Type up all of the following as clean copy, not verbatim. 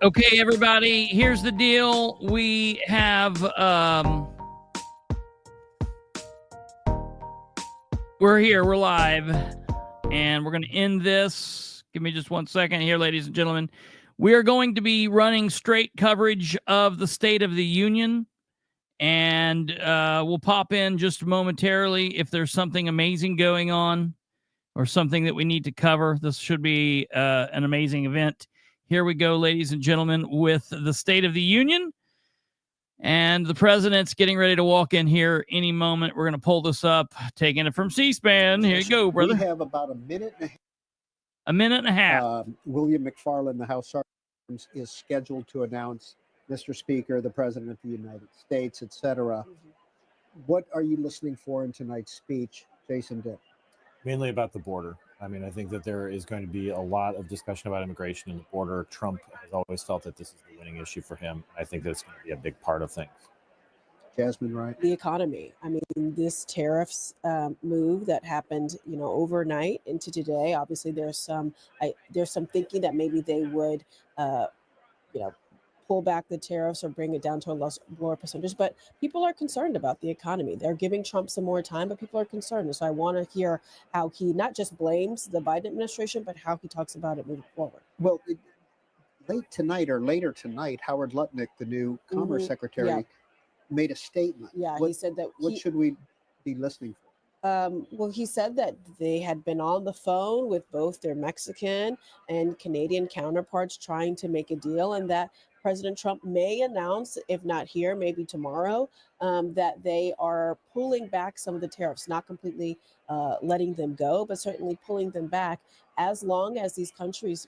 Okay, everybody, here's the deal. We have we're here, we're live, and we're going to end this. Give me just 1 second here, ladies and gentlemen. We are going to be running straight coverage of the State of the Union, and we'll pop in just momentarily if there's something amazing going on or something that we need to cover. This should be an amazing event. Here we go, ladies and gentlemen, with the State of the Union. And the president's getting ready to walk in here any moment. We're going to pull this up, taking it from C-SPAN. Here you go, brother. We have about a minute and a half. A minute and a half. William McFarland, the House Sergeant, is scheduled to announce, Mr. Speaker, the President of the United States, etc. What are you listening for in tonight's speech, Jason Dick? Mainly about the border. I mean, I think that there is going to be a lot of discussion about immigration and the border. Trump has always felt that this is the winning issue for him. I think that's going to be a big part of things. Jasmine, right? The economy. I mean, this tariffs move that happened, overnight into today. Obviously, there's some thinking that maybe they would, pull back the tariffs or bring it down to a lower percentage. But people are concerned about the economy. They're giving Trump some more time, but people are concerned. And so I want to hear how he not just blames the Biden administration, but how he talks about it moving forward. Well, later tonight, Howard Lutnick, the new Commerce Secretary, made a statement. Yeah, he said that. What should we be listening for? Well, he said that they had been on the phone with both their Mexican and Canadian counterparts trying to make a deal, and that President Trump may announce, if not here, maybe tomorrow, that they are pulling back some of the tariffs, not completely letting them go, but certainly pulling them back as long as these countries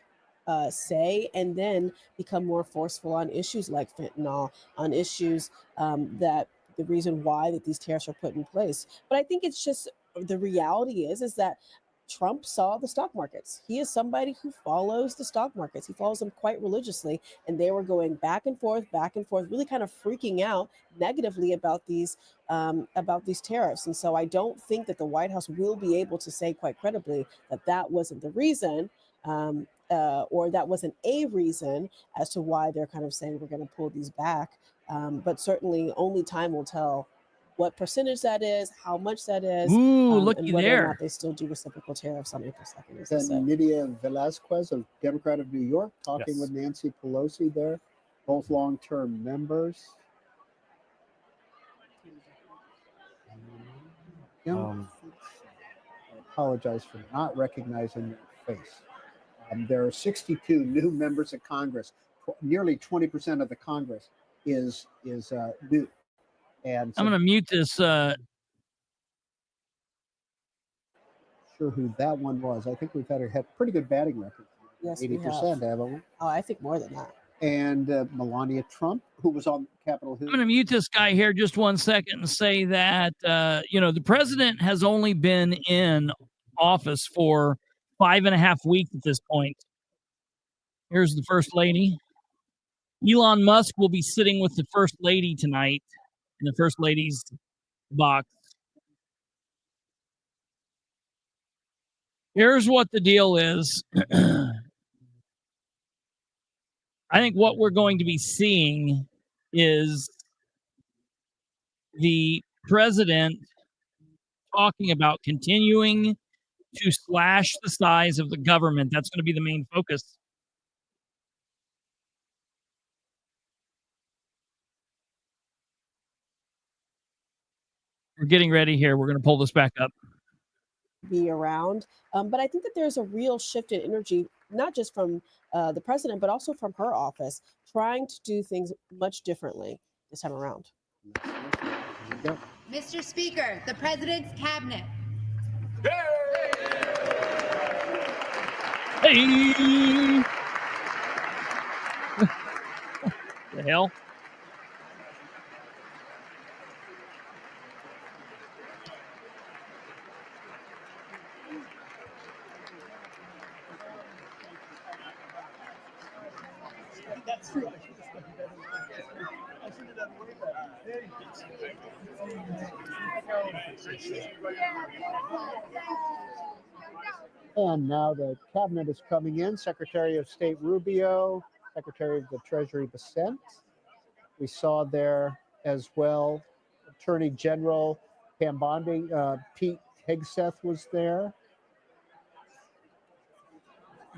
say and then become more forceful on issues like fentanyl, on issues that the reason why that these tariffs are put in place. But I think it's just the reality is that Trump saw the stock markets. He is somebody who follows the stock markets. He follows them quite religiously, and they were going back and forth, really kind of freaking out negatively about these tariffs. And so I don't think that the White House will be able to say quite credibly that that wasn't the reason, or that wasn't a reason as to why they're kind of saying we're going to pull these back. But certainly only time will tell what percentage that is, how much that is, and whether or not they still do reciprocal tariffs on April 2nd. Then Nydia Velázquez, a Democrat of New York, talking with Nancy Pelosi there, both long-term members. I apologize for not recognizing your face. There are 62 new members of Congress. Nearly 20% of the Congress is new. And so, I'm going to mute this. Sure who that one was. I think we've had pretty good batting record. Yes, 80%, haven't we? Oh, I think more than that. And Melania Trump, who was on Capitol Hill. I'm going to mute this guy here just 1 second and say that, the president has only been in office for 5.5 weeks at this point. Here's the first lady. Elon Musk will be sitting with the first lady tonight in the first lady's box. Here's what the deal is. I think what we're going to be seeing is the president talking about continuing to slash the size of the government. That's going to be the main focus. We're getting ready here. We're going to pull this back up. Be around. But I think that there's a real shift in energy, not just from the president, but also from her office, trying to do things much differently this time around. Mr. Speaker, the president's cabinet. Hey! The hell? That's true. And now the cabinet is coming in. Secretary of State Rubio, Secretary of the Treasury Bissett. We saw there as well Attorney General Pam Bondi, Pete Hegseth was there.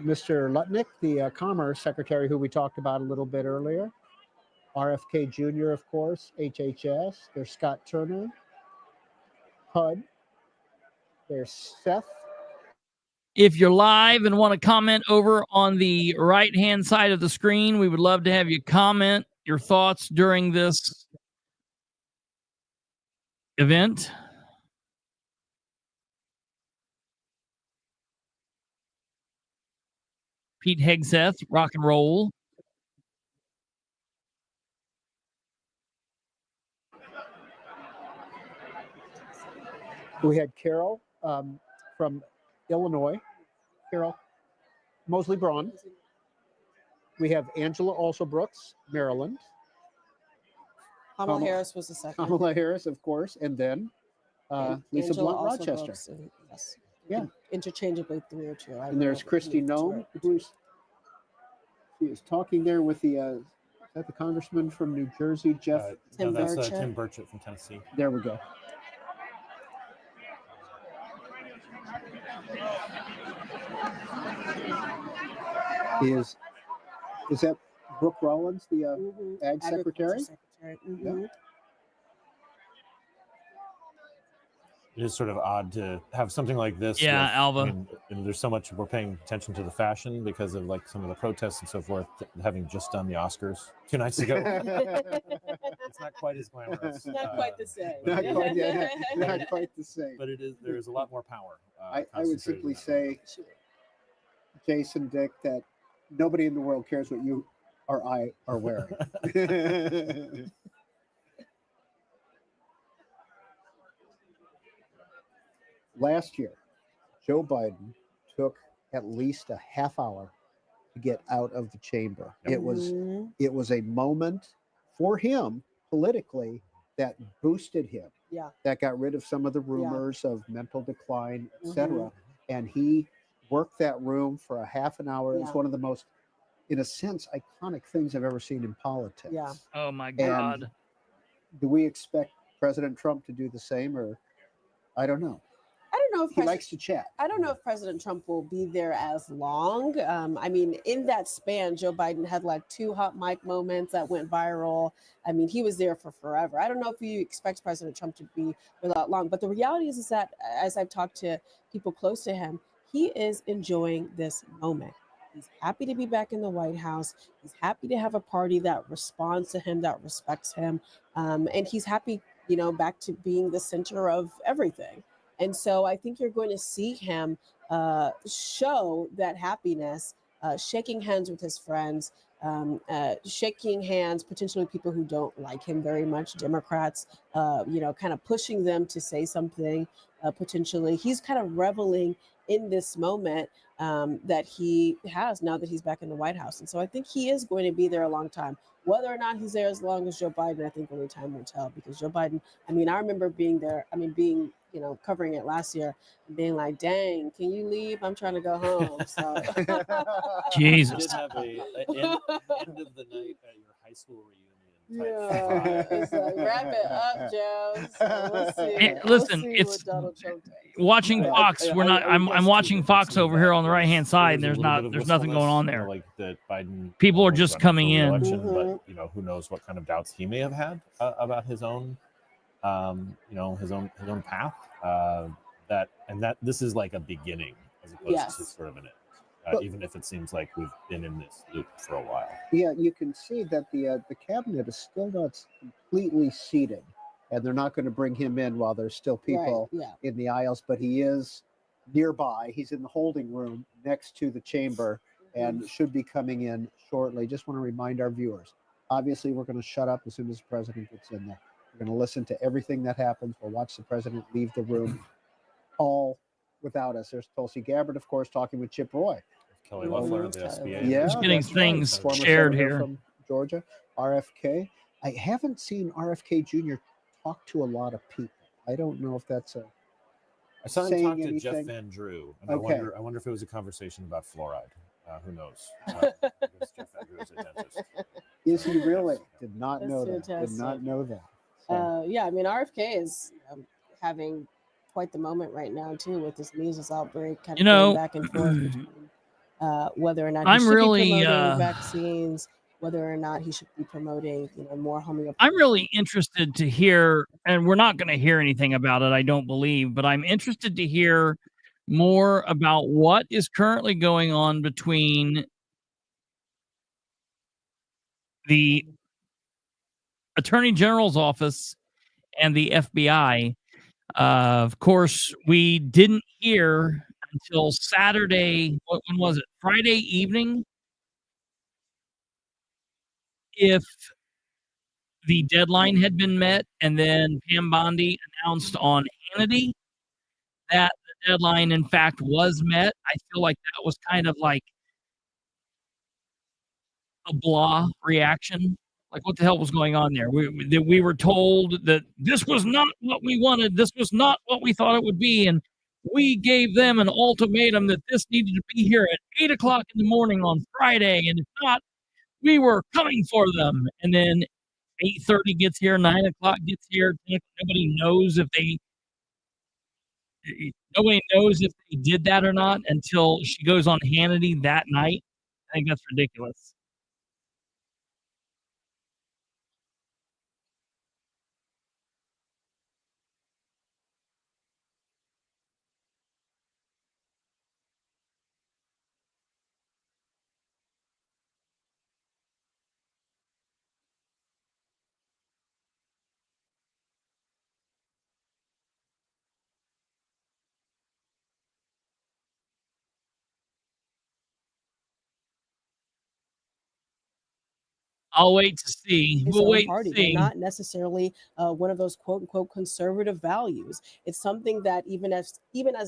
Mr. Lutnick, the Commerce Secretary, who we talked about a little bit earlier. RFK Jr., of course, HHS. There's Scott Turner, HUD. There's Seth. If you're live and want to comment over on the right-hand side of the screen, we would love to have you comment your thoughts during this event. Pete Hegseth, rock and roll. We had Carol from Illinois, Carol Mosley Braun. We have Angela also Brooks, Maryland. Kamala Harris was the second. Kamala Harris, of course, and then Lisa Angela Blunt, also Rochester. Brooks, and, yes. Yeah. Interchangeably through two. And there's Christy Nome, who's she is talking there with the is that the congressman from New Jersey, Jeff? No, that's Burchett. Tim Burchett from Tennessee. There we go. Is that Brooke Rollins, the Ag Secretary? Mm-hmm. Yeah. It is sort of odd to have something like this. Yeah, Alva. I mean, and there's so much we're paying attention to the fashion because of like some of the protests and so forth, having just done the Oscars 2 nights ago. It's not quite as glamorous. Not quite the same. Not quite, yeah, not quite the same. But it is. There is a lot more power. I would concentrated simply in that say, Jason, Dick, that nobody in the world cares what you or I are wearing. Last year, Joe Biden took at least a half hour to get out of the chamber. It was a moment for him politically that boosted him. Yeah. That got rid of some of the rumors of mental decline, etc. And he worked that room for a half an hour. It was one of the most, in a sense, iconic things I've ever seen in politics. Yeah. Oh my God. And do we expect President Trump to do the same, or I don't know? I don't know if He likes to chat. I don't know if President Trump will be there as long. I mean, in that span, Joe Biden had like 2 hot mic moments that went viral. I mean, he was there for forever. I don't know if you expect President Trump to be for that long, but the reality is that as I've talked to people close to him, he is enjoying this moment. He's happy to be back in the White House. He's happy to have a party that responds to him, that respects him. And he's happy, back to being the center of everything. And so I think you're going to see him show that happiness, shaking hands with his friends, shaking hands, potentially people who don't like him very much, Democrats, kind of pushing them to say something potentially. He's kind of reveling in this moment that he has now that he's back in the White House. And so I think he is going to be there a long time. Whether or not he's there as long as Joe Biden, I think only time will tell, because Joe Biden, I mean, I remember being there, covering it last year and being like, dang, can you leave? I'm trying to go home. So Jesus. You did have end of the night at your high school reunion. It's like, wrap it up, Joe. So we'll see. Hey, listen, we'll see it's what Donald Trump does. watching Fox. I'm watching Fox over here on the right hand side, and there's nothing going on there. Like that Biden. People are just coming in. But who knows what kind of doubts he may have had about his own, his own path. That this is like a beginning as opposed to sort of an end. Even if it seems like we've been in this loop for a while. Yeah, you can see that the cabinet is still not completely seated, and they're not going to bring him in while there's still people in the aisles. But he is nearby. He's in the holding room next to the chamber and should be coming in shortly. Just want to remind our viewers. Obviously, we're going to shut up as soon as the president gets in there. We're going to listen to everything that happens. We'll watch the president leave the room, all without us. There's Tulsi Gabbard, of course, talking with Chip Roy. Kelly Loeffler, the SBA. Yeah, Just getting that's things Former shared senator here. from Georgia, RFK. I haven't seen RFK Jr. talk to a lot of people. I don't know if that's I saw him saying talk to anything. Jeff Van Drew, and I wonder if it was a conversation about fluoride. Who knows? Because Jeff Edgar is a dentist. Is he really? Did not That's know that. Did fantastic. not know that. So, Yeah, I mean, RFK is having quite the moment right now too with this measles outbreak, kind of going back and forth between whether or not he I'm should really, be promoting vaccines, whether or not he should be promoting, more homeopathy. I'm really interested to hear, and we're not going to hear anything about it, I don't believe, but I'm interested to hear more about what is currently going on between the Attorney General's office and the FBI. Of course, we didn't hear until Saturday. When was it? Friday evening. If the deadline had been met, and then Pam Bondi announced on Hannity that the deadline, in fact, was met. I feel like that was kind of like a blah reaction. Like, what the hell was going on there? We were told that this was not what we wanted. This was not what we thought it would be. And we gave them an ultimatum that this needed to be here at 8 o'clock in the morning on Friday. And if not, we were coming for them. And then 8:30 gets here, 9 o'clock gets here. Nobody knows if they did that or not until she goes on Hannity that night. I think that's ridiculous. I'll wait to see. His We'll own wait and party. They're see. not necessarily one of those quote unquote conservative values. It's something that even as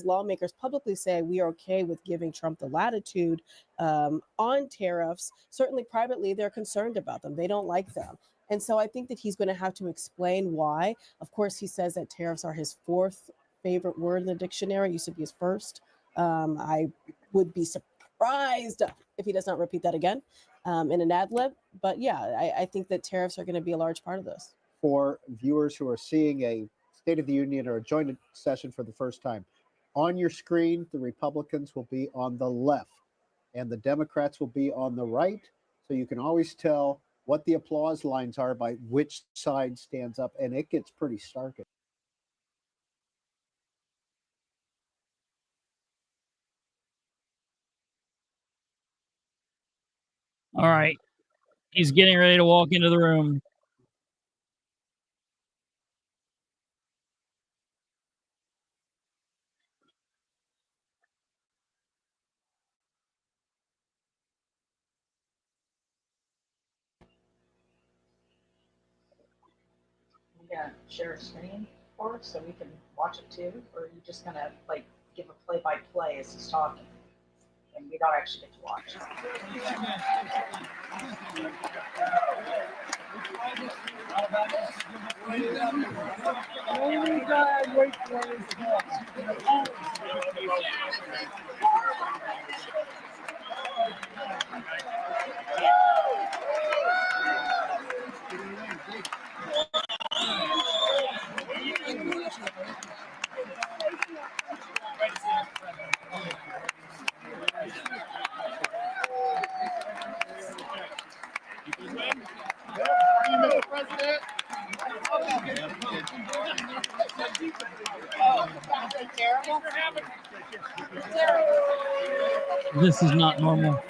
lawmakers publicly say we are okay with giving Trump the latitude on tariffs, certainly privately they're concerned about them. They don't like them. And so I think that he's going to have to explain why. Of course, he says that tariffs are his fourth favorite word in the dictionary. It used to be his first. I would be surprised if he does not repeat that again in an ad lib. But yeah, I think that tariffs are going to be a large part of this. for viewers who are seeing a State of the Union or a joint session for the first time, on your screen, the Republicans will be on the left and the Democrats will be on the right. So you can always tell what the applause lines are by which side stands up, and it gets pretty stark. All right. He's getting ready to walk into the room. Yeah, share a screen for us so we can watch it too, or are you just gonna like give a play-by-play as he's talking, and we don't actually get to watch? This is not normal.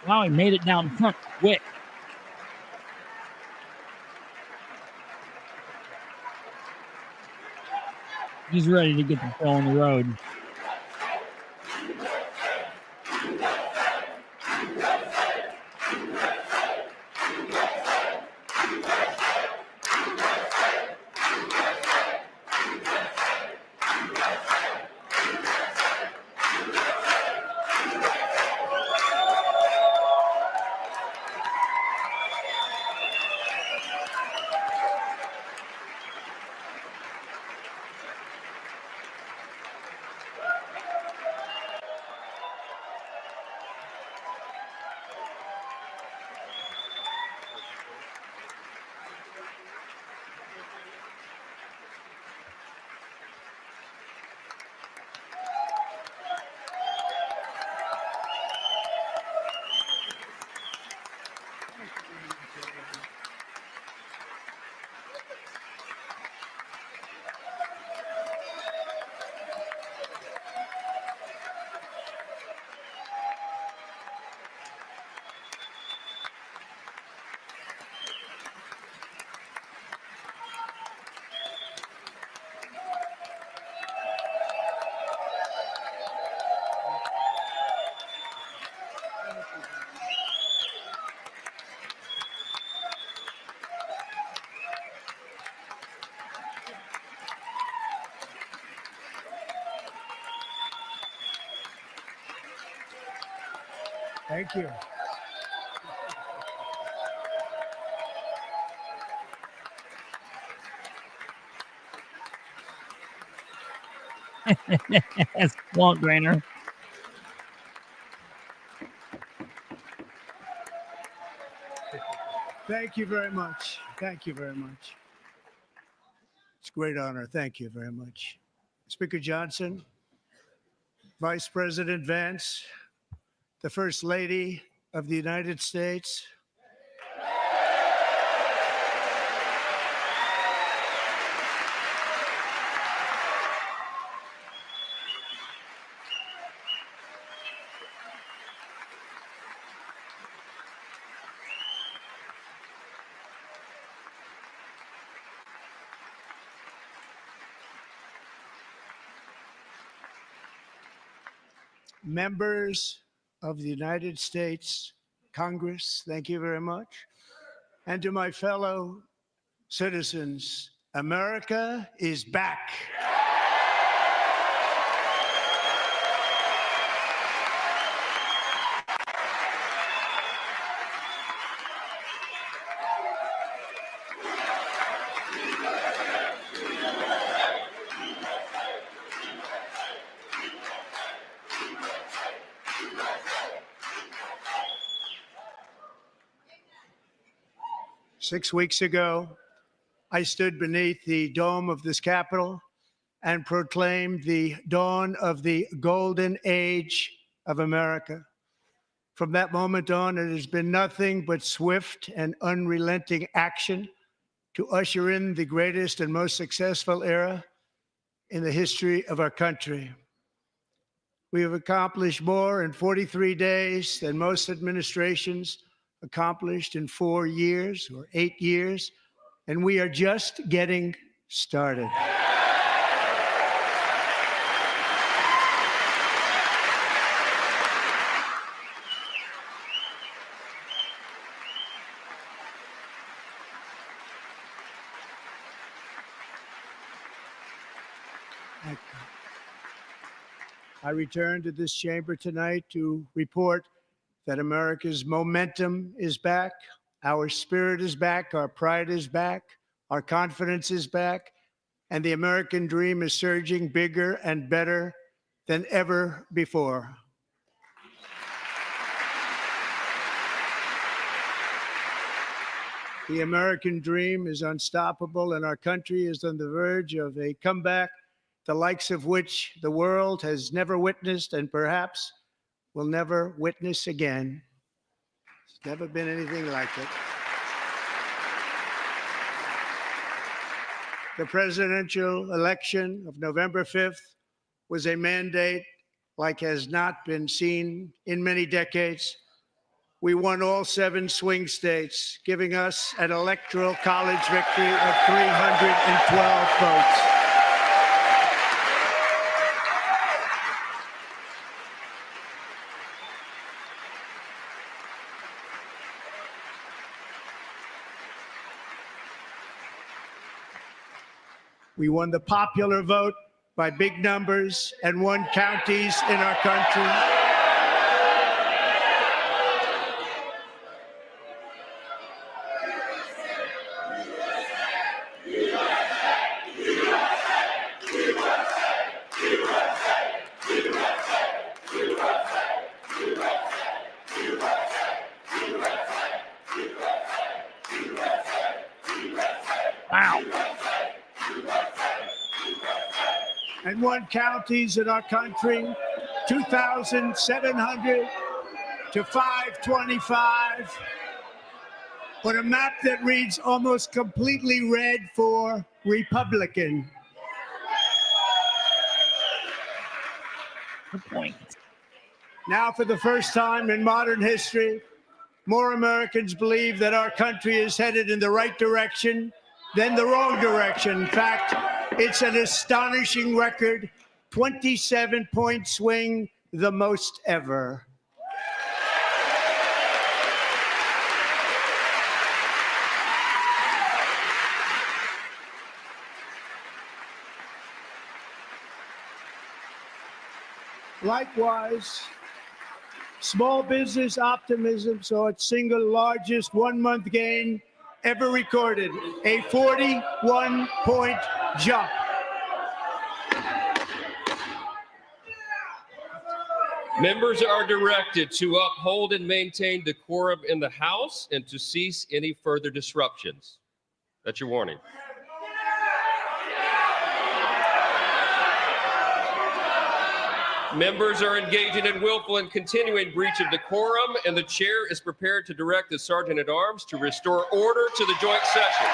Wow, he made it down front quick. He's ready to get the ball on the road. Thank you. Swamp drainer. Thank you very much. Thank you very much. It's a great honor. Thank you very much. Speaker Johnson, Vice President Vance, the First Lady of the United States, members of the United States Congress, thank you very much. And to my fellow citizens, America is back. 6 weeks ago, I stood beneath the dome of this Capitol and proclaimed the dawn of the golden age of America. From that moment on, it has been nothing but swift and unrelenting action to usher in the greatest and most successful era in the history of our country. We have accomplished more in 43 days than most administrations accomplished in 4 years or 8 years, and we are just getting started. I return to this chamber tonight to report that America's momentum is back, our spirit is back, our pride is back, our confidence is back, and the American dream is surging bigger and better than ever before. The American dream is unstoppable, and our country is on the verge of a comeback, the likes of which the world has never witnessed and perhaps will never witness again. There's never been anything like it. The presidential election of November 5th was a mandate like has not been seen in many decades. We won all 7 swing states, giving us an electoral college victory of 312 votes. We won the popular vote by big numbers and won counties in our country. Wow. And won counties in our country, 2,700 to 525, on a map that reads almost completely red for Republican. Good point. Now, for the first time in modern history, more Americans believe that our country is headed in the right direction than the wrong direction. In fact, it's an astonishing record, 27-point swing, the most ever. Likewise, small business optimism saw its single largest one-month gain ever recorded, a 41-point jump. Members are directed to uphold and maintain decorum in the House and to cease any further disruptions. That's your warning. Members are engaging in willful and continuing breach of decorum, and the chair is prepared to direct the Sergeant at Arms to restore order to the joint session.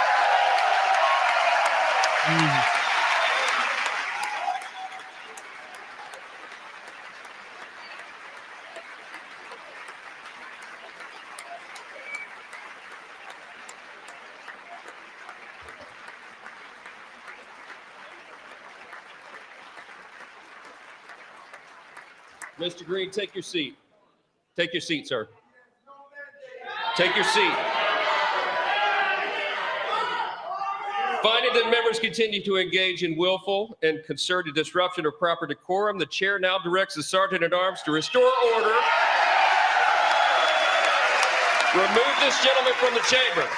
Mr. Green, take your seat. Take your seat, sir. Take your seat. Finding that members continue to engage in willful and concerted disruption of proper decorum, the chair now directs the Sergeant at Arms to restore order. Remove this gentleman from the chamber.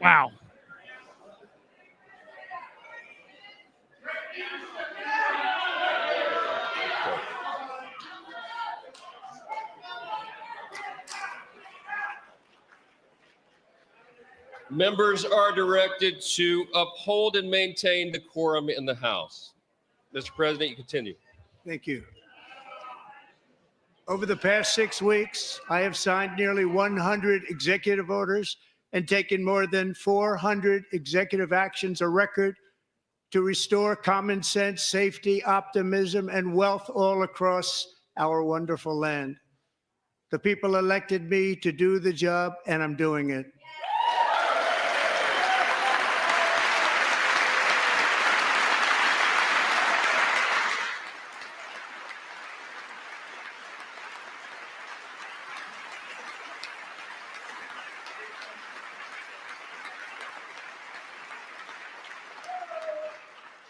Wow. Members are directed to uphold and maintain decorum in the House. Mr. President, you continue. Thank you. Over the past 6 weeks, I have signed nearly 100 executive orders and taken more than 400 executive actions, a record to restore common sense, safety, optimism, and wealth all across our wonderful land. The people elected me to do the job, and I'm doing it.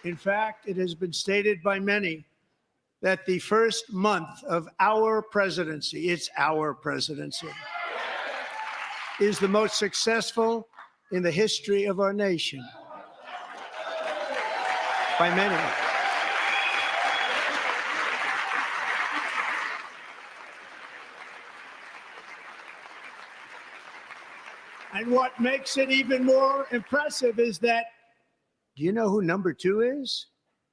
In fact, it has been stated by many that the first month of our presidency, it's our presidency, is the most successful in the history of our nation. By many. And what makes it even more impressive is that, do you know who number 2 is?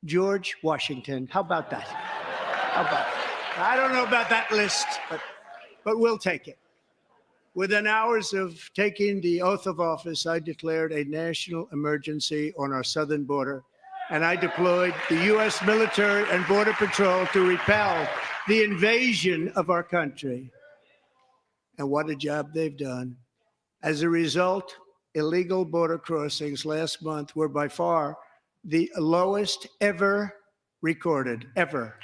George Washington. How about that? How about that? I don't know about that list, but we'll take it. Within hours of taking the oath of office, I declared a national emergency on our southern border, and I deployed the U.S. military and Border Patrol to repel the invasion of our country. And what a job they've done. As a result, illegal border crossings last month were by far the lowest ever recorded, ever.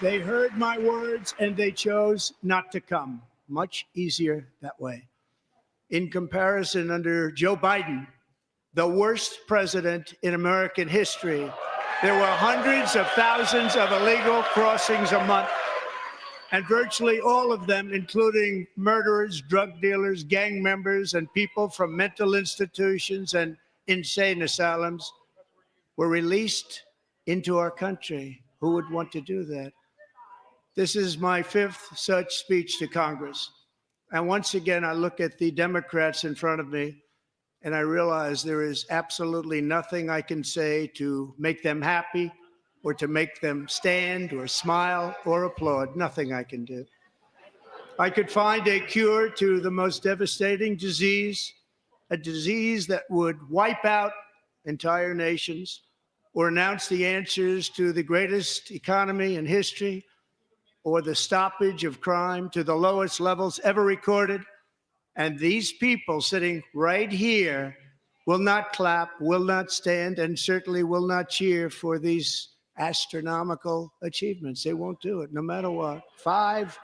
They heard my words and they chose not to come. Much easier that way. In comparison, under Joe Biden, the worst president in American history, there were hundreds of thousands of illegal crossings a month, and virtually all of them, including murderers, drug dealers, gang members, and people from mental institutions and insane asylums, were released into our country. Who would want to do that? This is my 5th such speech to Congress. And once again, I look at the Democrats in front of me, and I realize there is absolutely nothing I can say to make them happy or to make them stand or smile or applaud. Nothing I can do. I could find a cure to the most devastating disease, a disease that would wipe out entire nations, or announce the answers to the greatest economy in history, or the stoppage of crime to the lowest levels ever recorded. And these people sitting right here will not clap, will not stand, and certainly will not cheer for these astronomical achievements. They won't do it, no matter what. Five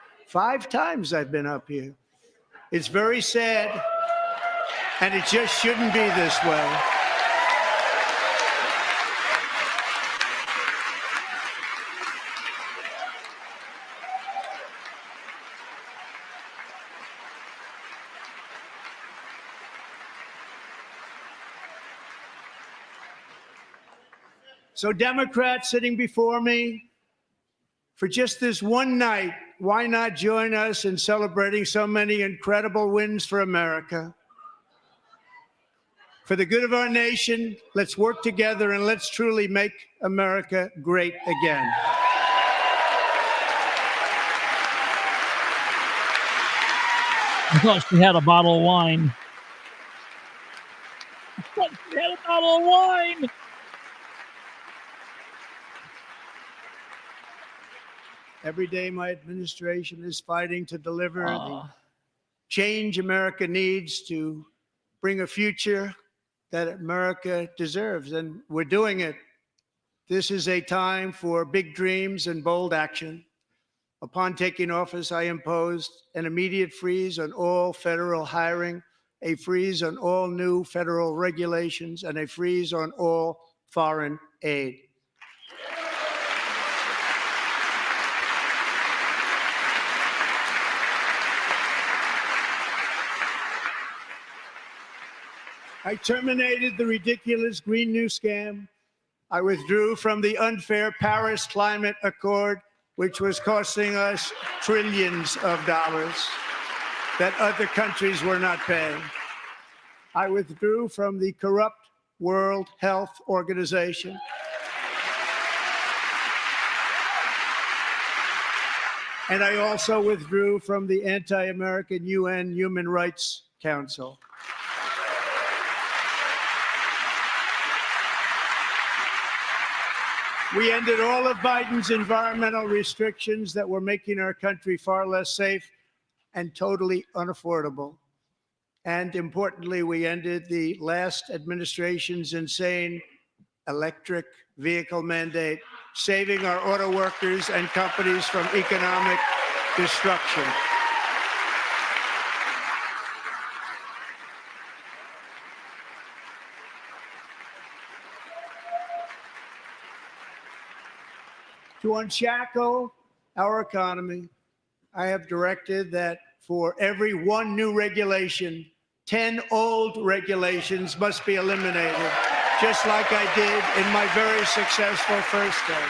times I've been up here. It's very sad, and it just shouldn't be this way. So Democrats sitting before me, for just this one night, why not join us in celebrating so many incredible wins for America? For the good of our nation, let's work together and let's truly make America great again. I thought she had a bottle of wine. I thought she had a bottle of wine. Every day, my administration is fighting to deliver the change America needs to bring a future that America deserves, and we're doing it. This is a time for big dreams and bold action. Upon taking office, I imposed an immediate freeze on all federal hiring, a freeze on all new federal regulations, and a freeze on all foreign aid. I terminated the ridiculous Green New Scam. I withdrew from the unfair Paris Climate Accord, which was costing us trillions of dollars that other countries were not paying. I withdrew from the corrupt World Health Organization. And I also withdrew from the anti-American UN Human Rights Council. We ended all of Biden's environmental restrictions that were making our country far less safe and totally unaffordable. And importantly, we ended the last administration's insane electric vehicle mandate, saving our auto workers and companies from economic destruction. To unshackle our economy, I have directed that for every one new regulation, 10 old regulations must be eliminated, just like I did in my very successful first term.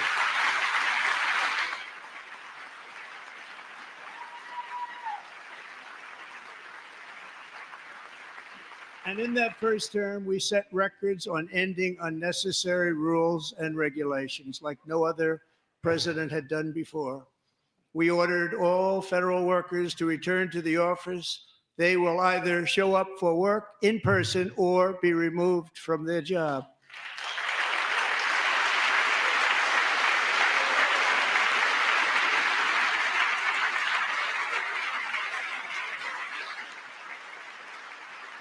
And in that first term, we set records on ending unnecessary rules and regulations like no other president had done before. We ordered all federal workers to return to the office. They will either show up for work in person or be removed from their job.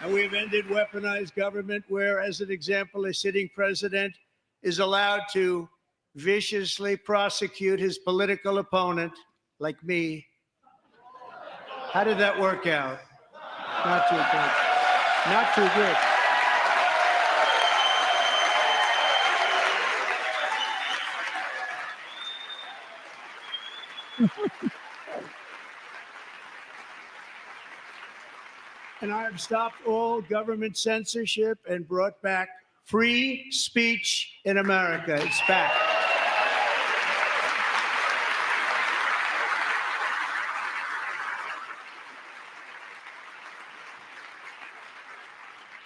And we've ended weaponized government where, as an example, a sitting president is allowed to viciously prosecute his political opponent, like me. How did that work out? Not too good. Not too good. And I have stopped all government censorship and brought back free speech in America. It's back.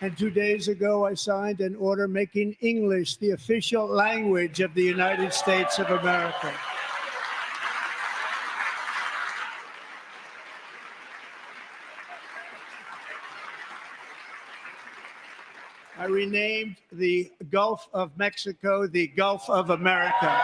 And 2 days ago, I signed an order making English the official language of the United States of America. I renamed the Gulf of Mexico the Gulf of America.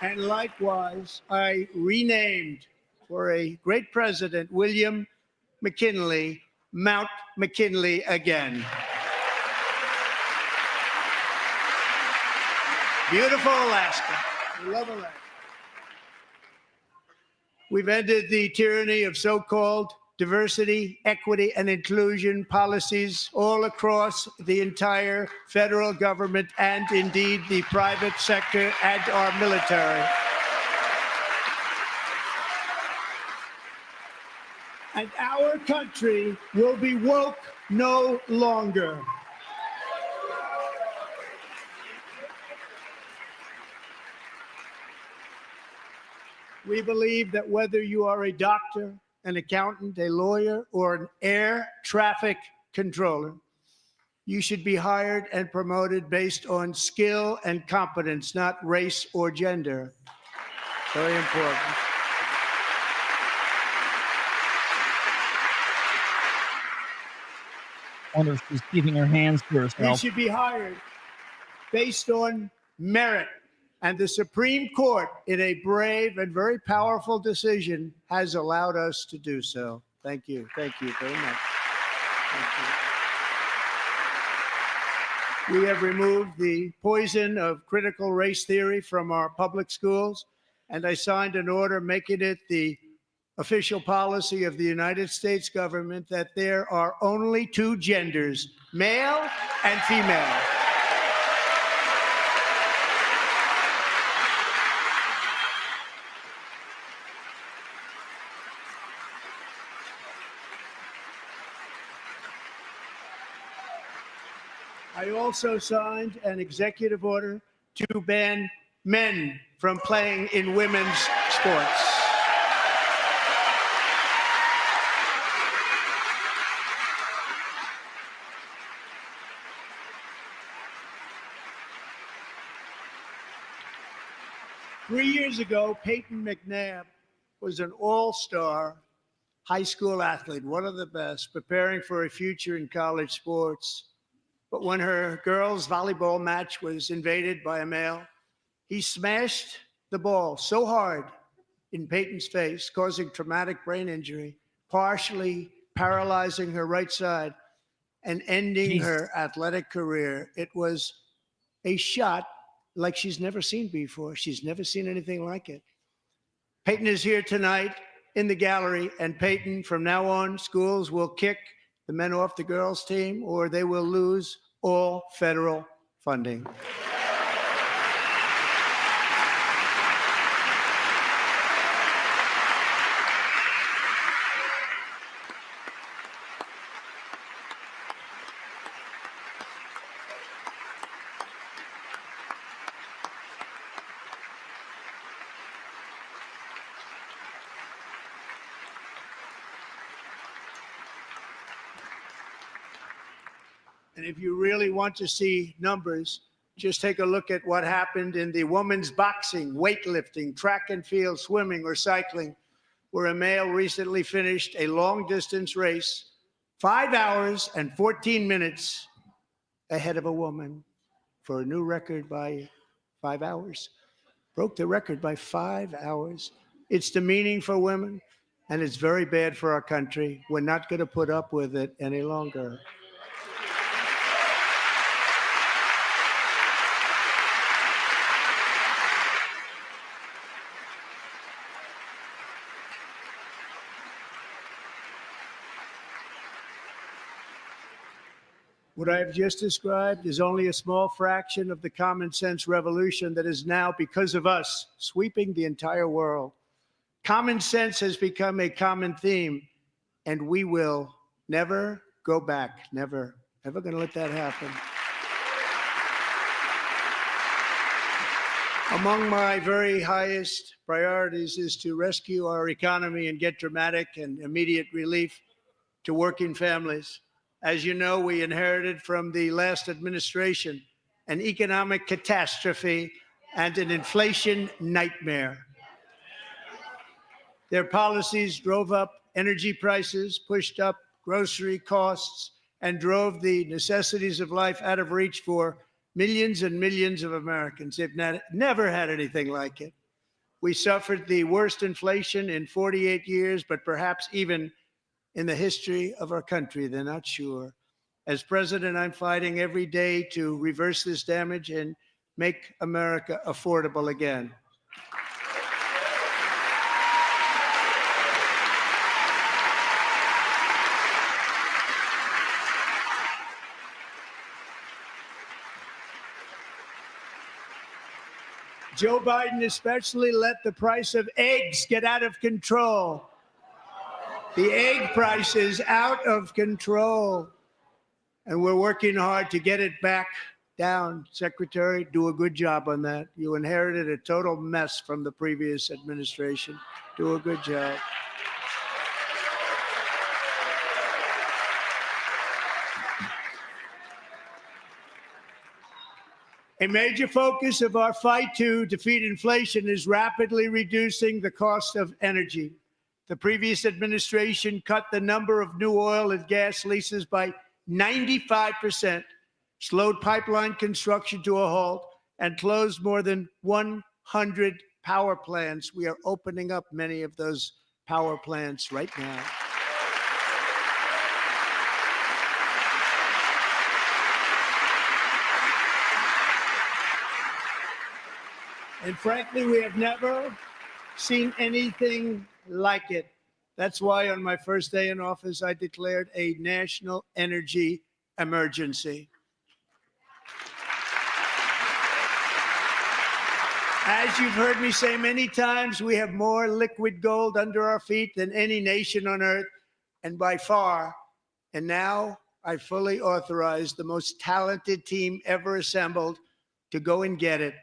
And likewise, I renamed, for a great president, William McKinley, Mount McKinley again. Beautiful Alaska. We love Alaska. We've ended the tyranny of so-called diversity, equity, and inclusion policies all across the entire federal government and indeed the private sector and our military. And our country will be woke no longer. We believe that whether you are a doctor, an accountant, a lawyer, or an air traffic controller, you should be hired and promoted based on skill and competence, not race or gender. Very important. I wonder if she's keeping her hands to You herself. should be hired based on merit. And the Supreme Court, in a brave and very powerful decision, has allowed us to do so. Thank you. Thank you very much. Thank you. We have removed the poison of critical race theory from our public schools, and I signed an order making it the official policy of the United States government that there are only two genders, male and female. I also signed an executive order to ban men from playing in women's sports. Three years ago, Peyton McNabb was an all-star high school athlete, one of the best, preparing for a future in college sports. But when her girls' volleyball match was invaded by a male, he smashed the ball so hard in Peyton's face, causing traumatic brain injury, partially paralyzing her right side and ending her athletic career. It was a shot like she's never seen before. She's never seen anything like it. Peyton is here tonight in the gallery, and Peyton, from now on, schools will kick the men off the girls' team, or they will lose all federal funding. And if you really want to see numbers, just take a look at what happened in the women's boxing, weightlifting, track and field, swimming, or cycling, where a male recently finished a long-distance race 5 hours and 14 minutes ahead of a woman for a new record by 5 hours. Broke the record by 5 hours. It's demeaning for women, and it's very bad for our country. We're not going to put up with it any longer. What I have just described is only a small fraction of the common sense revolution that is now, because of us, sweeping the entire world. Common sense has become a common theme, and we will never go back. Never. Never going to let that happen. Among my very highest priorities is to rescue our economy and get dramatic and immediate relief to working families. As you know, we inherited from the last administration an economic catastrophe and an inflation nightmare. Their policies drove up energy prices, pushed up grocery costs, and drove the necessities of life out of reach for millions and millions of Americans. They've never had anything like it. We suffered the worst inflation in 48 years, but perhaps even in the history of our country. They're not sure. As president, I'm fighting every day to reverse this damage and make America affordable again. Joe Biden especially let the price of eggs get out of control. The egg price is out of control, and we're working hard to get it back down. Secretary, do a good job on that. You inherited a total mess from the previous administration. Do a good job. A major focus of our fight to defeat inflation is rapidly reducing the cost of energy. The previous administration cut the number of new oil and gas leases by 95%, slowed pipeline construction to a halt, and closed more than 100 power plants. We are opening up many of those power plants right now. And frankly, we have never seen anything like it. That's why on my first day in office, I declared a national energy emergency. As you've heard me say many times, we have more liquid gold under our feet than any nation on earth, and by far. And now I fully authorize the most talented team ever assembled to go and get it.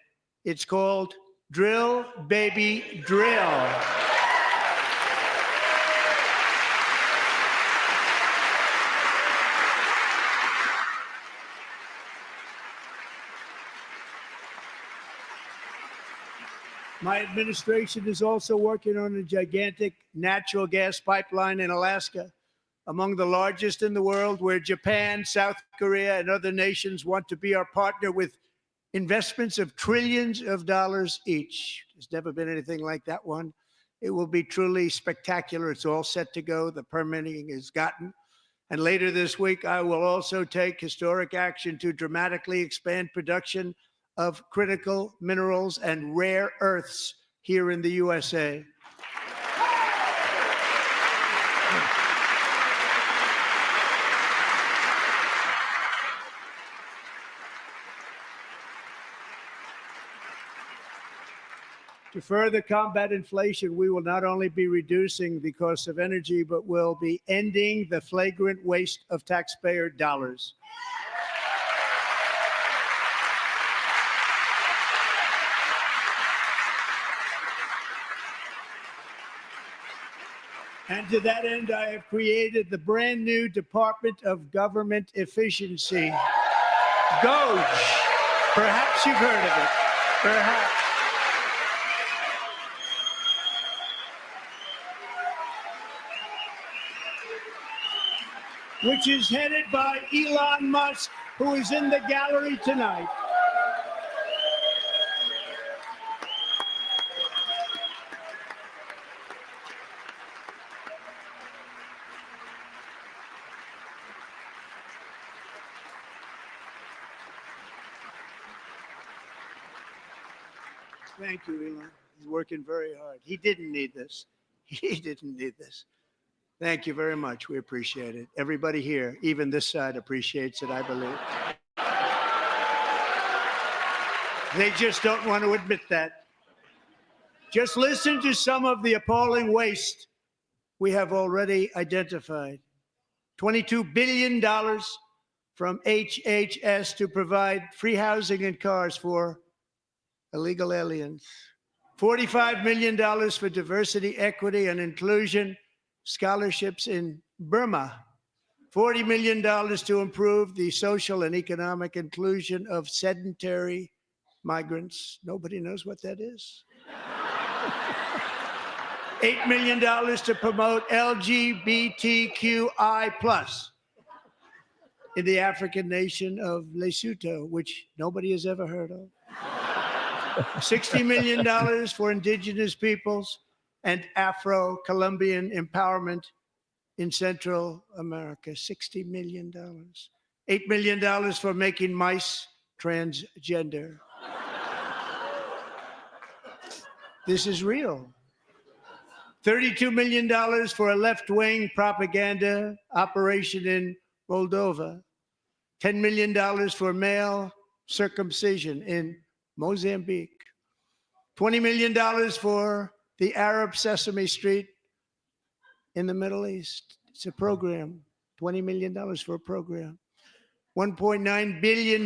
It's called Drill, Baby, Drill. My administration is also working on a gigantic natural gas pipeline in Alaska, among the largest in the world, where Japan, South Korea, and other nations want to be our partner with investments of trillions of dollars each. There's never been anything like that one. It will be truly spectacular. It's all set to go. The permitting is gotten. And later this week, I will also take historic action to dramatically expand production of critical minerals and rare earths here in the USA. To further combat inflation, we will not only be reducing the cost of energy, but will be ending the flagrant waste of taxpayer dollars. And to that end, I have created the brand new Department of Government Efficiency, DOGE. Perhaps you've heard of it. Perhaps. Which is headed by Elon Musk, who is in the gallery tonight. Thank you, Elon. He's working very hard. He didn't need this. He didn't need this. Thank you very much. We appreciate it. Everybody here, even this side, appreciates it, I believe. They just don't want to admit that. Just listen to some of the appalling waste we have already identified. $22 billion from HHS to provide free housing and cars for illegal aliens. $45 million for diversity, equity, and inclusion scholarships in Burma. $40 million to improve the social and economic inclusion of sedentary migrants. Nobody knows what that is. $8 million to promote LGBTQI+ in the African nation of Lesotho, which nobody has ever heard of. $60 million for indigenous peoples and Afro-Colombian empowerment in Central America. $60 million. $8 million for making mice transgender. This is real. $32 million for a left-wing propaganda operation in Moldova. $10 million for male circumcision in Mozambique. $20 million for the Arab Sesame Street in the Middle East. It's a program. $20 million for a program. $1.9 billion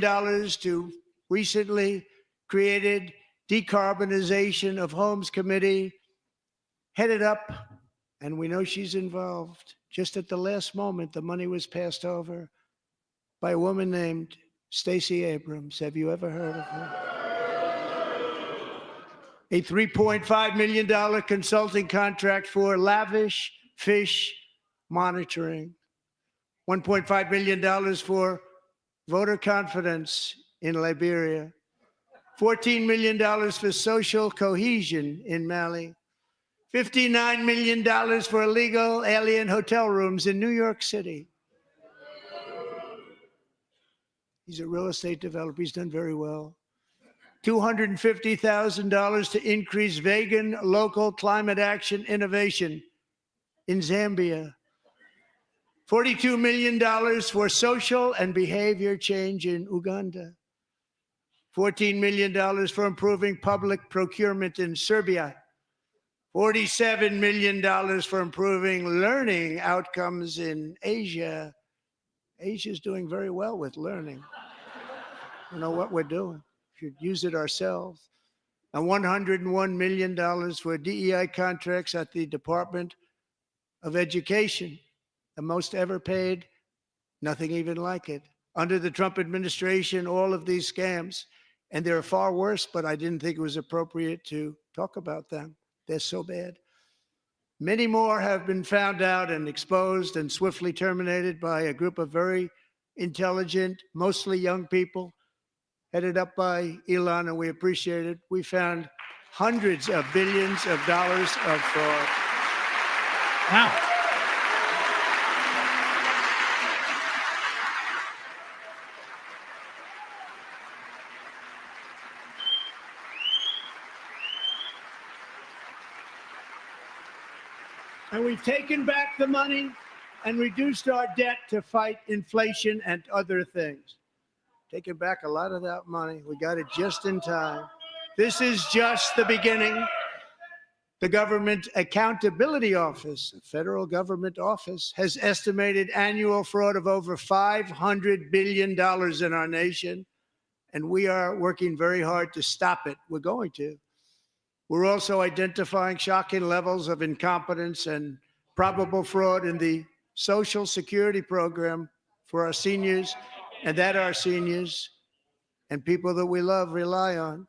to recently created Decarbonization of Homes Committee, headed up, and we know she's involved. Just at the last moment, the money was passed over by a woman named Stacey Abrams. Have you ever heard of her? A $3.5 million consulting contract for lavish fish monitoring. $1.5 million for voter confidence in Liberia. $14 million for social cohesion in Mali. $59 million for illegal alien hotel rooms in New York City. He's a real estate developer. He's done very well. $250,000 to increase vegan local climate action innovation in Zambia. $42 million for social and behavior change in Uganda. $14 million for improving public procurement in Serbia. $47 million for improving learning outcomes in Asia. Asia's doing very well with learning. You know what we're doing. We should use it ourselves. And $101 million for DEI contracts at the Department of Education, the most ever paid, nothing even like it. Under the Trump administration, all of these scams, and they're far worse, but I didn't think it was appropriate to talk about them. They're so bad. Many more have been found out and exposed and swiftly terminated by a group of very intelligent, mostly young people, headed up by Elon, and we appreciate it. We found hundreds of billions of dollars of fraud. Wow. And we've taken back the money and reduced our debt to fight inflation and other things. Taking back a lot of that money. We got it just in time. This is just the beginning. The Government Accountability Office, a federal government office, has estimated annual fraud of over $500 billion in our nation, and we are working very hard to stop it. We're going to. We're also identifying shocking levels of incompetence and probable fraud in the Social Security program for our seniors, and that our seniors and people that we love rely on.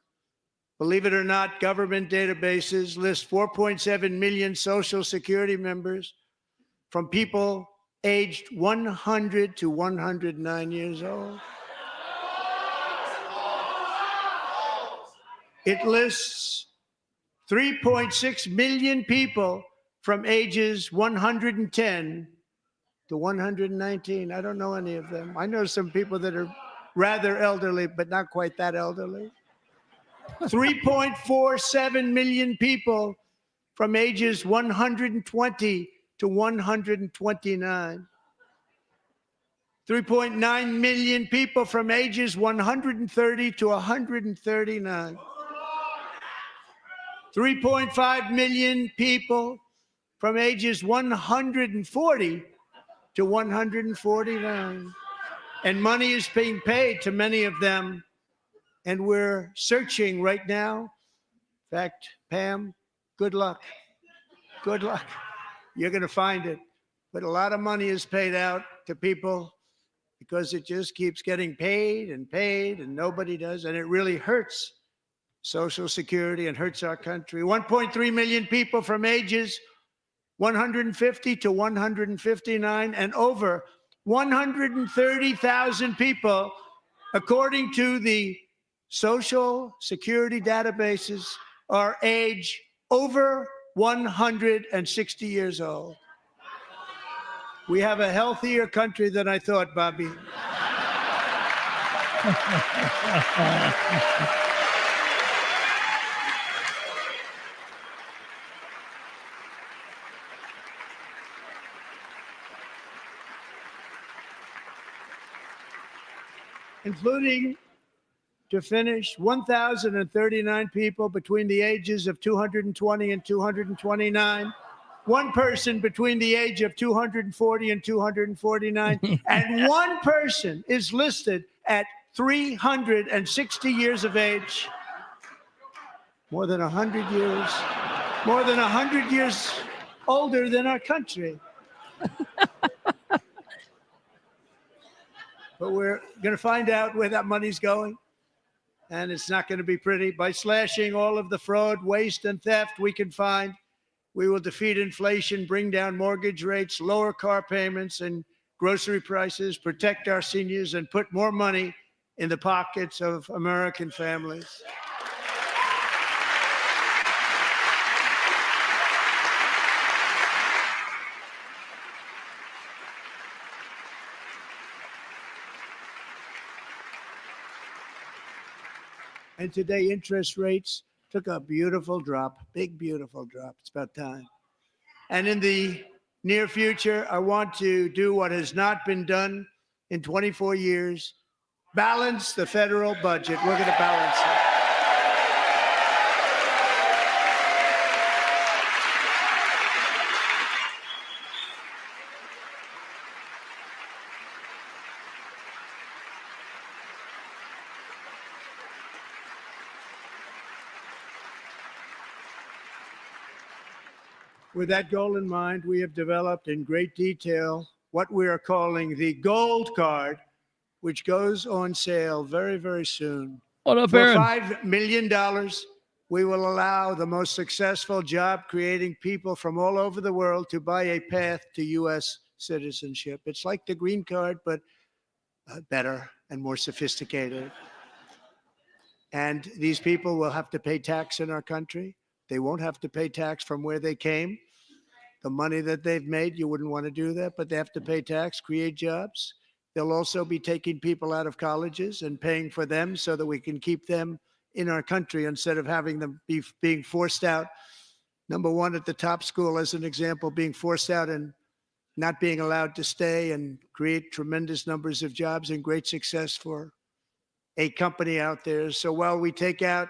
Believe it or not, government databases list 4.7 million Social Security members from people aged 100 to 109 years old. It lists 3.6 million people from ages 110 to 119. I don't know any of them. I know some people that are rather elderly, but not quite that elderly. 3.47 million people from ages 120 to 129. 3.9 million people from ages 130 to 139. 3.5 million people from ages 140 to 149. And money is being paid to many of them. And we're searching right now. In fact, Pam, good luck. Good luck. You're going to find it. But a lot of money is paid out to people because it just keeps getting paid, and nobody does. And it really hurts Social Security and hurts our country. 1.3 million people from ages 150 to 159, and over 130,000 people, according to the Social Security databases, are age over 160 years old. We have a healthier country than I thought, Bobby. Including, to finish, 1,039 people between the ages of 220 and 229, one person between the age of 240 and 249, and one person is listed at 360 years of age. More than 100 years older than our country. But we're going to find out where that money's going, and it's not going to be pretty. By slashing all of the fraud, waste, and theft we can find, we will defeat inflation, bring down mortgage rates, lower car payments and grocery prices, protect our seniors, and put more money in the pockets of American families. And today, interest rates took a beautiful drop, big, beautiful drop. It's about time. And in the near future, I want to do what has not been done in 24 years, balance the federal budget. We're going to balance it. With that goal in mind, we have developed in great detail what we are calling the Gold Card, which goes on sale very, very soon. What up, For Aaron? $5 million, we will allow the most successful job-creating people from all over the world to buy a path to U.S. citizenship. It's like the green card, but better and more sophisticated. And these people will have to pay tax in our country. They won't have to pay tax from where they came. The money that they've made, you wouldn't want to do that, but they have to pay tax, create jobs. They'll also be taking people out of colleges and paying for them so that we can keep them in our country instead of having them being forced out. Number one, at the top school, as an example, being forced out and not being allowed to stay and create tremendous numbers of jobs and great success for a company out there. So while we take out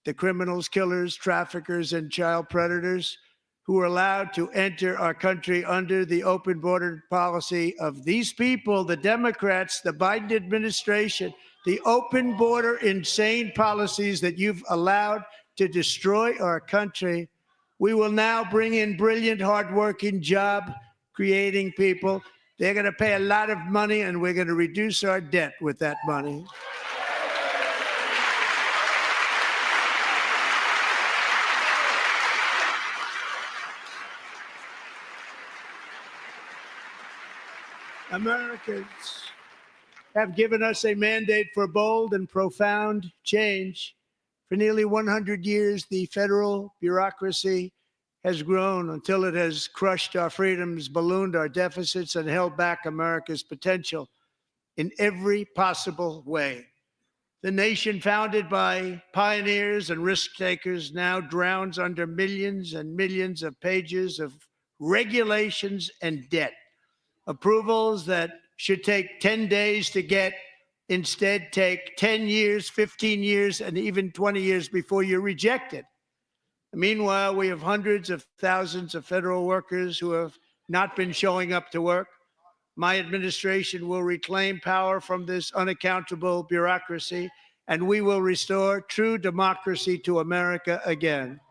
the criminals, killers, traffickers, and child predators who are allowed to enter our country under the open border policy of these people, the Democrats, the Biden administration, the open border insane policies that you've allowed to destroy our country, we will now bring in brilliant, hardworking, job-creating people. They're going to pay a lot of money, and we're going to reduce our debt with that money. Americans have given us a mandate for bold and profound change. For nearly 100 years, the federal bureaucracy has grown until it has crushed our freedoms, ballooned our deficits, and held back America's potential in every possible way. The nation founded by pioneers and risk takers now drowns under millions and millions of pages of regulations and debt. Approvals that should take 10 days to get instead take 10 years, 15 years, and even 20 years before you're rejected. Meanwhile, we have hundreds of thousands of federal workers who have not been showing up to work. My administration will reclaim power from this unaccountable bureaucracy, and we will restore true democracy to America again.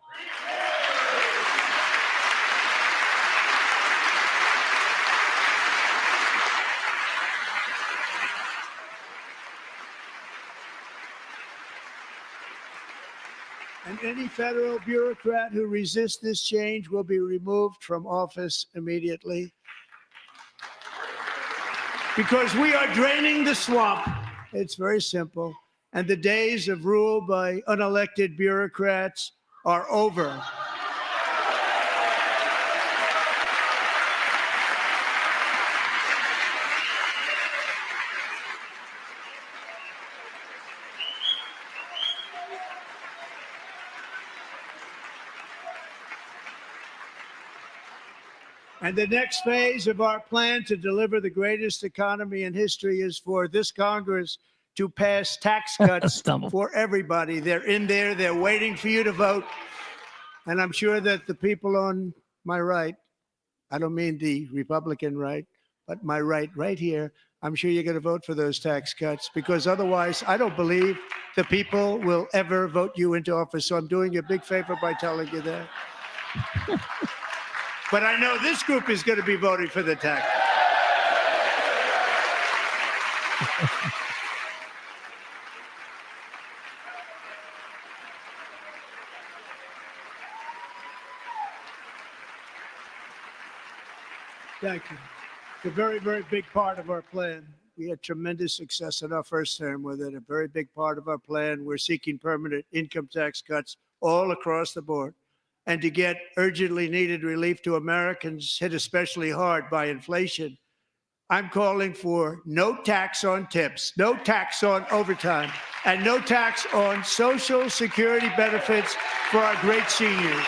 And any federal bureaucrat who resists this change will be removed from office immediately. Because we are draining the swamp. It's very simple. And the days of rule by unelected bureaucrats are over. And the next phase of our plan to deliver the greatest economy in history is for this Congress to pass tax cuts for everybody. They're in there. They're waiting for you to vote. And I'm sure that the people on my right, I don't mean the Republican right, but my right here, I'm sure you're going to vote for those tax cuts, because otherwise I don't believe the people will ever vote you into office. So I'm doing you a big favor by telling you that. But I know this group is going to be voting for the tax. Thank you. It's a very, very big part of our plan. We had tremendous success in our first term with it. A very big part of our plan. We're seeking permanent income tax cuts all across the board. And to get urgently needed relief to Americans hit especially hard by inflation, I'm calling for no tax on tips, no tax on overtime, and no tax on Social Security benefits for our great seniors.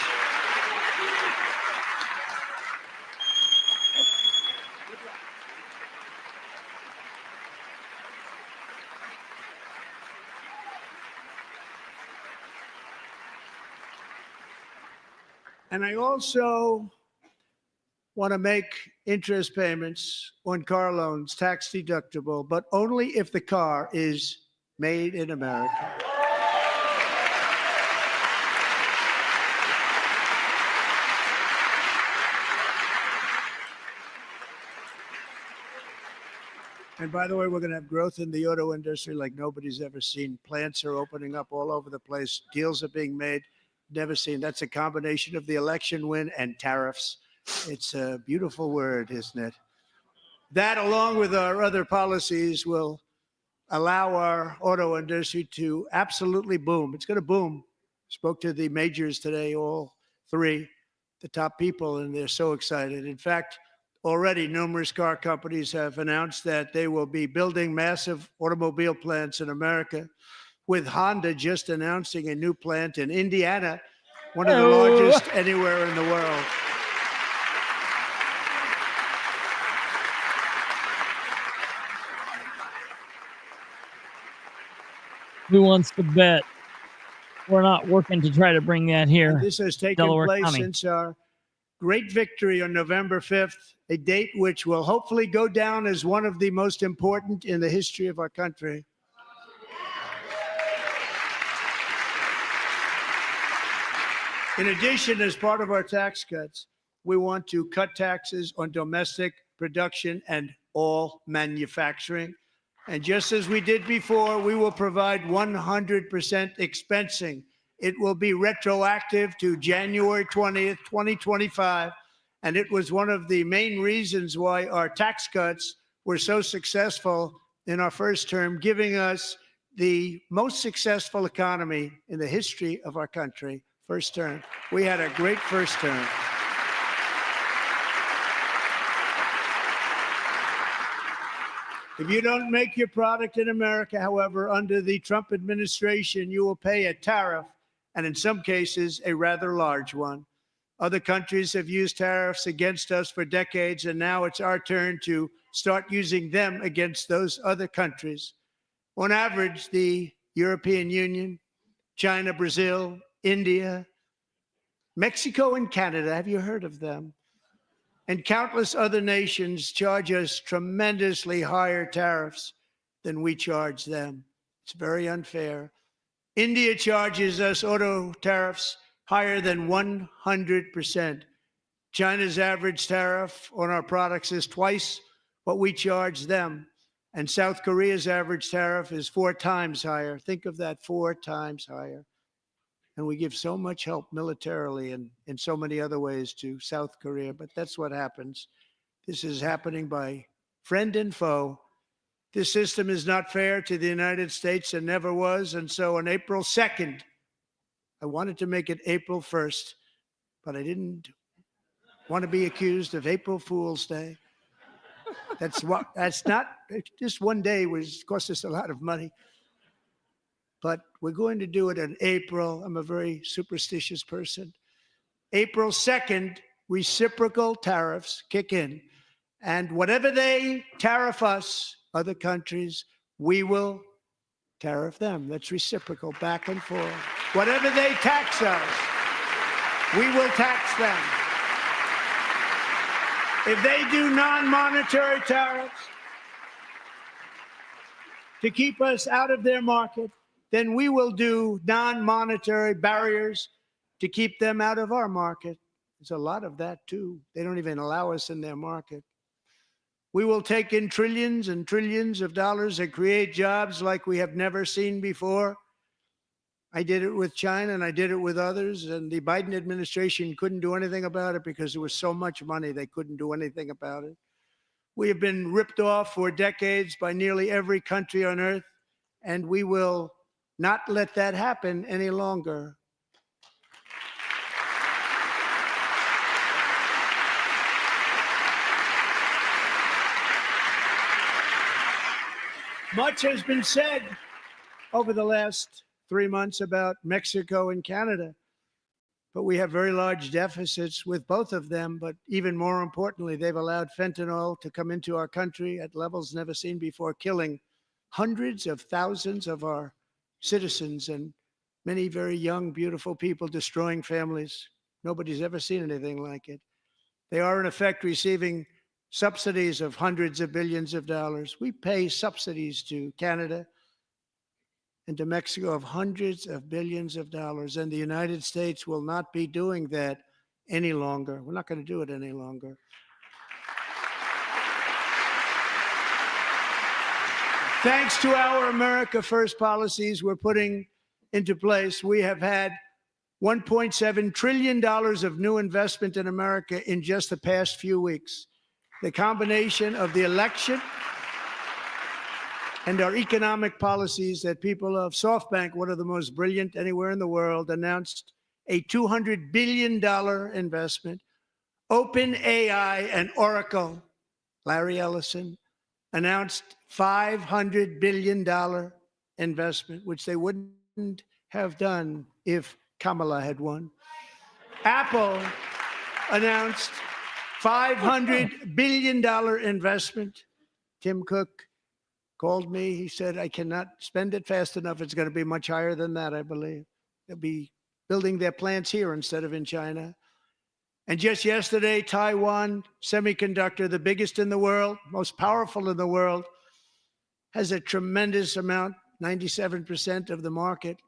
And I also want to make interest payments on car loans tax deductible, but only if the car is made in America. And by the way, we're going to have growth in the auto industry like nobody's ever seen. Plants are opening up all over the place. Deals are being made. Never seen. That's a combination of the election win and tariffs. It's a beautiful word, isn't it? That, along with our other policies, will allow our auto industry to absolutely boom. It's going to boom. Spoke to the majors today, all three, the top people, and they're so excited. In fact, already numerous car companies have announced that they will be building massive automobile plants in America, with Honda just announcing a new plant in Indiana, one of the largest anywhere in the world. Who wants to bet we're not working to try to bring that here? And this has taken Delaware place County. since our great victory on November 5th, a date which will hopefully go down as one of the most important in the history of our country. In addition, as part of our tax cuts, we want to cut taxes on domestic production and all manufacturing. And just as we did before, we will provide 100% expensing. It will be retroactive to January 20th, 2025. And it was one of the main reasons why our tax cuts were so successful in our first term, giving us the most successful economy in the history of our country. First term. We had a great first term. If you don't make your product in America, however, under the Trump administration, you will pay a tariff, and in some cases, a rather large one. Other countries have used tariffs against us for decades, and now it's our turn to start using them against those other countries. On average, the European Union, China, Brazil, India, Mexico, and Canada, have you heard of them? And countless other nations charge us tremendously higher tariffs than we charge them. It's very unfair. India charges us auto tariffs higher than 100%. China's average tariff on our products is twice what we charge them. And South Korea's average tariff is 4 times higher. Think of that, 4 times higher. And we give so much help militarily and in so many other ways to South Korea, but that's what happens. This is happening by friend and foe. This system is not fair to the United States and never was. And so on April 2nd, I wanted to make it April 1st, but I didn't want to be accused of April Fool's Day. That's not, just one day was cost us a lot of money. But we're going to do it in April. I'm a very superstitious person. April 2nd, reciprocal tariffs kick in. And whatever they tariff us, other countries, we will tariff them. That's reciprocal, back and forth. Whatever they tax us, we will tax them. If they do non-monetary tariffs to keep us out of their market, then we will do non-monetary barriers to keep them out of our market. There's a lot of that, too. They don't even allow us in their market. We will take in trillions and trillions of dollars and create jobs like we have never seen before. I did it with China and I did it with others, and the Biden administration couldn't do anything about it because there was so much money they couldn't do anything about it. We have been ripped off for decades by nearly every country on earth, and we will not let that happen any longer. Much has been said over the last 3 months about Mexico and Canada, but we have very large deficits with both of them. But even more importantly, they've allowed fentanyl to come into our country at levels never seen before, killing hundreds of thousands of our citizens and many very young, beautiful people, destroying families. Nobody's ever seen anything like it. They are, in effect, receiving subsidies of hundreds of billions of dollars. We pay subsidies to Canada and to Mexico of hundreds of billions of dollars, and the United States will not be doing that any longer. We're not going to do it any longer. Thanks to our America First policies we're putting into place, we have had $1.7 trillion of new investment in America in just the past few weeks. The combination of the election and our economic policies that people of SoftBank, one of the most brilliant anywhere in the world, announced a $200 billion investment. OpenAI and Oracle, Larry Ellison, announced $500 billion investment, which they wouldn't have done if Kamala had won. Apple announced $500 billion investment. Tim Cook called me. He said, I cannot spend it fast enough. It's going to be much higher than that, I believe. They'll be building their plants here instead of in China. And just yesterday, Taiwan Semiconductor, the biggest in the world, most powerful in the world, has a tremendous amount, 97% of the market,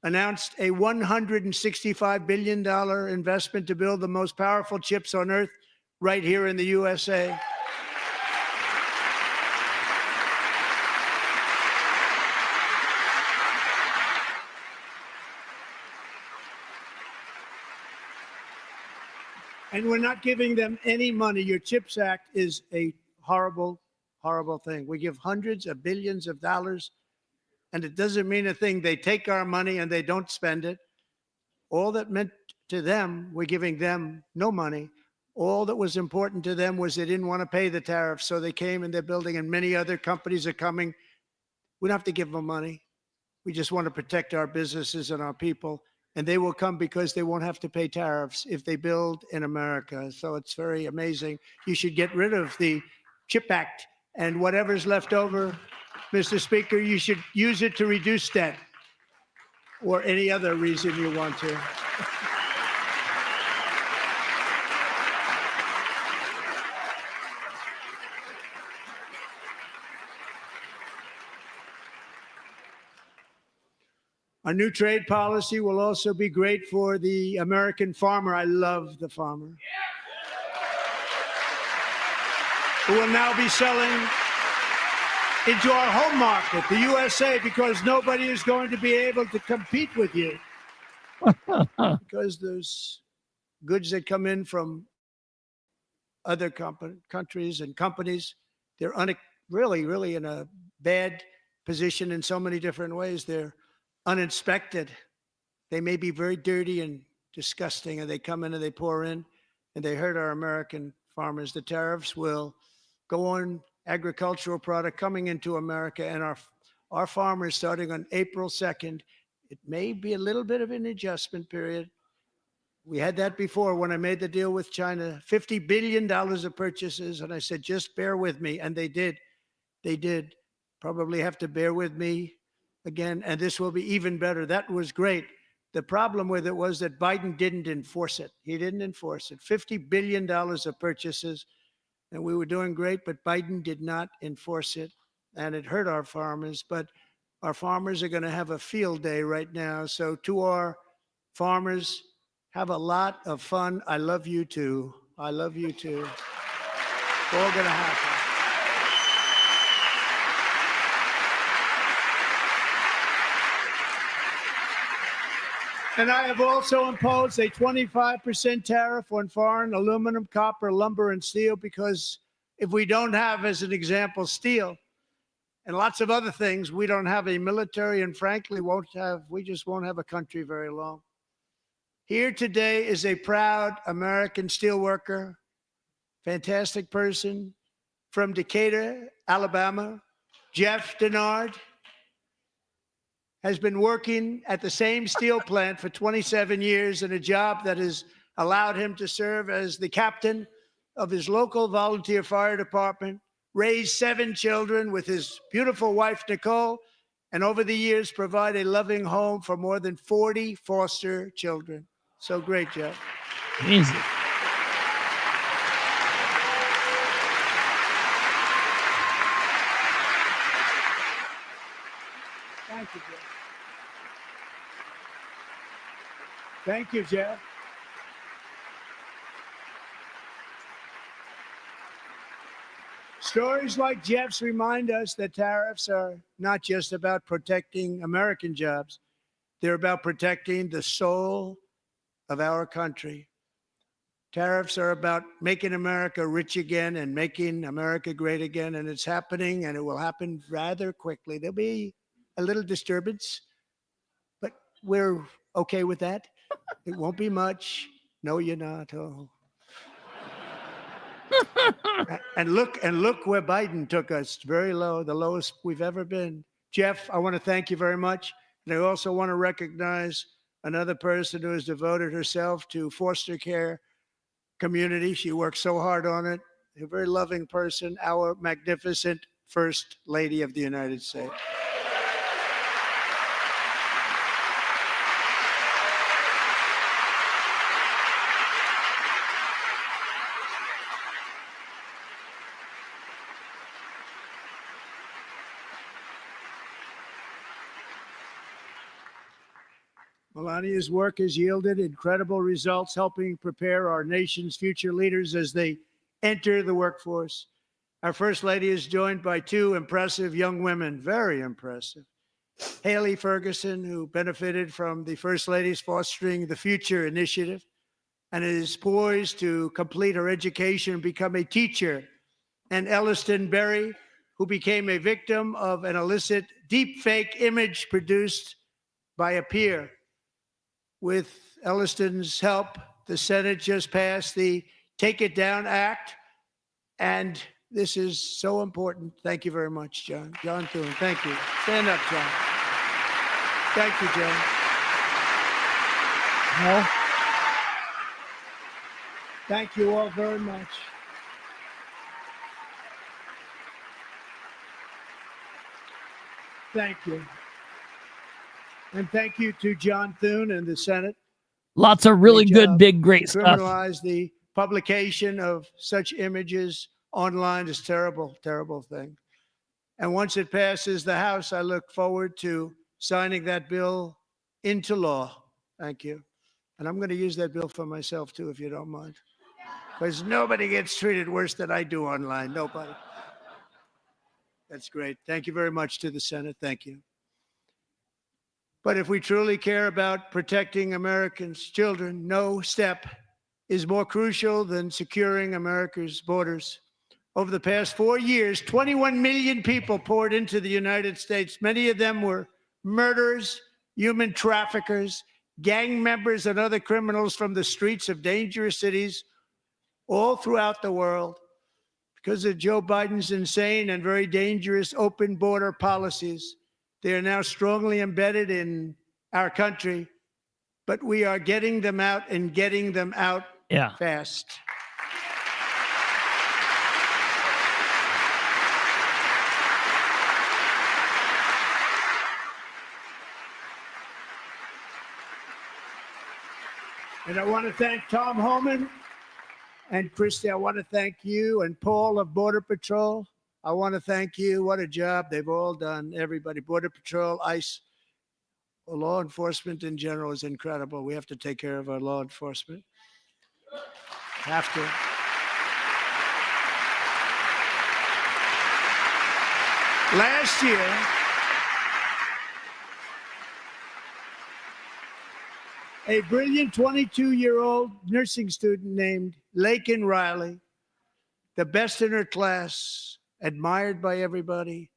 announced a $165 billion investment to build the most powerful chips on earth right here in the USA. And we're not giving them any money. Your CHIPS Act is a horrible, horrible thing. We give hundreds of billions of dollars, and it doesn't mean a thing. They take our money and they don't spend it. All that meant to them, we're giving them no money. All that was important to them was they didn't want to pay the tariffs, so they came and they're building, and many other companies are coming. We don't have to give them money. We just want to protect our businesses and our people. And they will come because they won't have to pay tariffs if they build in America. So it's very amazing. You should get rid of the CHIP Act, and whatever's left over, Mr. Speaker, you should use it to reduce debt or any other reason you want to. Our new trade policy will also be great for the American farmer. I love the farmer. Who will now be selling into our home market, the USA, because nobody is going to be able to compete with you. Because those goods that come in from other countries and companies, they're really in a bad position in so many different ways. They're uninspected. They may be very dirty and disgusting, and they come in and they pour in and they hurt our American farmers. The tariffs will go on agricultural product coming into America, and our farmers, starting on April 2nd, it may be a little bit of an adjustment period. We had that before when I made the deal with China, $50 billion of purchases, and I said, just bear with me, and they did. They did. Probably have to bear with me again, and this will be even better. That was great. The problem with it was that Biden didn't enforce it. He didn't enforce it. $50 billion of purchases, and we were doing great, but Biden did not enforce it, and it hurt our farmers. But our farmers are going to have a field day right now. So to our farmers, have a lot of fun. I love you too. I love you too. It's all going to happen. And I have also imposed a 25% tariff on foreign aluminum, copper, lumber, and steel, because if we don't have, as an example, steel and lots of other things, we don't have a military, and frankly, we just won't have a country very long. Here today is a proud American steelworker, fantastic person from Decatur, Alabama, Jeff Denard. Has been working at the same steel plant for 27 years in a job that has allowed him to serve as the captain of his local volunteer fire department, raise 7 children with his beautiful wife, Nicole, and over the years provide a loving home for more than 40 foster children. So great, Jeff. Easy. Thank you, Jeff. Thank you, Jeff. Stories like Jeff's remind us that tariffs are not just about protecting American jobs. They're about protecting the soul of our country. Tariffs are about making America rich again and making America great again, and it's happening, and it will happen rather quickly. There'll be a little disturbance, but we're okay with that. It won't be much. No, you're not. Oh. And look where Biden took us. Very low, the lowest we've ever been. Jeff, I want to thank you very much. And I also want to recognize another person who has devoted herself to foster care community. She works so hard on it. A very loving person, our magnificent First Lady of the United States. Melania's work has yielded incredible results, helping prepare our nation's future leaders as they enter the workforce. Our First Lady is joined by two impressive young women, very impressive. Haley Ferguson, who benefited from the First Lady's Fostering the Future initiative and is poised to complete her education and become a teacher. And Elliston Berry, who became a victim of an illicit deepfake image produced by a peer. With Elliston's help, the Senate just passed the Take It Down Act, and this is so important. Thank you very much, John. John Thune, thank you. Stand up, John. Thank you, John. No. Thank you all very much. Thank you. And thank you to John Thune and the Senate. Lots of really Great good, job. big, great To stuff. criminalize the publication of such images online is terrible, terrible thing. And once it passes the House, I look forward to signing that bill into law. Thank you. And I'm going to use that bill for myself, too, if you don't mind. Because nobody gets treated worse than I do online. Nobody. That's great. Thank you very much to the Senate. Thank you. But if we truly care about protecting Americans' children, no step is more crucial than securing America's borders. Over the past 4 years, 21 million people poured into the United States. Many of them were murderers, human traffickers, gang members, and other criminals from the streets of dangerous cities all throughout the world. Because of Joe Biden's insane and very dangerous open border policies, they are now strongly embedded in our country, but we are getting them out and getting them out fast. And I want to thank Tom Homan and Christy. I want to thank you and Paul of Border Patrol. I want to thank you. What a job they've all done. Everybody, Border Patrol, ICE, law enforcement in general is incredible. We have to take care of our law enforcement. Have to. Last year, a brilliant 22-year-old nursing student named Laken Riley, the best in her class, admired by everybody,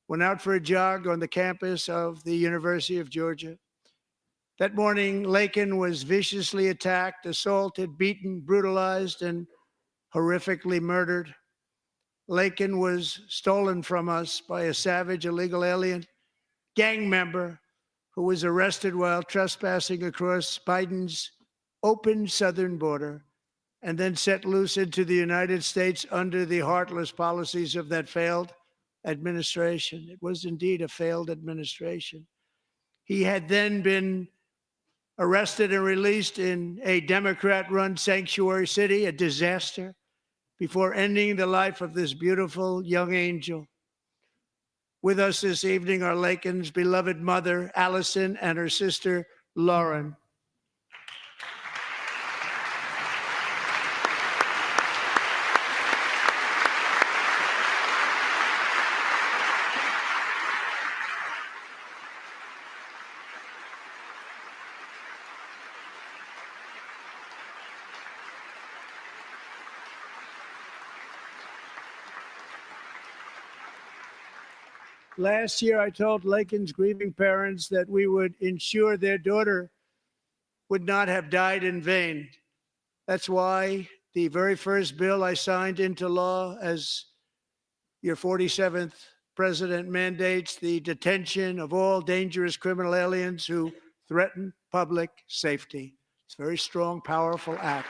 went out for a jog on the campus of the University of Georgia. That morning, Laken was viciously attacked, assaulted, beaten, brutalized, and horrifically murdered. Laken was stolen from us by a savage illegal alien gang member who was arrested while trespassing across Biden's open southern border and then set loose into the United States under the heartless policies of that failed administration. It was indeed a failed administration. He had then been arrested and released in a Democrat-run sanctuary city, a disaster, before ending the life of this beautiful young angel. With us this evening are Laken's beloved mother, Allison, and her sister, Lauren. Last year, I told Laken's grieving parents that we would ensure their daughter would not have died in vain. That's why the very first bill I signed into law as your 47th president mandates the detention of all dangerous criminal aliens who threaten public safety. It's a very strong, powerful act.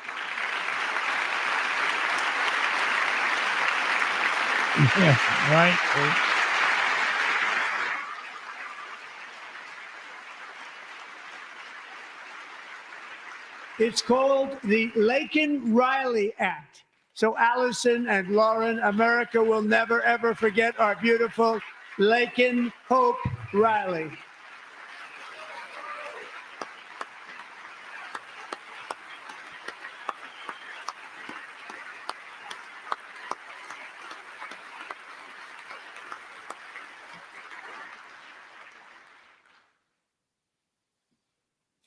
Yeah, right. It's called the Laken-Riley Act. So Allison and Lauren, America will never, ever forget our beautiful Laken Hope Riley.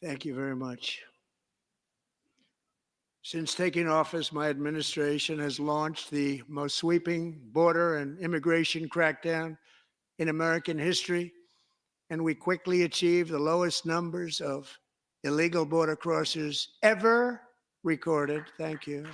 Thank you very much. Since taking office, my administration has launched the most sweeping border and immigration crackdown in American history, and we quickly achieved the lowest numbers of illegal border crossers ever recorded. Thank you.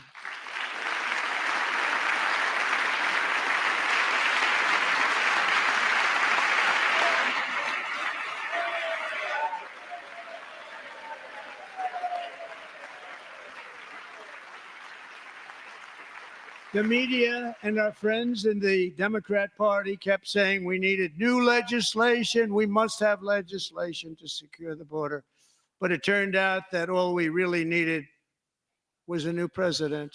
The media and our friends in the Democrat Party kept saying we needed new legislation. We must have legislation to secure the border. But it turned out that all we really needed was a new president.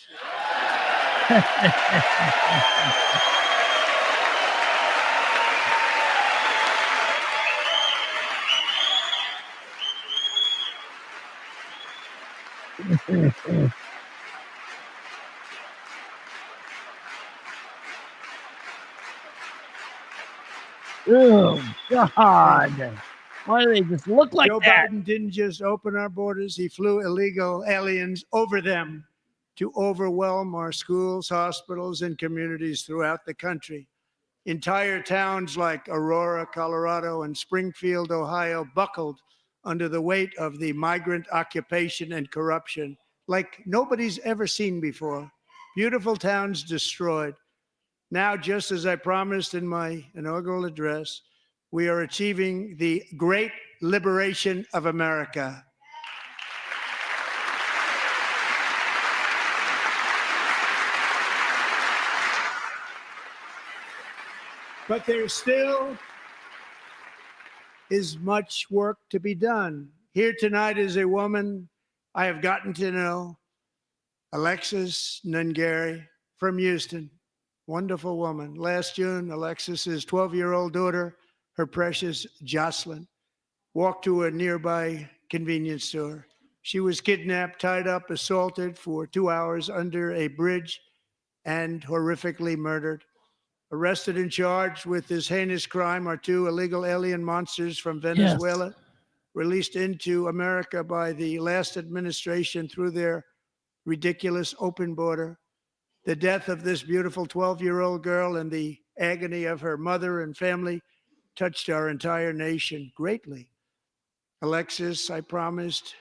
Oh, God. Why do they just look like Joe that? Biden didn't just open our borders, he flew illegal aliens over them to overwhelm our schools, hospitals, and communities throughout the country. Entire towns like Aurora, Colorado, and Springfield, Ohio, buckled under the weight of the migrant occupation and corruption like nobody's ever seen before. Beautiful towns destroyed. Now, just as I promised in my inaugural address, we are achieving the great liberation of America. But there still is much work to be done. Here tonight is a woman I have gotten to know, Alexis Nungari from Houston. Wonderful woman. Last June, Alexis's 12-year-old daughter, her precious Jocelyn, walked to a nearby convenience store. She was kidnapped, tied up, assaulted for 2 hours under a bridge, and horrifically murdered. Arrested and charged with this heinous crime are 2 illegal alien monsters from Venezuela, released into America by the last administration through their ridiculous open border. The death of this beautiful 12-year-old girl and the agony of her mother and family touched our entire nation greatly. Alexis, I promised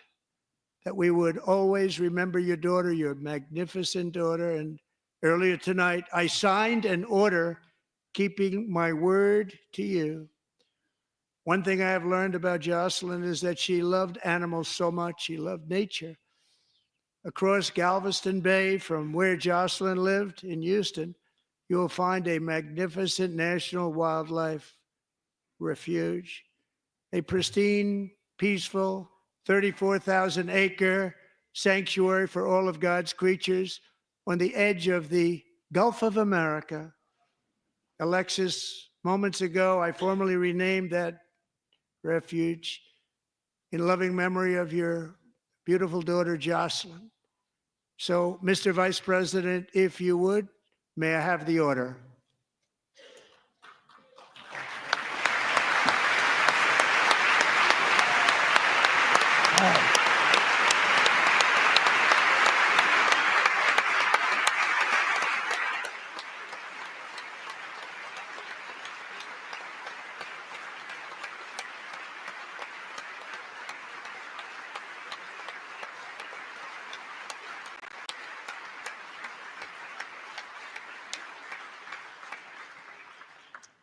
that we would always remember your daughter, your magnificent daughter. And earlier tonight, I signed an order keeping my word to you. One thing I have learned about Jocelyn is that she loved animals so much. She loved nature. Across Galveston Bay, from where Jocelyn lived in Houston, you will find a magnificent national wildlife refuge, a pristine, peaceful, 34,000-acre sanctuary for all of God's creatures on the edge of the Gulf of America. Alexis, moments ago, I formally renamed that refuge in loving memory of your beautiful daughter, Jocelyn. So, Mr. Vice President, if you would, may I have the order?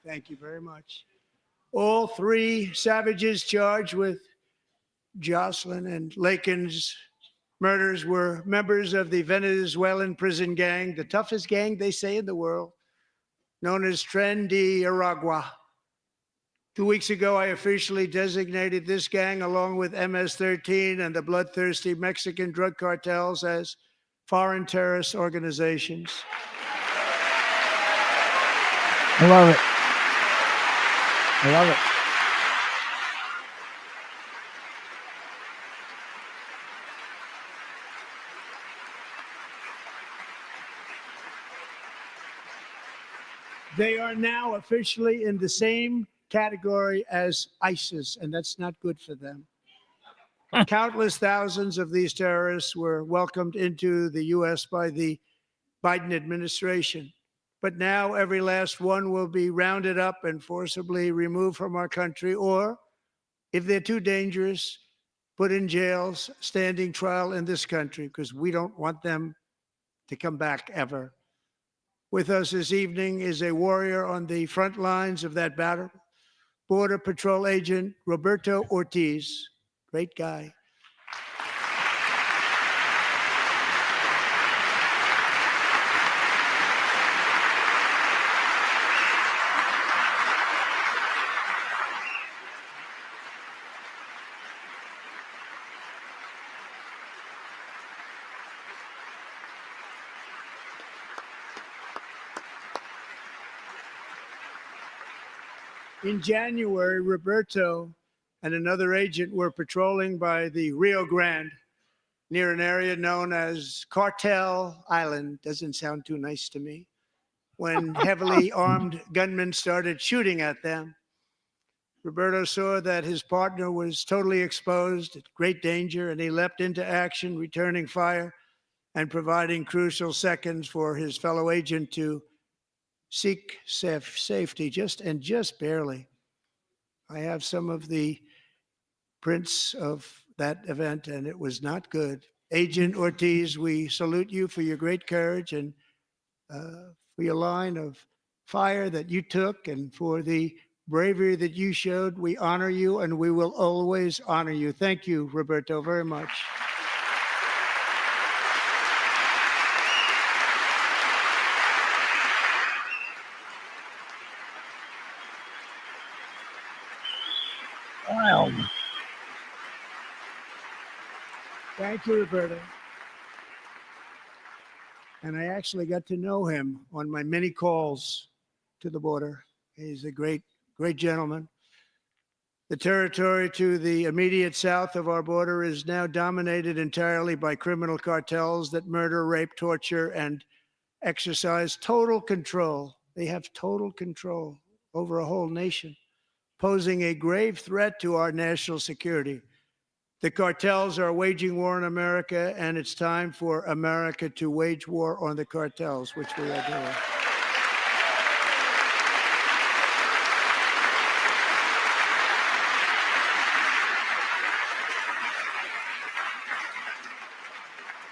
Thank you very much. All three savages charged with Jocelyn and Lakin's murders were members of the Venezuelan prison gang, the toughest gang, they say, in the world, known as Tren de Aragua. 2 weeks ago, I officially designated this gang, along with MS-13 and the bloodthirsty Mexican drug cartels, as foreign terrorist organizations. I love it. I love it. They are now officially in the same category as ISIS, and that's not good for them. Countless thousands of these terrorists were welcomed into the U.S. by the Biden administration. But now every last one will be rounded up and forcibly removed from our country, or, if they're too dangerous, put in jails, standing trial in this country, because we don't want them to come back ever. With us this evening is a warrior on the front lines of that battle, Border Patrol Agent Roberto Ortiz. Great guy. In January, Roberto and another agent were patrolling by the Rio Grande near an area known as Cartel Island. Doesn't sound too nice to me. When heavily armed gunmen started shooting at them, Roberto saw that his partner was totally exposed, at great danger, and he leapt into action, returning fire and providing crucial seconds for his fellow agent to seek safety, just barely. I have some of the prints of that event, and it was not good. Agent Ortiz, we salute you for your great courage and for your line of fire that you took, and for the bravery that you showed. We honor you, and we will always honor you. Thank you, Roberto, very much. Wild. Thank you, Roberto. And I actually got to know him on my many calls to the border. He's a great gentleman. The territory to the immediate south of our border is now dominated entirely by criminal cartels that murder, rape, torture, and exercise total control. They have total control over a whole nation, posing a grave threat to our national security. The cartels are waging war in America, and it's time for America to wage war on the cartels, which we are doing.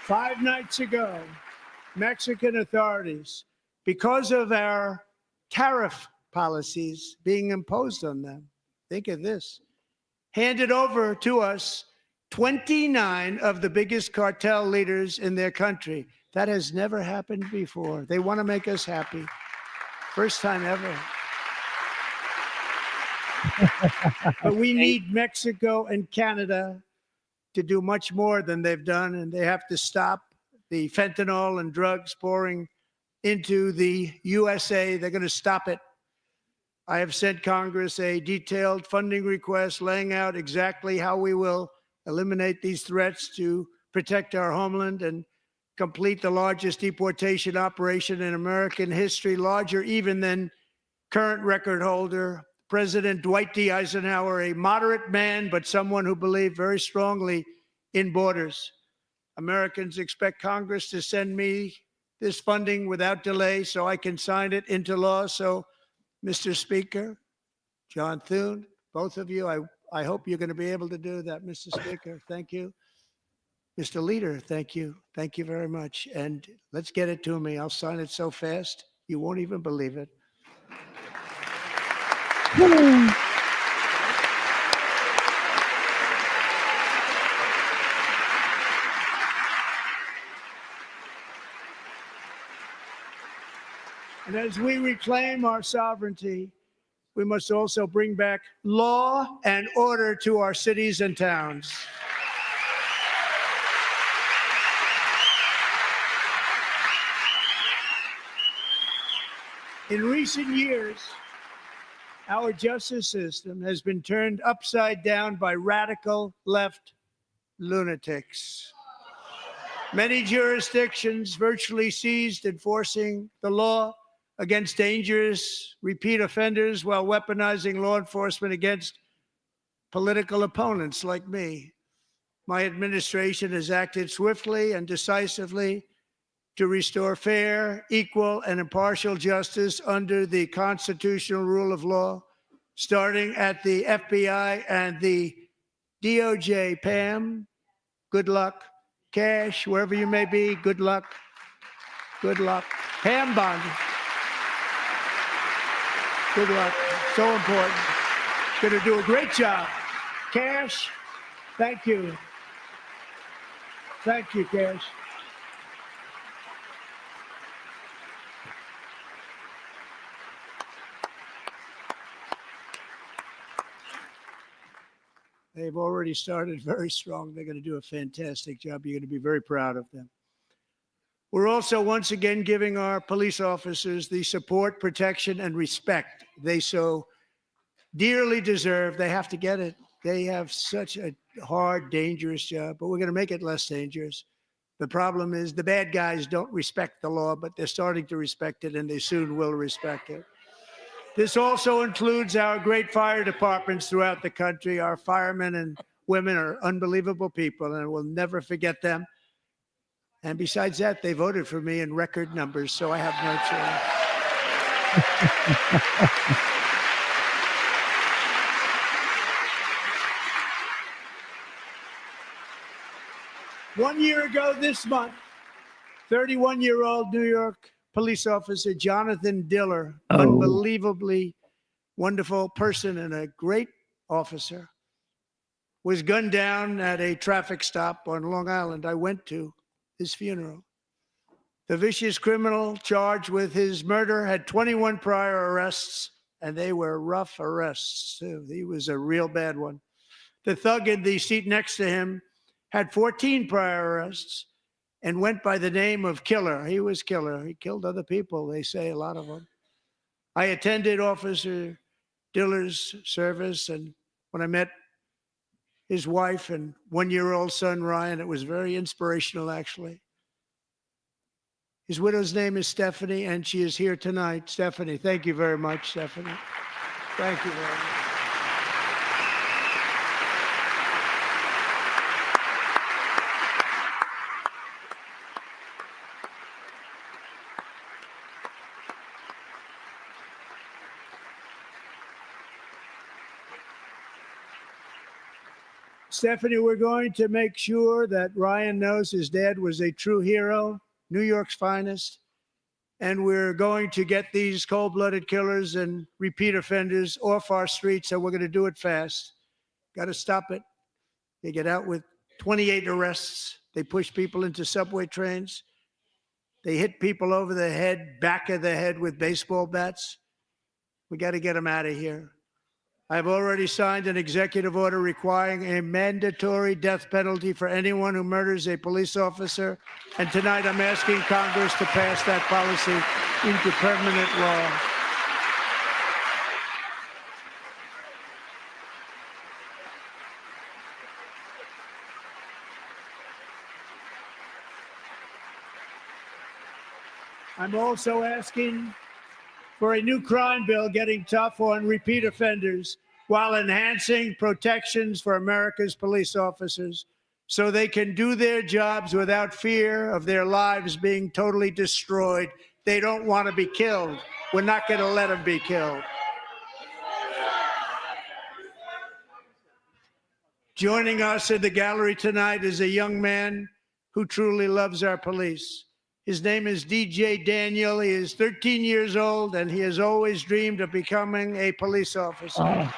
Five nights ago, Mexican authorities, because of our tariff policies being imposed on them, think of this, handed over to us 29 of the biggest cartel leaders in their country. That has never happened before. They want to make us happy. First time ever. But we need Mexico and Canada to do much more than they've done, and they have to stop the fentanyl and drugs pouring into the USA. They're going to stop it. I have sent Congress a detailed funding request laying out exactly how we will eliminate these threats to protect our homeland and complete the largest deportation operation in American history, larger even than current record holder President Dwight D. Eisenhower, a moderate man, but someone who believed very strongly in borders. Americans expect Congress to send me this funding without delay so I can sign it into law. So, Mr. Speaker, John Thune, both of you, I hope you're going to be able to do that. Mr. Speaker, thank you. Mr. Leader, thank you. Thank you very much. And let's get it to me. I'll sign it so fast, you won't even believe it. And as we reclaim our sovereignty, we must also bring back law and order to our cities and towns. In recent years, our justice system has been turned upside down by radical left lunatics. Many jurisdictions virtually ceased enforcing the law against dangerous repeat offenders while weaponizing law enforcement against political opponents like me. My administration has acted swiftly and decisively to restore fair, equal, and impartial justice under the constitutional rule of law, starting at the FBI and the DOJ. Pam, good luck. Cash, wherever you may be, good luck. Good luck. Pam Bondi, good luck. So important. Going to do a great job. Cash, thank you. Thank you, Cash. They've already started very strong. They're going to do a fantastic job. You're going to be very proud of them. We're also once again giving our police officers the support, protection, and respect they so dearly deserve. They have to get it. They have such a hard, dangerous job, but we're going to make it less dangerous. The problem is the bad guys don't respect the law, but they're starting to respect it, and they soon will respect it. This also includes our great fire departments throughout the country. Our firemen and women are unbelievable people, and we'll never forget them. And besides that, they voted for me in record numbers, so I have no choice. 1 year ago this month, 31-year-old New York police officer Jonathan Diller, unbelievably wonderful person and a great officer, was gunned down at a traffic stop on Long Island. I went to his funeral. The vicious criminal charged with his murder had 21 prior arrests, and they were rough arrests, too. He was a real bad one. The thug in the seat next to him had 14 prior arrests and went by the name of Killer. He was Killer. He killed other people, they say, a lot of them. I attended Officer Diller's service, and when I met his wife and one-year-old son, Ryan, it was very inspirational, actually. His widow's name is Stephanie, and she is here tonight. Stephanie, thank you very much, Stephanie. Thank you very much. Stephanie, we're going to make sure that Ryan knows his dad was a true hero, New York's finest, and we're going to get these cold-blooded killers and repeat offenders off our streets, and we're going to do it fast. Got to stop it. They get out with 28 arrests. They push people into subway trains. They hit people over the head, back of the head with baseball bats. We got to get them out of here. I've already signed an executive order requiring a mandatory death penalty for anyone who murders a police officer. And tonight I'm asking Congress to pass that policy into permanent law. I'm also asking for a new crime bill getting tough on repeat offenders while enhancing protections for America's police officers so they can do their jobs without fear of their lives being totally destroyed. They don't want to be killed. We're not going to let them be killed. Joining us in the gallery tonight is a young man who truly loves our police. His name is DJ Daniel. He is 13 years old, and he has always dreamed of becoming a police officer. Oh.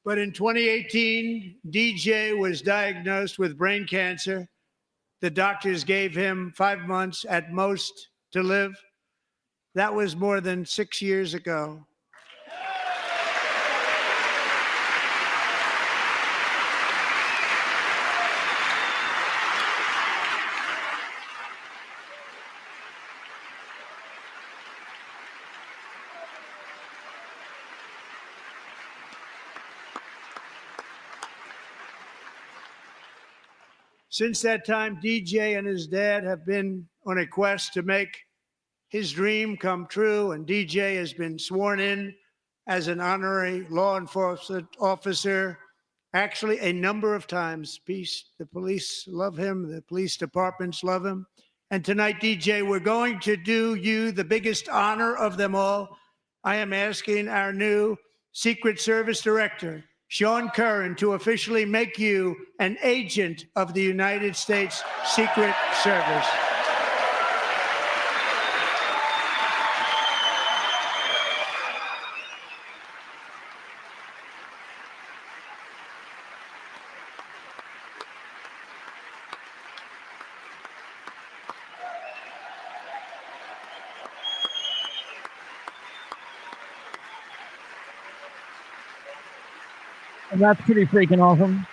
But in 2018, DJ was diagnosed with brain cancer. The doctors gave him 5 months at most to live. That was more than 6 years ago. Since that time, DJ and his dad have been on a quest to make his dream come true, and DJ has been sworn in as an honorary law enforcement officer, actually a number of times. The police love him, the police departments love him. And tonight, DJ, we're going to do you the biggest honor of them all. I am asking our new Secret Service Director, Sean Curran, to officially make you an agent of the United States Secret Service. And that's pretty freaking awesome.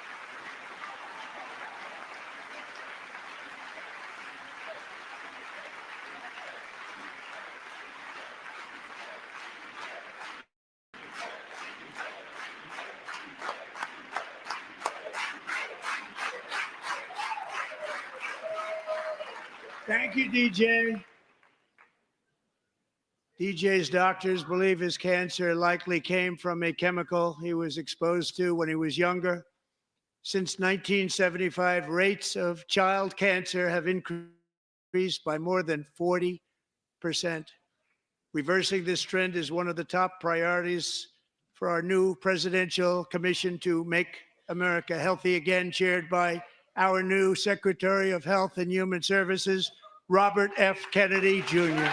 Thank you, DJ. DJ's doctors believe his cancer likely came from a chemical he was exposed to when he was younger. Since 1975, rates of child cancer have increased by more than 40%. Reversing this trend is one of the top priorities for our new presidential commission to make America healthy again, chaired by our new Secretary of Health and Human Services, Robert F. Kennedy, Jr.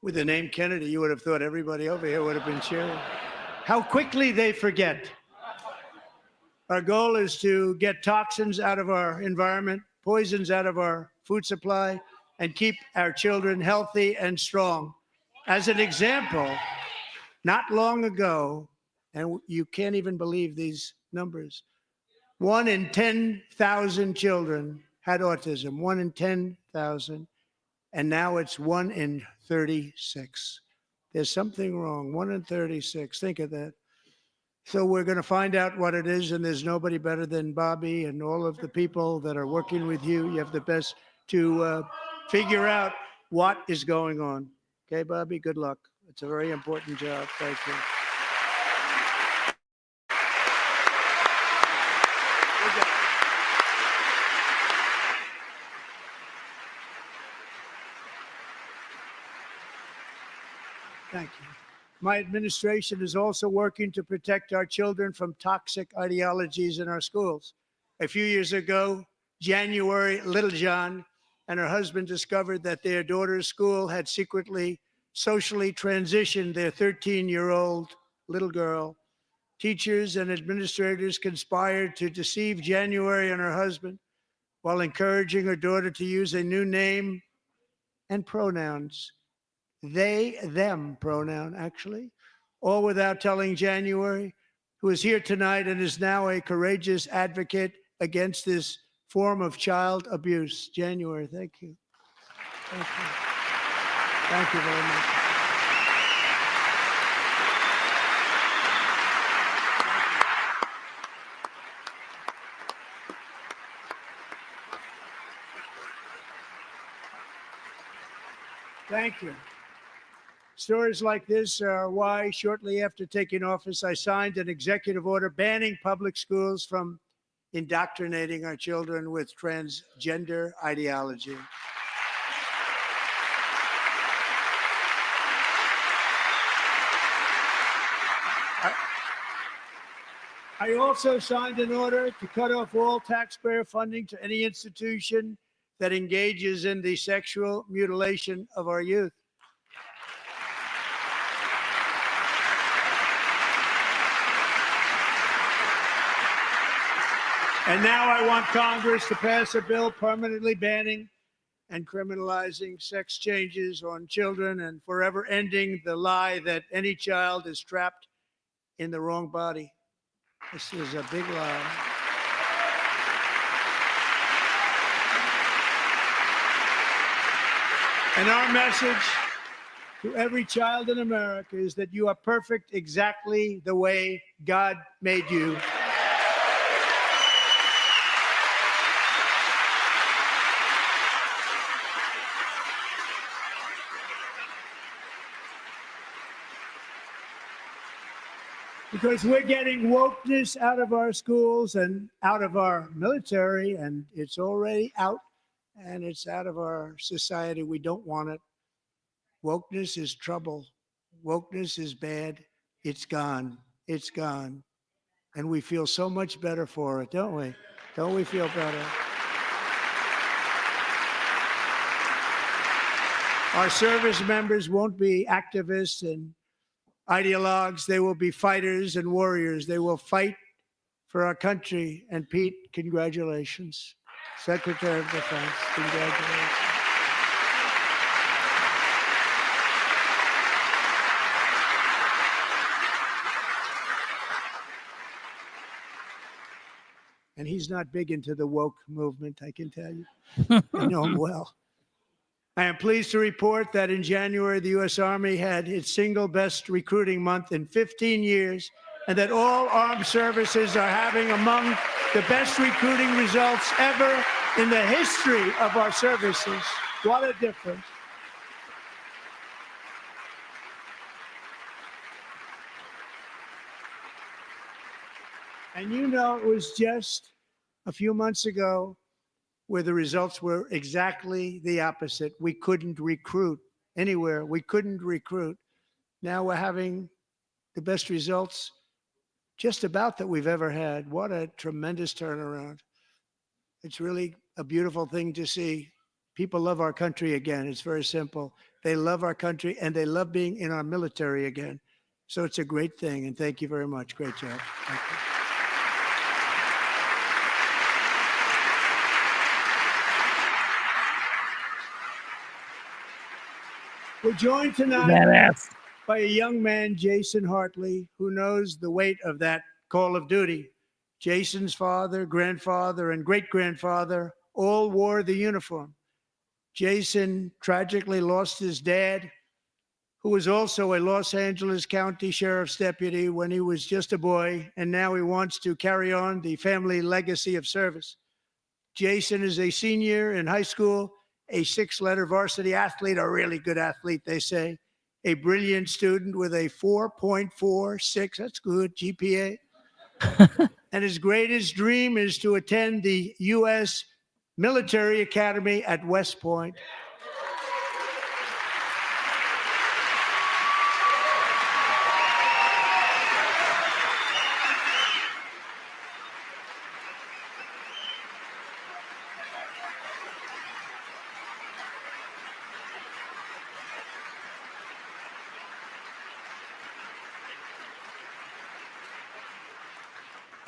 With the name Kennedy, you would have thought everybody over here would have been cheering. How quickly they forget. Our goal is to get toxins out of our environment, poisons out of our food supply, and keep our children healthy and strong. As an example, not long ago, and you can't even believe these numbers, 1 in 10,000 children had autism, 1 in 10,000. And now it's 1 in 36. There's something wrong. 1 in 36. Think of that. So we're going to find out what it is, and there's nobody better than Bobby and all of the people that are working with you. You have the best to figure out what is going on. Okay, Bobby, good luck. It's a very important job. Thank you. Thank you. My administration is also working to protect our children from toxic ideologies in our schools. A few years ago, January Littlejohn and her husband discovered that their daughter's school had secretly socially transitioned their 13-year-old little girl. Teachers and administrators conspired to deceive January and her husband. while encouraging her daughter to use a new name and pronouns. They, them pronoun, actually, all without telling January, who is here tonight and is now a courageous advocate against this form of child abuse. January, thank you. Thank you. Thank you very much. Thank you. Stories like this are why, shortly after taking office, I signed an executive order banning public schools from indoctrinating our children with transgender ideology. I also signed an order to cut off all taxpayer funding to any institution that engages in the sexual mutilation of our youth. And now I want Congress to pass a bill permanently banning and criminalizing sex changes on children and forever ending the lie that any child is trapped in the wrong body. This is a big lie. And our message to every child in America is that you are perfect exactly the way God made you. Because we're getting wokeness out of our schools and out of our military, and it's already out, and it's out of our society. We don't want it. Wokeness is trouble. Wokeness is bad. It's gone. It's gone. And we feel so much better for it, don't we? Don't we feel better? Our service members won't be activists and ideologues. They will be fighters and warriors. They will fight for our country. And Pete, congratulations. Secretary of Defense, congratulations. And he's not big into the woke movement, I can tell you. I know him well. I am pleased to report that in January, the U.S. Army had its single best recruiting month in 15 years, and that all armed services are having among the best recruiting results ever in the history of our services. What a difference. And you know, it was just a few months ago where the results were exactly the opposite. We couldn't recruit anywhere. We couldn't recruit. Now we're having the best results just about that we've ever had. What a tremendous turnaround. It's really a beautiful thing to see. People love our country again. It's very simple. They love our country and they love being in our military again. So it's a great thing. And thank you very much. Great job. Thank you. We're joined tonight Badass. by a young man, Jason Hartley, who knows the weight of that call of duty. Jason's father, grandfather, and great-grandfather all wore the uniform. Jason tragically lost his dad, who was also a Los Angeles County Sheriff's deputy when he was just a boy, and now he wants to carry on the family legacy of service. Jason is a senior in high school, a six-letter varsity athlete, a really good athlete, they say, a brilliant student with a 4.46, that's good, GPA. And his greatest dream is to attend the U.S. Military Academy at West Point.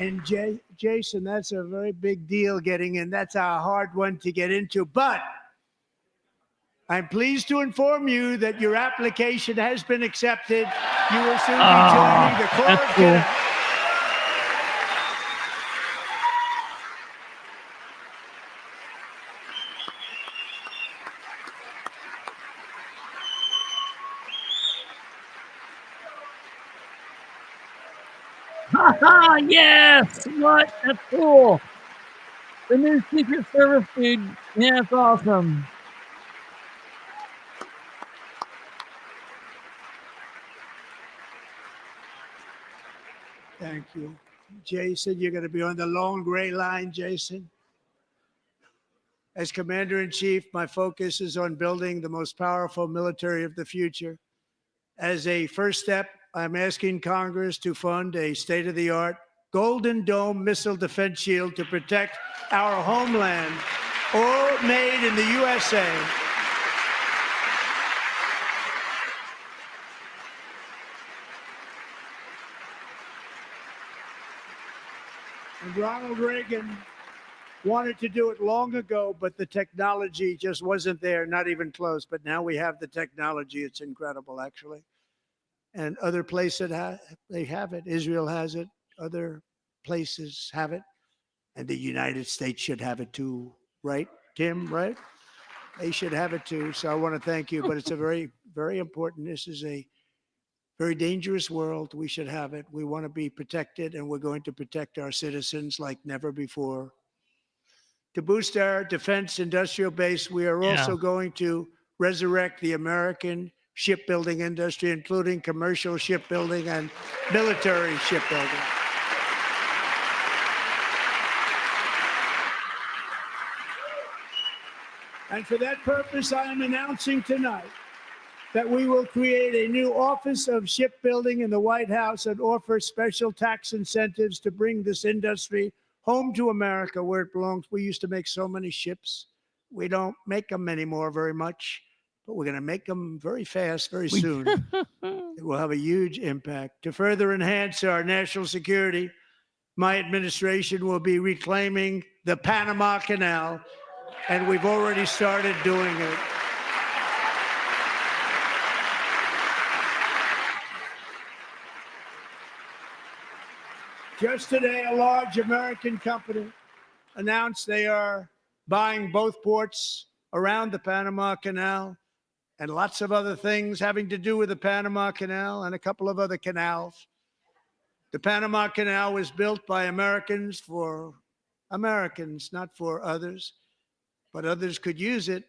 And Jason, that's a very big deal getting in. That's a hard one to get into. But I'm pleased to inform you that your application has been accepted. You will soon be joining the Corps of that's cool. Cadets. Yes! What? That's cool. The new Secret Service dude. Yeah, it's awesome. Thank you. Jason, you're going to be on the long gray line, Jason. As Commander-in-Chief, my focus is on building the most powerful military of the future. As a first step, I'm asking Congress to fund a state-of-the-art Golden Dome missile defense shield to protect our homeland, all made in the USA. And Ronald Reagan wanted to do it long ago, but the technology just wasn't there, not even close. But now we have the technology. It's incredible, actually. And other places they have it. Israel has it. Other places have it. And the United States should have it too, right, Tim? Right? They should have it too. So I want to thank you. But it's a very, very important. This is a very dangerous world. We should have it. We want to be protected, and we're going to protect our citizens like never before. To boost our defense industrial base, we are also going to resurrect the American shipbuilding industry, including commercial shipbuilding and military shipbuilding. And for that purpose, I am announcing tonight that we will create a new Office of Shipbuilding in the White House and offer special tax incentives to bring this industry home to America where it belongs. We used to make so many ships. We don't make them anymore very much, but we're going to make them very fast, very soon. It will have a huge impact. To further enhance our national security, my administration will be reclaiming the Panama Canal, and we've already started doing it. Just today, a large American company announced they are buying both ports around the Panama Canal and lots of other things having to do with the Panama Canal and a couple of other canals. The Panama Canal was built by Americans for Americans, not for others, but others could use it.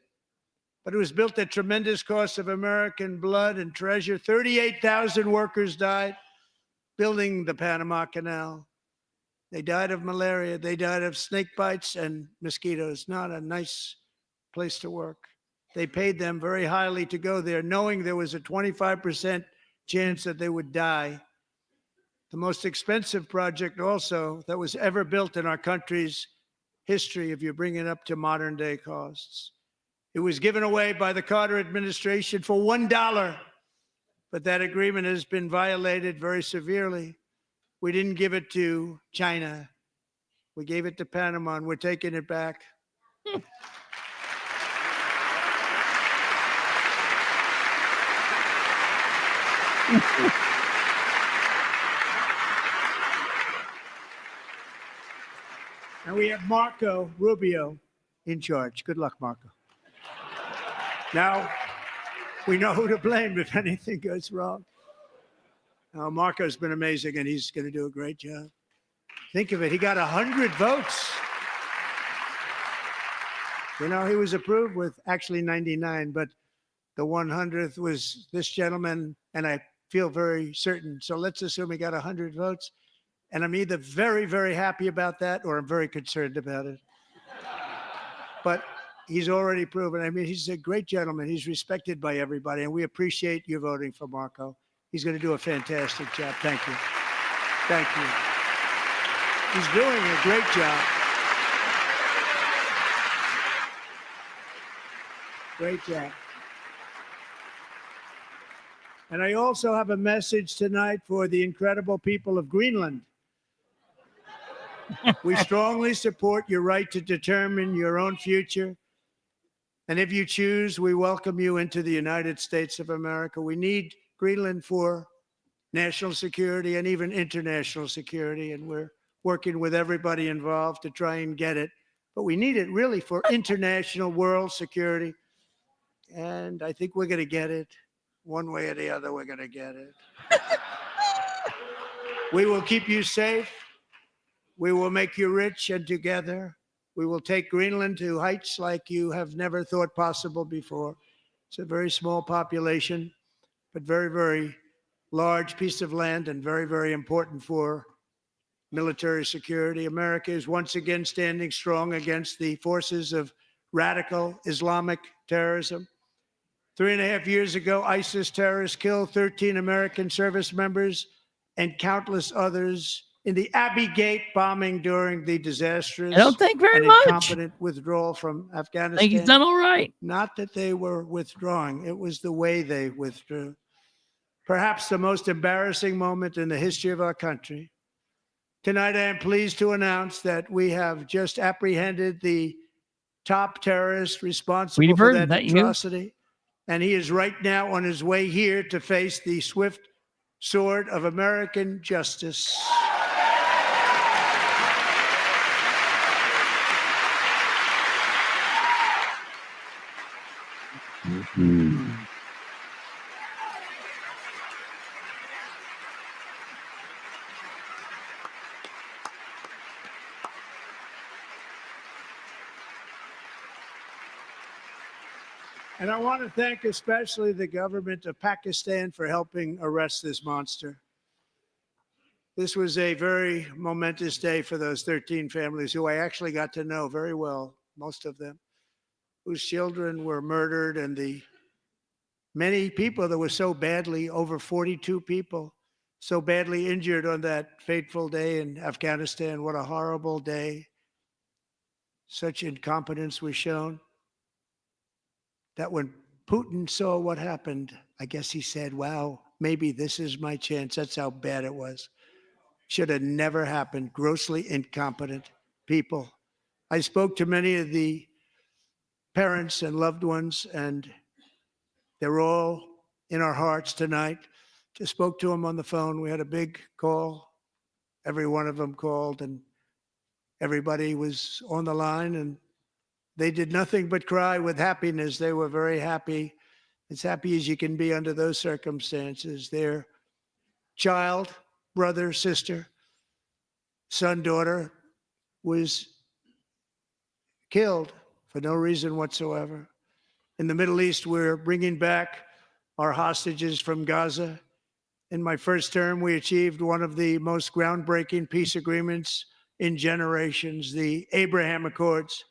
But it was built at tremendous cost of American blood and treasure. 38,000 workers died building the Panama Canal. They died of malaria. They died of snake bites and mosquitoes. Not a nice place to work. They paid them very highly to go there, knowing there was a 25% chance that they would die. The most expensive project also that was ever built in our country's history, if you bring it up to modern day costs. It was given away by the Carter administration for $1. But that agreement has been violated very severely. We didn't give it to China. We gave it to Panama, and we're taking it back. And we have Marco Rubio in charge. Good luck, Marco. Now, we know who to blame if anything goes wrong. Marco's been amazing, and he's going to do a great job. Think of it. He got 100 votes. You know, he was approved with actually 99, but the 100th was this gentleman, and I feel very certain. So let's assume he got 100 votes. And I'm either very, very happy about that or I'm very concerned about it. But he's already proven. I mean, he's a great gentleman. He's respected by everybody, and we appreciate you voting for Marco. He's going to do a fantastic job. Thank you. Thank you. He's doing a great job. Great job. And I also have a message tonight for the incredible people of Greenland. We strongly support your right to determine your own future. And if you choose, we welcome you into the United States of America. We need Greenland for national security and even international security. And we're working with everybody involved to try and get it. But we need it really for international world security. And I think we're going to get it. One way or the other, we're going to get it. We will keep you safe. We will make you rich, and together we will take Greenland to heights like you have never thought possible before. It's a very small population, but very, very large piece of land and very, very important for military security. America is once again standing strong against the forces of radical Islamic terrorism. 3.5 years ago, ISIS terrorists killed 13 American service members and countless others in the Abbey Gate bombing during the disastrous I don't think very and much. incompetent withdrawal from I Afghanistan. think he's done all right. Not that they were withdrawing, it was the way they withdrew. Perhaps the most embarrassing moment in the history of our country. Tonight, I am pleased to announce that we have just apprehended the top terrorist responsible for Bird, that that you? atrocity. And he is right now on his way here to face the swift sword of American justice. And I want to thank especially the government of Pakistan for helping arrest this monster. This was a very momentous day for those 13 families who I actually got to know very well, most of them, whose children were murdered, and the many people that were so badly, over 42 people, so badly injured on that fateful day in Afghanistan. What a horrible day. Such incompetence was shown that when Putin saw what happened, I guess he said, wow, maybe this is my chance. That's how bad it was. Should have never happened. Grossly incompetent people. I spoke to many of the parents and loved ones, and they're all in our hearts tonight. Just spoke to them on the phone. We had a big call. Every one of them called, and everybody was on the line, and they did nothing but cry with happiness. They were very happy, as happy as you can be under those circumstances. Their child, brother, sister, son, daughter was killed for no reason whatsoever. In the Middle East, we're bringing back our hostages from Gaza. In my first term, we achieved one of the most groundbreaking peace agreements in generations, the Abraham Accords.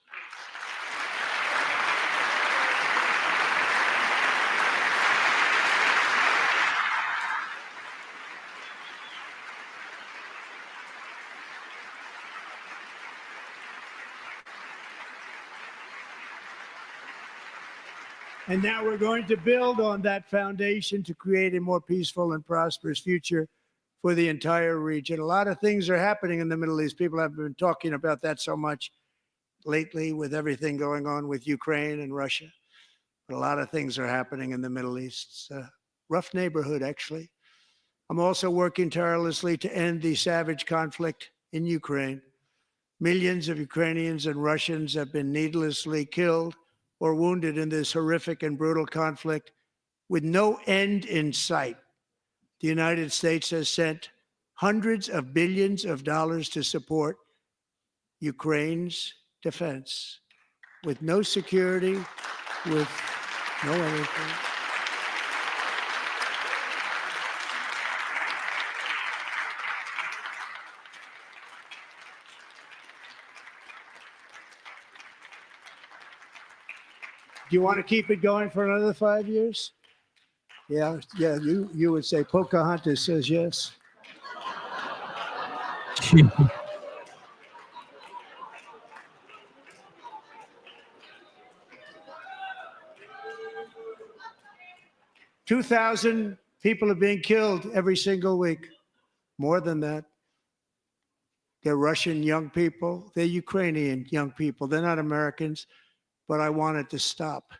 And now we're going to build on that foundation to create a more peaceful and prosperous future for the entire region. A lot of things are happening in the Middle East. People have been talking about that so much lately with everything going on with Ukraine and Russia. But a lot of things are happening in the Middle East. It's a rough neighborhood, actually. I'm also working tirelessly to end the savage conflict in Ukraine. Millions of Ukrainians and Russians have been needlessly killed or wounded in this horrific and brutal conflict with no end in sight. The United States has sent hundreds of billions of dollars to support Ukraine's defense with no security, with no anything. Do you want to keep it going for another 5 years? Yeah, you would say Pocahontas says yes. $2,000 people are being killed every single week. More than that. They're Russian young people. They're Ukrainian young people. They're not Americans, but I want it to stop.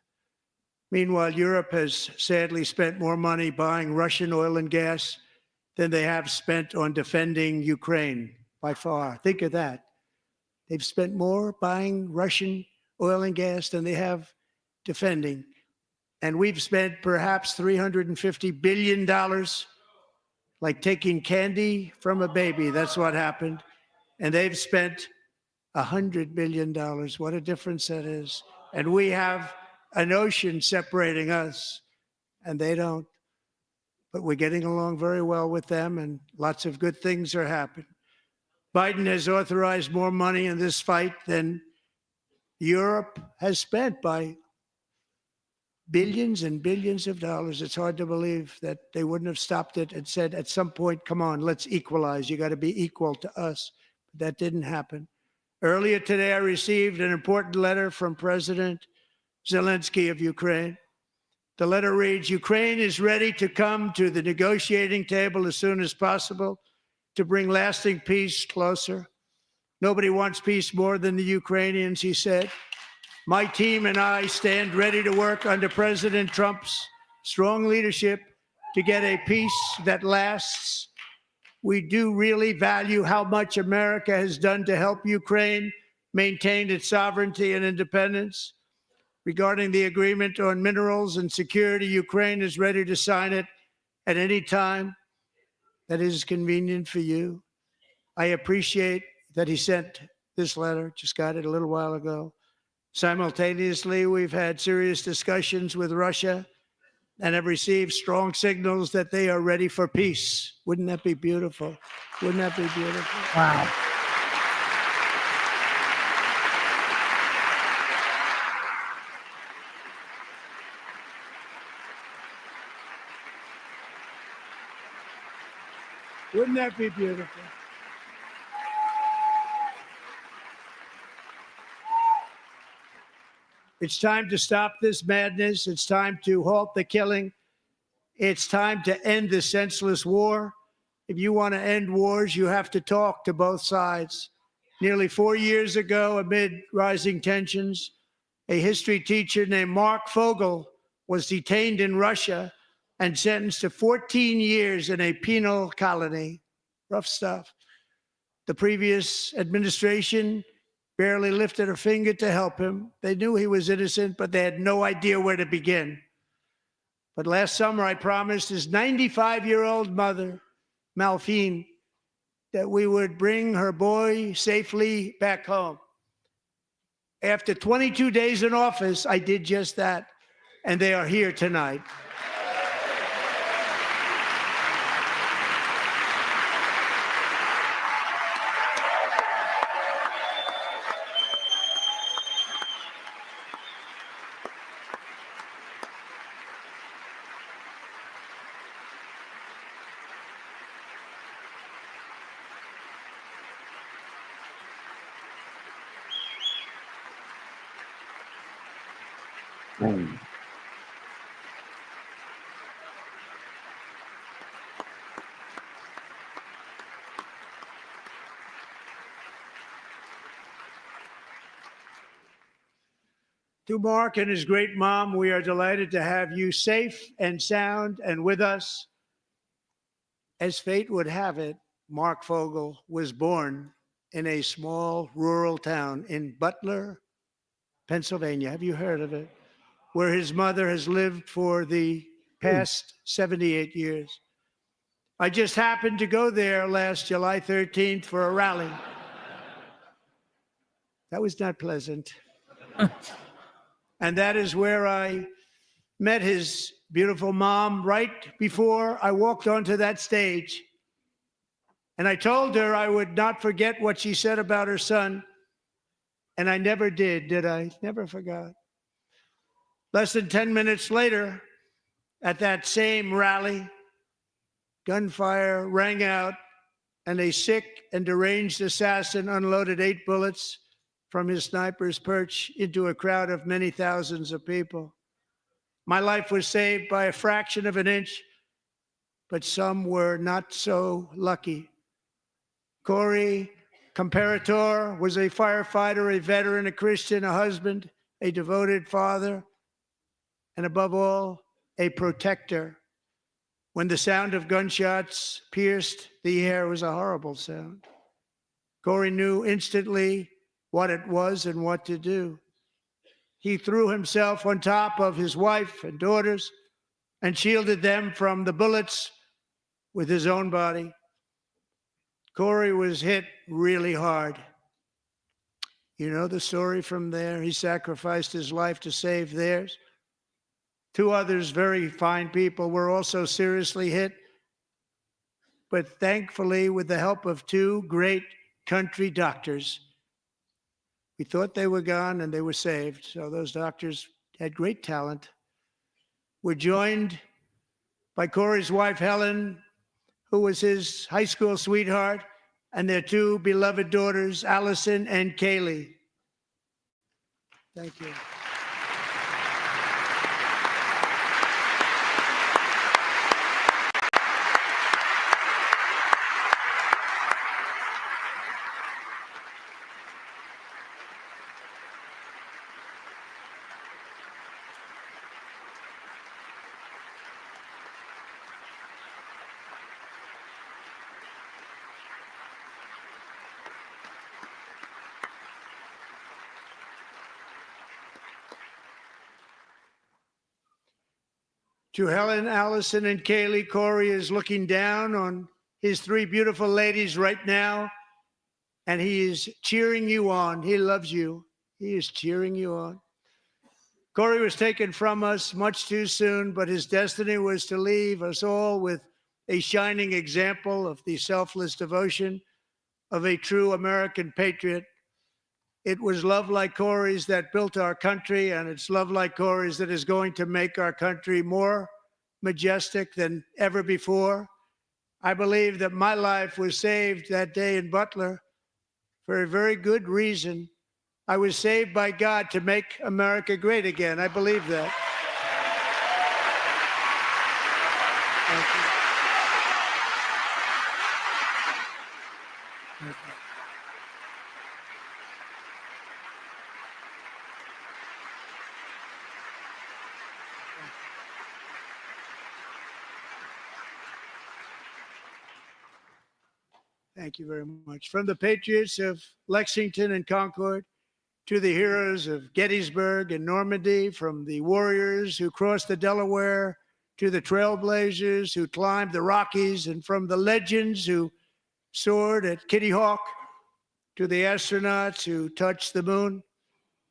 Meanwhile, Europe has sadly spent more money buying Russian oil and gas than they have spent on defending Ukraine by far. Think of that. They've spent more buying Russian oil and gas than they have defending. And we've spent perhaps $350 billion, like taking candy from a baby. That's what happened. And they've spent $100 billion. What a difference that is. And we have an ocean separating us, and they don't. But we're getting along very well with them, and lots of good things are happening. Biden has authorized more money in this fight than Europe has spent by billions and billions of dollars. It's hard to believe that they wouldn't have stopped it and said at some point, come on, let's equalize. You got to be equal to us. But that didn't happen. Earlier today, I received an important letter from President Zelensky of Ukraine. The letter reads, Ukraine is ready to come to the negotiating table as soon as possible to bring lasting peace closer. Nobody wants peace more than the Ukrainians, he said. My team and I stand ready to work under President Trump's strong leadership to get a peace that lasts. We do really value how much America has done to help Ukraine maintain its sovereignty and independence. Regarding the agreement on minerals and security, Ukraine is ready to sign it at any time that is convenient for you. I appreciate that he sent this letter, just got it a little while ago. Simultaneously, we've had serious discussions with Russia and have received strong signals that they are ready for peace. Wouldn't that be beautiful? Wouldn't that be beautiful? Wow. Wouldn't that be beautiful? It's time to stop this madness. It's time to halt the killing. It's time to end this senseless war. If you want to end wars, you have to talk to both sides. Nearly 4 years ago, amid rising tensions, a history teacher named Mark Fogel was detained in Russia and sentenced to 14 years in a penal colony. Rough stuff. The previous administration barely lifted a finger to help him. They knew he was innocent, but they had no idea where to begin. But last summer, I promised his 95-year-old mother, Malphine, that we would bring her boy safely back home. After 22 days in office, I did just that, and they are here tonight. To Mark and his great mom, we are delighted to have you safe and sound and with us. As fate would have it, Mark Fogel was born in a small rural town in Butler, Pennsylvania. Have you heard of it? Where his mother has lived for the past 78 years. I just happened to go there last July 13th for a rally. That was not pleasant. And that is where I met his beautiful mom right before I walked onto that stage. And I told her I would not forget what she said about her son. And I never did I? Never forgot. Less than 10 minutes later, at that same rally, gunfire rang out, and a sick and deranged assassin unloaded 8 bullets from his sniper's perch into a crowd of many thousands of people. My life was saved by a fraction of an inch, but some were not so lucky. Corey comparator, was a firefighter, a veteran, a Christian, a husband, a devoted father, and above all, a protector. When the sound of gunshots pierced the air, it was a horrible sound. Corey knew instantly what it was and what to do. He threw himself on top of his wife and daughters and shielded them from the bullets with his own body. Corey was hit really hard. You know the story from there. He sacrificed his life to save theirs. Two others, very fine people, were also seriously hit. But thankfully, with the help of two great country doctors, we thought they were gone and they were saved. So those doctors had great talent. We're joined by Corey's wife, Helen, who was his high school sweetheart, and their two beloved daughters, Allison and Kaylee. Thank you. To Helen, Allison, and Kaylee, Corey is looking down on his three beautiful ladies right now, and he is cheering you on. He loves you. He is cheering you on. Corey was taken from us much too soon, but his destiny was to leave us all with a shining example of the selfless devotion of a true American patriot. It was love like Corey's that built our country, and it's love like Corey's that is going to make our country more majestic than ever before. I believe that my life was saved that day in Butler for a very good reason. I was saved by God to make America great again. I believe that. Thank you. Thank you. Thank you very much. From the patriots of Lexington and Concord to the heroes of Gettysburg and Normandy, from the warriors who crossed the Delaware to the trailblazers who climbed the Rockies, and from the legends who soared at Kitty Hawk to the astronauts who touched the moon,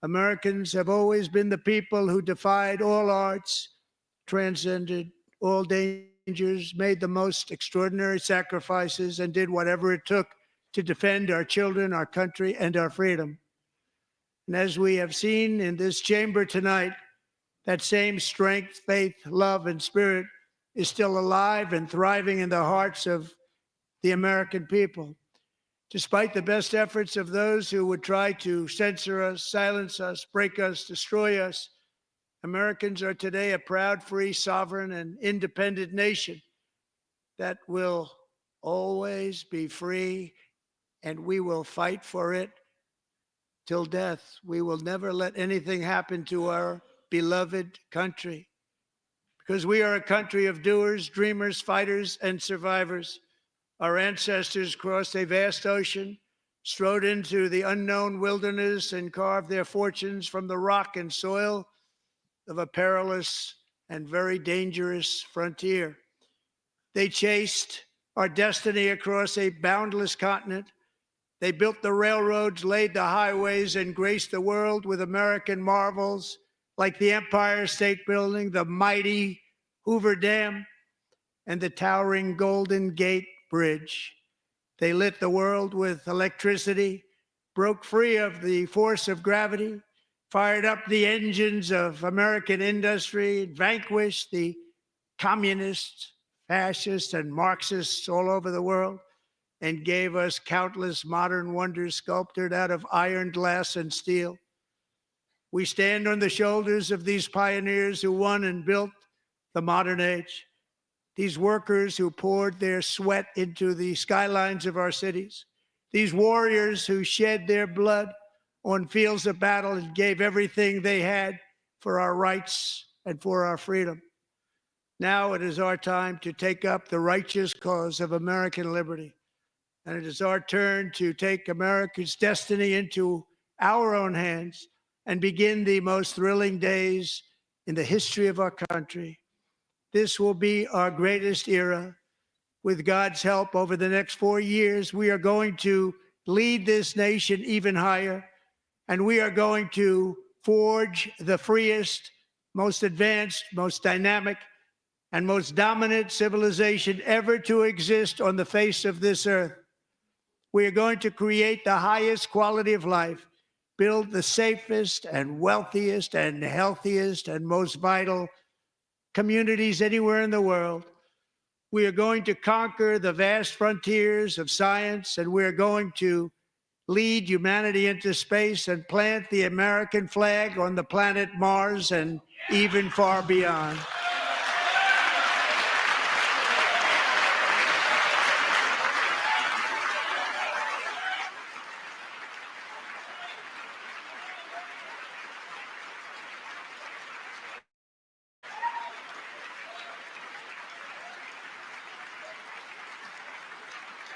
Americans have always been the people who defied all odds, transcended all dangers, made the most extraordinary sacrifices, and did whatever it took to defend our children, our country, and our freedom. And as we have seen in this chamber tonight, that same strength, faith, love, and spirit is still alive and thriving in the hearts of the American people. Despite the best efforts of those who would try to censor us, silence us, break us, destroy us, Americans are today a proud, free, sovereign, and independent nation that will always be free, and we will fight for it till death. We will never let anything happen to our beloved country, because we are a country of doers, dreamers, fighters, and survivors. Our ancestors crossed a vast ocean, strode into the unknown wilderness, and carved their fortunes from the rock and soil of a perilous and very dangerous frontier. They chased our destiny across a boundless continent. They built the railroads, laid the highways, and graced the world with American marvels like the Empire State Building, the mighty Hoover Dam, and the towering Golden Gate Bridge. They lit the world with electricity, broke free of the force of gravity, fired up the engines of American industry, vanquished the communists, fascists, and Marxists all over the world, and gave us countless modern wonders sculptured out of iron, glass, and steel. We stand on the shoulders of these pioneers who won and built the modern age, these workers who poured their sweat into the skylines of our cities, These warriors who shed their blood on fields of battle and gave everything they had for our rights and for our freedom. Now it is our time to take up the righteous cause of American liberty. And it is our turn to take America's destiny into our own hands and begin the most thrilling days in the history of our country. This will be our greatest era. With God's help, over the next 4 years, we are going to lead this nation even higher, and we are going to forge the freest, most advanced, most dynamic, and most dominant civilization ever to exist on the face of this earth. We are going to create the highest quality of life, build the safest and wealthiest and healthiest and most vital communities anywhere in the world. We are going to conquer the vast frontiers of science, and we are going to lead humanity into space and plant the American flag on the planet Mars and even far beyond.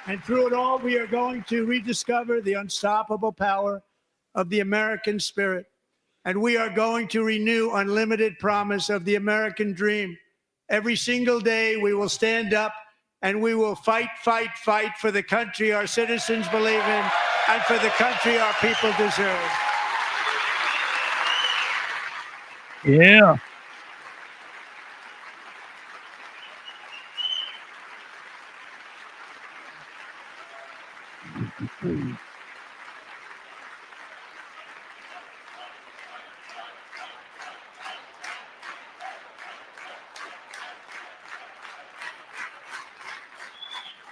And through it all, we are going to rediscover the unstoppable power of the American spirit. And we are going to renew unlimited promise of the American dream. Every single day, we will stand up and we will fight, fight, fight for the country our citizens believe in and for the country our people deserve. Yeah.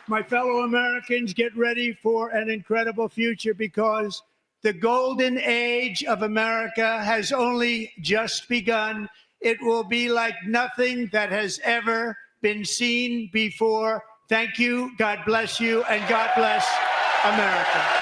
My fellow Americans, get ready for an incredible future, because the golden age of America has only just begun. It will be like nothing that has ever been seen before. Thank you, God bless you, and God bless America.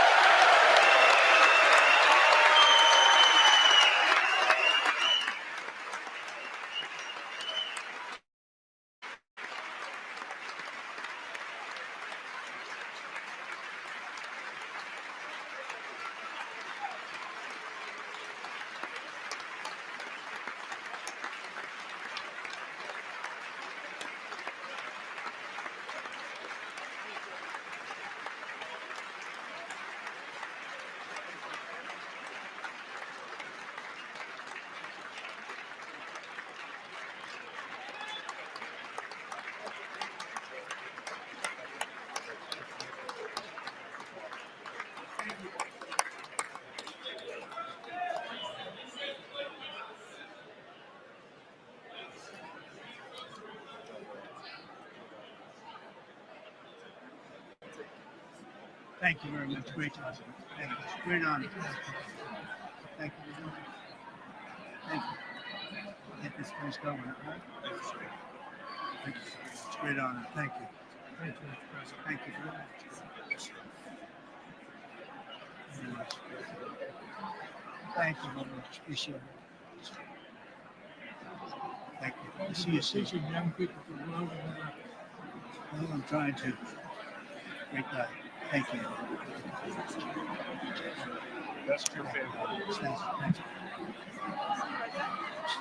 Thank you very much. Great job. Thank you. Great honor. Thank you. Thank you. Get this place going, all right? Thank you. It's a great honor. Thank you. Thank you, Mr. President. Thank you very much. Very much. Thank you very much. Appreciate it. Thank you. I see you soon. Young people from all over America. Well, I'm trying to. Great guy. Thank you. That's your family. Thank you.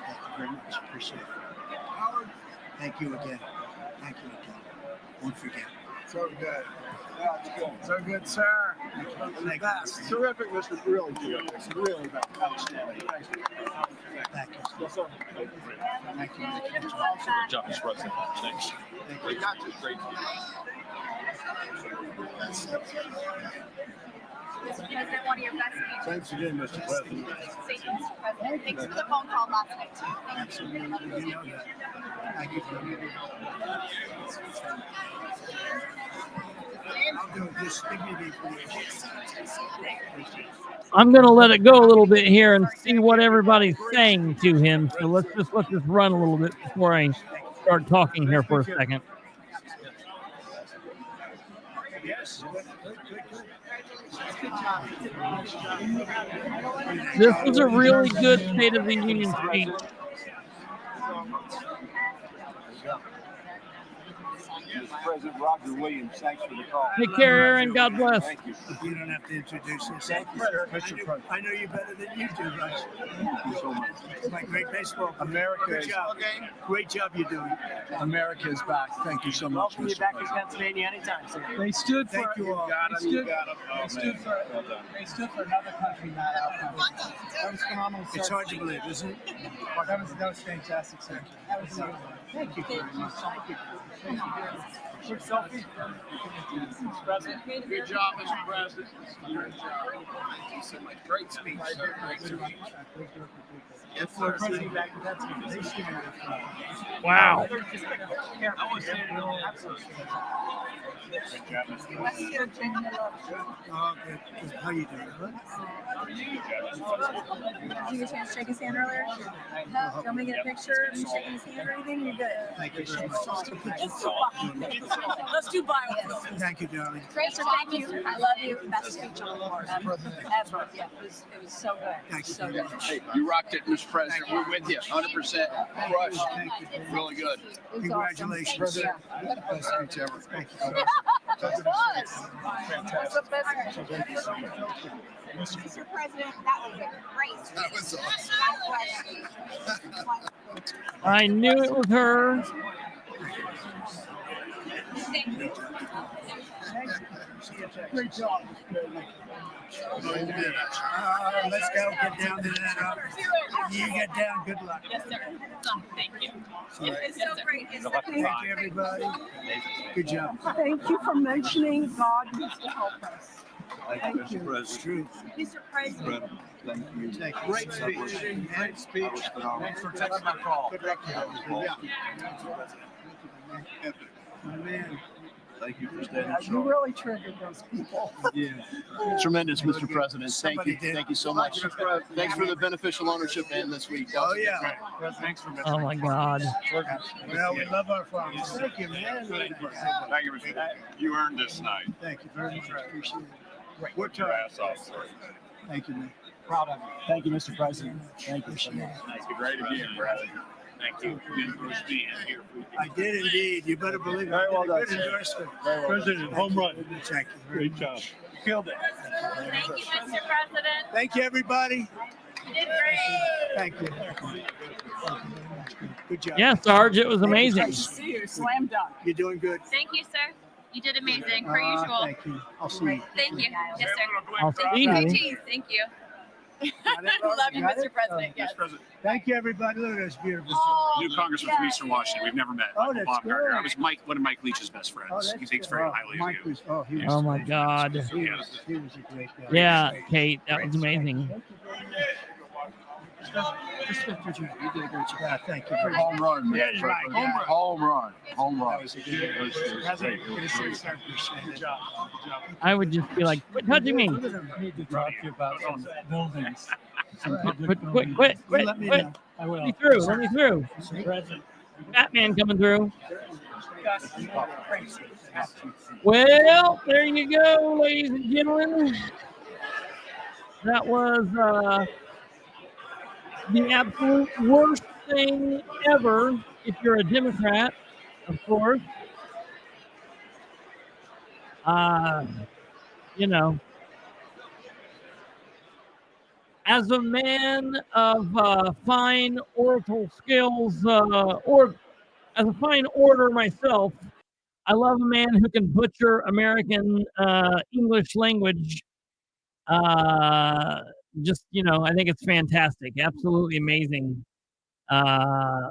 Thank you very much. Appreciate it. Howard. Thank you again. Thank you again. Won't forget. So good. Yeah, it's good. So good, sir. Thank you. Thank you. It's terrific, Mr. Really good. It's really outstanding. Thank you. Thank you. Yes, sir. Thank you. Good job, Mr. President. Thanks. Thank you. Great. Mr. President, one of your best speeches. Thanks again, Mr. President. Thank you, Mr. President. Thanks for the phone call last night, too. Absolutely. You know that. Thank you for me. I'll do just give me the information. I'm going to let it go a little bit here and see what everybody's saying to him. So let's just let this run a little bit before I start talking here for a second. Yes. Good. This was a really good State of the Union speech. President Roger Williams, thanks for the call. Take care, Aaron. God bless. Thank you. You don't have to introduce yourself. Thank you, sir. Mr. President. I know you better than you do, Rush. Thank you so much. It's my great baseball. America Good is, job. Great job you're doing. America is back. Thank you so much. Welcome you Mr. back to President. Pennsylvania anytime, sir. They stood for. Thank you all. Got him, you got him. Oh, They stood man. for Well done. they stood for another country, not our country. That was phenomenal, sir. It's hard to believe, isn't it? That was fantastic, sir. That was amazing. Thank you very much. Thank you. Thank you very much. Quick selfie. Mr. President. Good job, Mr. President. Great job. Thank you so much. Great speech, sir. Great speech. Yes, We're sir. president back to Pennsylvania. Wow. Oh, good. How you doing? Good? Did you get a chance to shake his hand earlier? Do you want me to get a picture of you shaking his hand or anything? You're good. Thank you so much. Let's do bio. Thank you, darling. Great, sir. Thank you. I love you. Best speech on the board ever. Yeah, it was so good. Thank you. So good. Hey, you rocked it, Mr. President. We're with you. 100%. Crushed. Really good. It was Congratulations. awesome. Best speech ever. Thank you so much. It was. That's the best. Mr. President, that was a great. That was awesome. I knew it was her. Great job. Let's go. Get down to that. You get down. Good luck. Yes, sir. Thank you. It's so great. It's so Thank you, everybody. Good job. Thank you for mentioning God used to help us. Thank you, Mr. It's President. true. Mr. President. Thank you. Thank you. Great speech. Great speech. Thanks for taking my call. Good luck. Yeah. My man. Thank you for standing You strong. really triggered those people. Yeah. Tremendous, Mr. President. Thank Somebody you. did. Thank you so much. Thanks for the beneficial ownership and this week. That was Oh, yeah. great. Thanks for Oh my God. Well, we love our farmers. Thank you, man. Thank you, Mr. President. You earned this night. Thank you very much. Appreciate it. Work your ass off, sir. Thank you, man. Proud of you. Thank you, Mr. President. Thank you so much. Thank you. Great again, brother. Thank you. Good for being here. I did indeed. You better believe it. Very well done, Good sir. endorsement. President, home run. Thank you. very Great much. job. Killed it. Thank you, Mr. President. Thank you, everybody. You did great. Thank you. Good job. Yeah, Sarge, it was amazing. See you. Slam dunk. You're doing good. Thank you, sir. You did amazing, per usual. Thank you. I'll see you. Thank you. Yes, sir. I'll see you. Cheese. Thank you. Love you, Got Mr. it? President. Yes. Thank you, everybody. Look at this beautiful. New Congressman from Eastern Washington. We've never met. Oh, Michael that's Baumgartner. good. I was one of Mike Leach's best friends. Oh, that's He thinks good. very Oh, highly Mike of you. was, he was, Oh my God. he was a great guy. Yeah, Kate, that was amazing. You did a great job. Thank you. very much. Home run, man. Yeah, right. Home run. Home run. That was a good job. I would just be like, quit touching me. I need to talk to you about some buildings. Quit. Let me Quit. know. I will. Let me through. Let me through. Mr. President. Batman coming through. Well, there you go, ladies and gentlemen. That was the absolute worst thing ever if you're a Democrat, of course. You know, as a man of fine oratorial skills, or as a fine orator myself, I love a man who can butcher American English language. Just, you know, I think it's fantastic. Absolutely amazing. I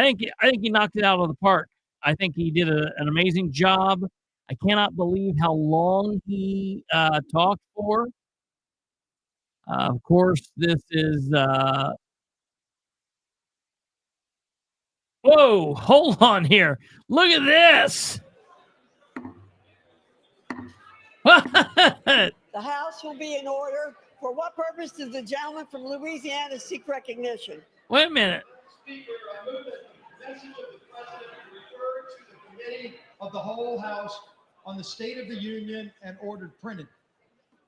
think he knocked it out of the park. I think he did an amazing job. I cannot believe how long he talked for. Of course, this is whoa, hold on here. Look at this. The House will be in order. For what purpose does the gentleman from Louisiana seek recognition? Wait a minute. Speaker, I move that the message of the president be referred to the committee of the whole House on the State of the Union and ordered printed.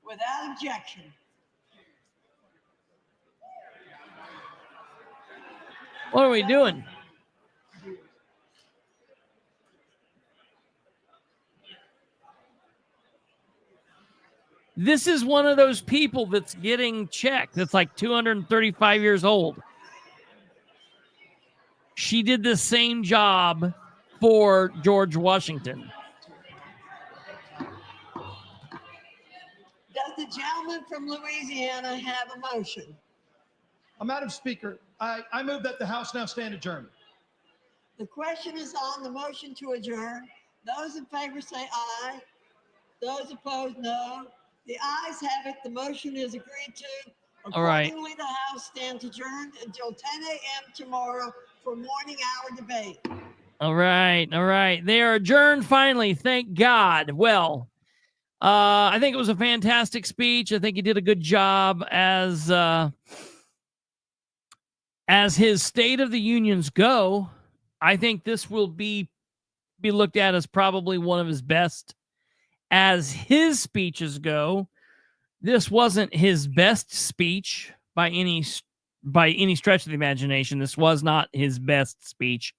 Without objection. What are we doing? This is one of those people that's getting checked. That's like 235 years old. She did the same job for George Washington. Does the gentleman from Louisiana have a motion? Madam Speaker, I move that the House now stand adjourned. The question is on the motion to adjourn. Those in favor say aye. Those opposed, no. The ayes have it. The motion is agreed to. All right. Accordingly, the House stands adjourned until 10 a.m. tomorrow for morning hour debate. All right. All right. They are adjourned finally. Thank God. Well, I think it was a fantastic speech. I think he did a good job as his State of the Unions go. I think this will be looked at as probably one of his best. As his speeches go, this wasn't his best speech by any stretch of the imagination. This was not his best speech.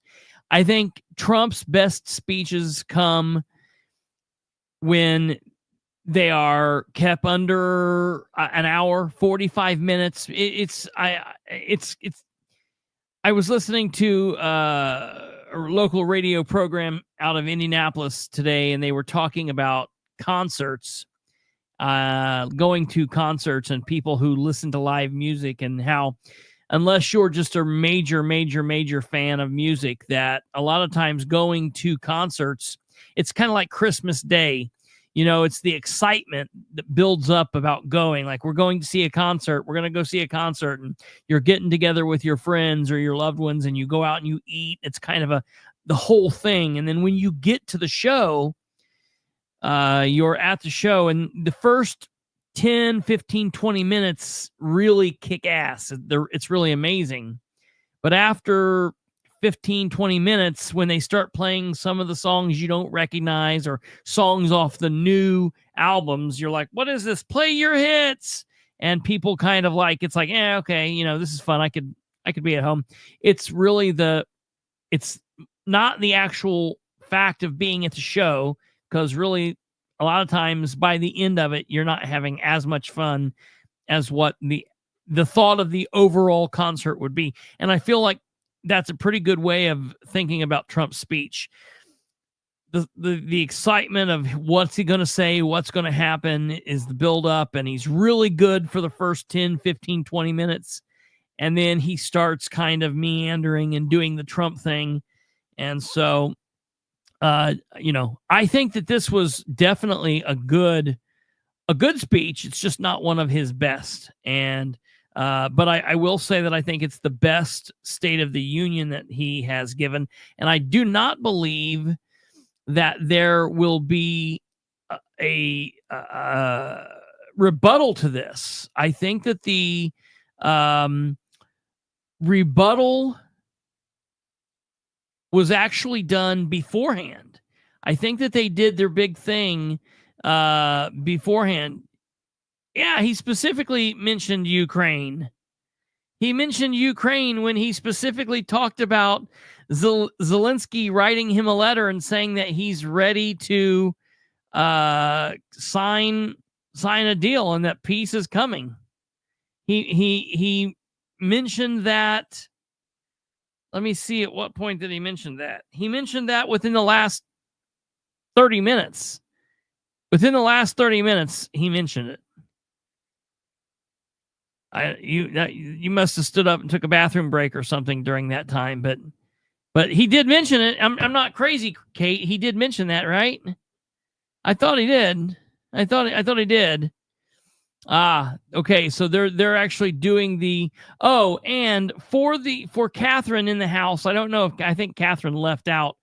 I think Trump's best speeches come when they are kept under an hour, 45 minutes. I was listening to a local radio program out of Indianapolis today, and they were talking about concerts, going to concerts and people who listen to live music, and how unless you're just a major fan of music, that a lot of times going to concerts, it's kind of like Christmas Day. You know, it's the excitement that builds up about going. Like, we're going to see a concert. We're going to go see a concert, and you're getting together with your friends or your loved ones, and you go out and you eat. It's kind of the whole thing. And then when you get to the show, you're at the show, and the first 10, 15, 20 minutes really kick ass. It's really amazing. But after 15, 20 minutes, when they start playing some of the songs you don't recognize or songs off the new albums, you're like, what is this? Play your hits. And people kind of like, it's like, yeah, okay, you know, this is fun. I could be at home. It's really it's not the actual fact of being at the show, because really a lot of times by the end of it, you're not having as much fun as what the thought of the overall concert would be. And I feel like that's a pretty good way of thinking about Trump's speech. The excitement of what's he going to say, what's going to happen is the buildup, and he's really good for the first 10, 15, 20 minutes. And then he starts kind of meandering and doing the Trump thing. And so, you know, I think that this was definitely a good speech. It's just not one of his best. And, but I will say that I think it's the best State of the Union that he has given. And I do not believe that there will be a rebuttal to this. I think that the rebuttal was actually done beforehand. I think that they did their big thing beforehand. Yeah, he specifically mentioned Ukraine. He mentioned Ukraine when he specifically talked about Zelensky writing him a letter and saying that he's ready to sign a deal and that peace is coming. He mentioned that. Let me see at what point did he mention that. He mentioned that within the last 30 minutes. Within the last 30 minutes, he mentioned it. You must have stood up and took a bathroom break or something during that time, but he did mention it. I'm not crazy, Kate. He did mention that, right? I thought he did. I thought he did. Okay. So they're actually doing the and for Catherine in the house. I don't know if I think Catherine left out.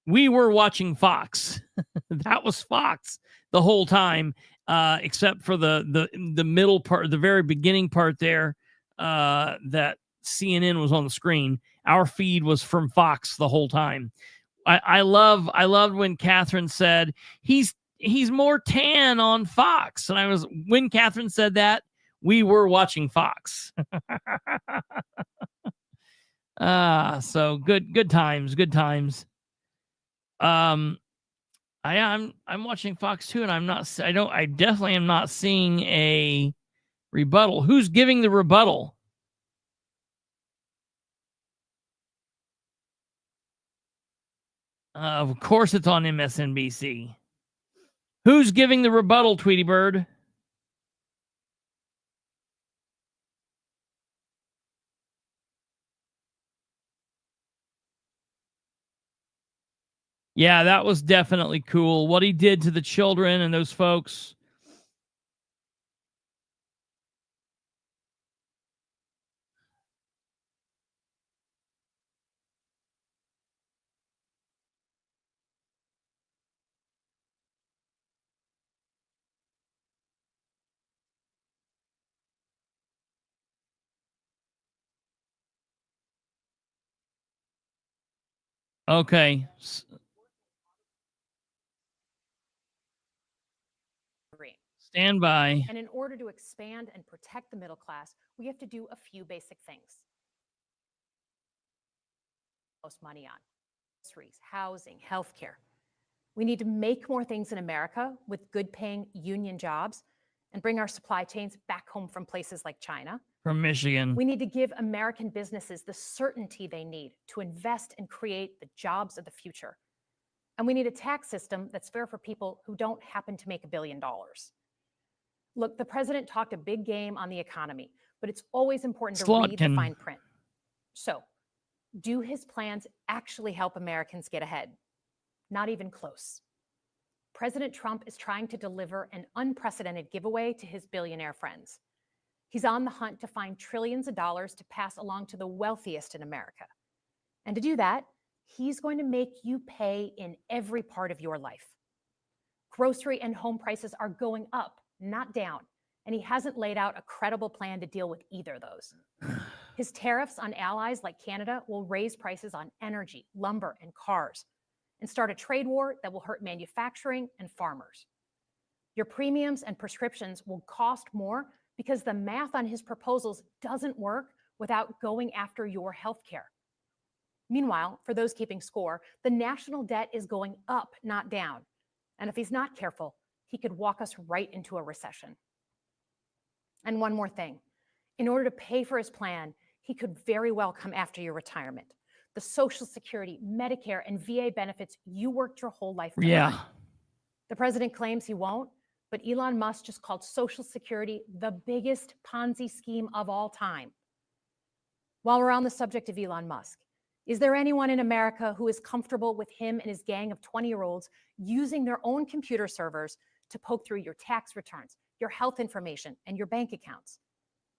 We were watching Fox. That was Fox the whole time. Except for the middle part, the very beginning part there, that CNN was on the screen. Our feed was from Fox the whole time. I loved when Catherine said he's more tan on Fox. And when Catherine said that, we were watching Fox. So good times. I'm watching Fox too, and I definitely am not seeing a rebuttal. Who's giving the rebuttal? Of course it's on MSNBC. Who's giving the rebuttal, Tweety Bird? Yeah, that was definitely cool. What he did to the children and those folks. Okay. Stand by. And in order to expand and protect the middle class, we have to do a few basic things. Most money on groceries, housing, healthcare. We need to make more things in America with good paying union jobs and bring our supply chains back home from places like China. From Michigan. We need to give American businesses the certainty they need to invest and create the jobs of the future. And we need a tax system that's fair for people who don't happen to make $1 billion. Look, the president talked a big game on the economy, but it's always important to read the fine print. So, do his plans actually help Americans get ahead? Not even close. President Trump is trying to deliver an unprecedented giveaway to his billionaire friends. He's on the hunt to find trillions of dollars to pass along to the wealthiest in America. And to do that, he's going to make you pay in every part of your life. Grocery and home prices are going up, not down, and he hasn't laid out a credible plan to deal with either of those. His tariffs on allies like Canada will raise prices on energy, lumber, and cars, and start a trade war that will hurt manufacturing and farmers. Your premiums and prescriptions will cost more because the math on his proposals doesn't work without going after your health care. Meanwhile, for those keeping score, the national debt is going up, not down. And if he's not careful, he could walk us right into a recession. And one more thing. In order to pay for his plan, he could very well come after your retirement. The Social Security, Medicare, and VA benefits you worked your whole life to earn. The president claims he won't, but Elon Musk just called Social Security the biggest Ponzi scheme of all time. While we're on the subject of Elon Musk, is there anyone in America who is comfortable with him and his gang of 20-year-olds using their own computer servers to poke through your tax returns, your health information, and your bank accounts?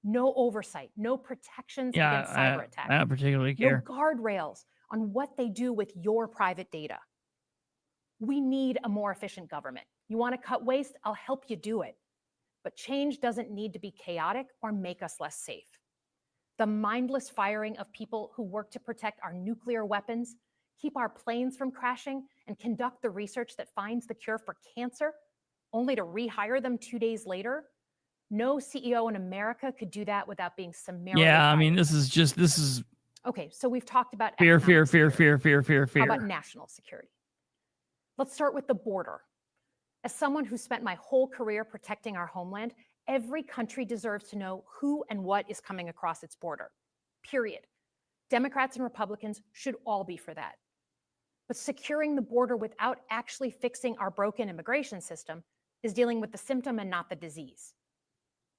No oversight, no protections against cyber attacks. I don't particularly care. No guardrails on what they do with your private data. We need a more efficient government. You want to cut waste? I'll help you do it. But change doesn't need to be chaotic or make us less safe. The mindless firing of people who work to protect our nuclear weapons, keep our planes from crashing, and conduct the research that finds the cure for cancer, only to rehire them 2 days later. No CEO in America could do that without being summarily fired. I mean, this is. Okay, so we've talked about fear. How about national security? Let's start with the border. As someone who spent my whole career protecting our homeland, every country deserves to know who and what is coming across its border, period. Democrats and Republicans should all be for that. But securing the border without actually fixing our broken immigration system is dealing with the symptom and not the disease.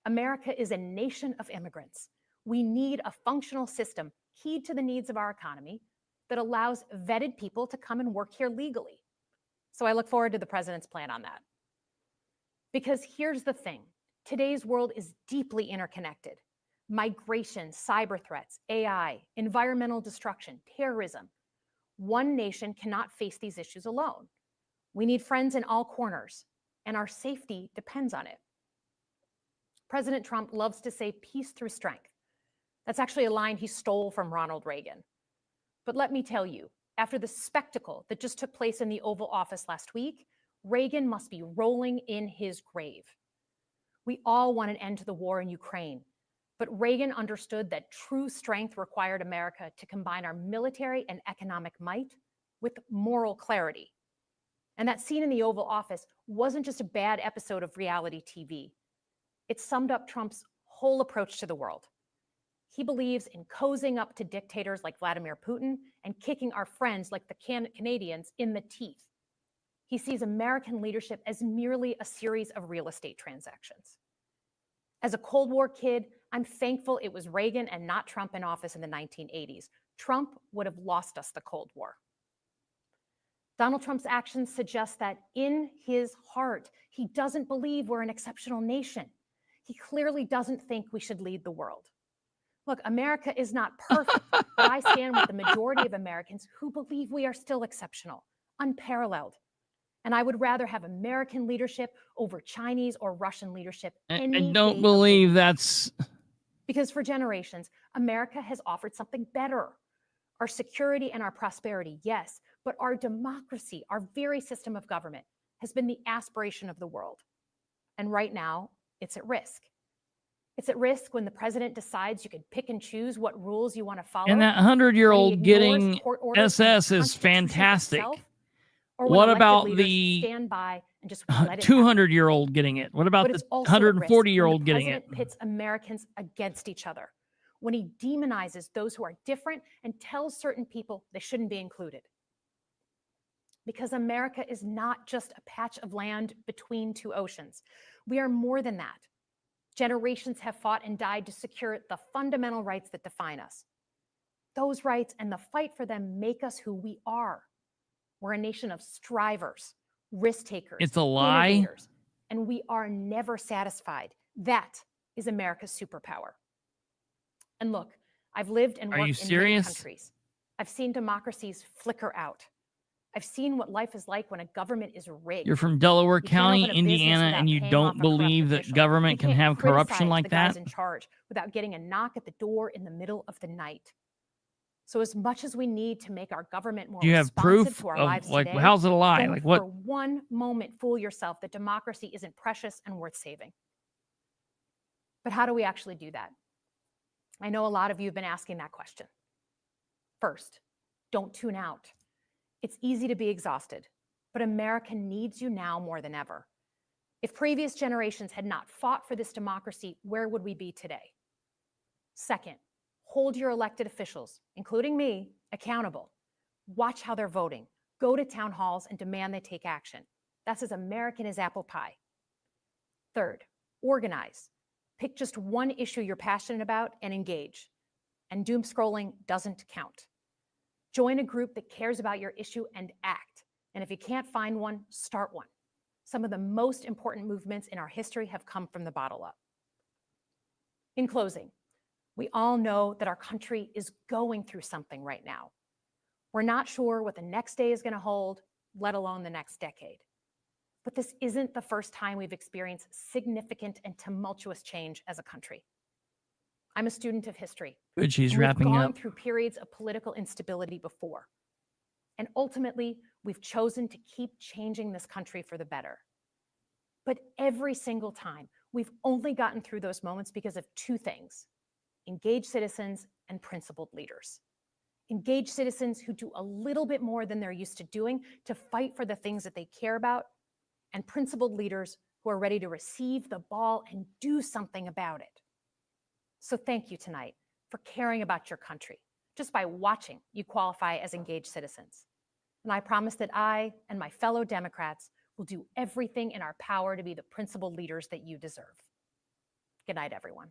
America is a nation of immigrants. We need a functional system keyed to the needs of our economy that allows vetted people to come and work here legally. So I look forward to the president's plan on that. Because here's the thing. Today's world is deeply interconnected. Migration, cyber threats, AI, environmental destruction, terrorism. One nation cannot face these issues alone. We need friends in all corners, and our safety depends on it. President Trump loves to say peace through strength. That's actually a line he stole from Ronald Reagan. But let me tell you, after the spectacle that just took place in the Oval Office last week, Reagan must be rolling in his grave. We all want an end to the war in Ukraine, but Reagan understood that true strength required America to combine our military and economic might with moral clarity. And that scene in the Oval Office wasn't just a bad episode of reality TV. It summed up Trump's whole approach to the world. He believes in cozying up to dictators like Vladimir Putin and kicking our friends like the Canadians in the teeth. He sees American leadership as merely a series of real estate transactions. As a Cold War kid, I'm thankful it was Reagan and not Trump in office in the 1980s. Trump would have lost us the Cold War. Donald Trump's actions suggest that in his heart, he doesn't believe we're an exceptional nation. He clearly doesn't think we should lead the world. Look, America is not perfect, but I stand with the majority of Americans who believe we are still exceptional, unparalleled. And I would rather have American leadership over Chinese or Russian leadership any I day don't of believe the week. that's... Because for generations, America has offered something better. Our security and our prosperity, yes, but our democracy, our very system of government, has been the aspiration of the world. And right now, it's at risk. It's at risk when the president decides you can pick and choose what rules you want to follow. And that when he 100-year-old ignores getting court orders from the SS is Constitution fantastic. itself, or when What elected about leaders the stand by and just let it happen. 200-year-old getting it? What about But the it's also at risk when the 140-year-old getting it? president pits Americans against each other, when he demonizes those who are different and tells certain people they shouldn't be included. Because America is not just a patch of land between two oceans. We are more than that. Generations have fought and died to secure the fundamental rights that define us. Those rights and the fight for them make us who we are. We're a nation of strivers, risk takers, It's a lie. innovators, and we are never satisfied. That is America's superpower. And look, I've lived and Are you worked in many serious? countries. I've seen democracies flicker out. I've seen what life is like when a government is rigged. You're from Delaware You can't County, open a business Indiana, without and you paying don't off a corrupt believe that official. government You can can't have corruption criticize like the guys that? in charge without getting a knock at the door in the middle of the night. So as much as we need to make our government more Do you have responsive proof to our of, lives like, today, how's it a lie? don't Like, what? for one moment fool yourself that democracy isn't precious and worth saving. But how do we actually do that? I know a lot of you have been asking that question. First, don't tune out. It's easy to be exhausted, but America needs you now more than ever. If previous generations had not fought for this democracy, where would we be today? Second, hold your elected officials, including me, accountable. Watch how they're voting. Go to town halls and demand they take action. That's as American as apple pie. Third, organize. Pick just one issue you're passionate about and engage. And doom scrolling doesn't count. Join a group that cares about your issue and act. And if you can't find one, start one. Some of the most important movements in our history have come from the bottom up. In closing, we all know that our country is going through something right now. We're not sure what the next day is going to hold, let alone the next decade. But this isn't the first time we've experienced significant and tumultuous change as a country. I'm a student of history. Good, she's and wrapping we've gone up. through periods of political instability before. And ultimately, we've chosen to keep changing this country for the better. But every single time, we've only gotten through those moments because of two things: engaged citizens and principled leaders. Engaged citizens who do a little bit more than they're used to doing to fight for the things that they care about, and principled leaders who are ready to receive the ball and do something about it. So thank you tonight for caring about your country. Just by watching, you qualify as engaged citizens. And I promise that I and my fellow Democrats will do everything in our power to be the principled leaders that you deserve. Good night, everyone.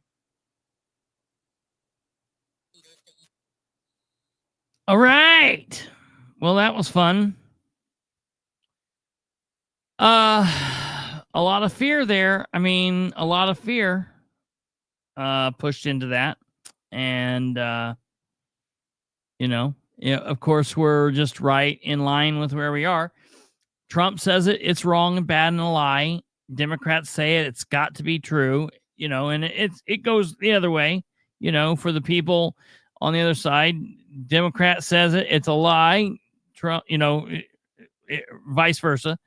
All right. Well, that was fun. A lot of fear there. I mean, a lot of fear pushed into that. And, of course, we're just right in line with where we are. Trump says it's wrong and bad and a lie. Democrats say it's got to be true, and it goes the other way, for the people on the other side. Democrat says it's a lie. Trump, vice versa.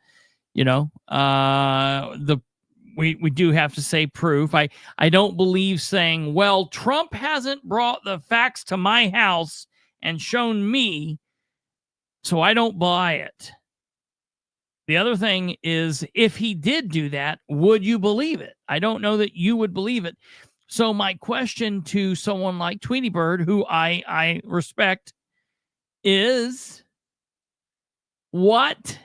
You know, we do have to say proof. I don't believe saying, well, Trump hasn't brought the facts to my house and shown me, so I don't buy it. The other thing is, if he did do that, would you believe it? I don't know that you would believe it. So my question to someone like Tweety Bird, who I respect, is let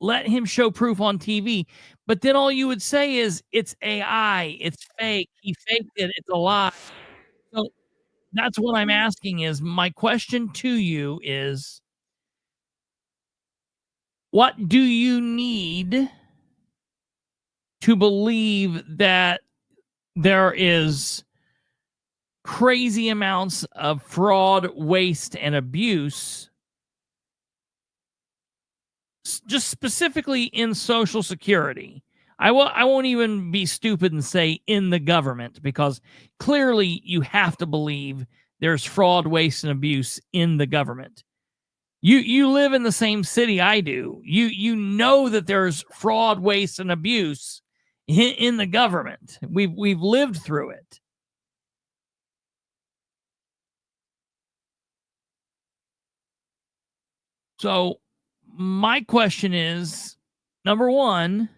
him show proof on TV. But then all you would say is, it's AI, it's fake, he faked it, it's a lie. So that's what I'm asking is, my question to you is, what do you need to believe that there is crazy amounts of fraud, waste, and abuse, just specifically in Social Security? I won't even be stupid and say in the government, because clearly you have to believe there's fraud, waste, and abuse in the government. You live in the same city I do. You know that there's fraud, waste, and abuse in the government. We've lived through it. So my question is, number one,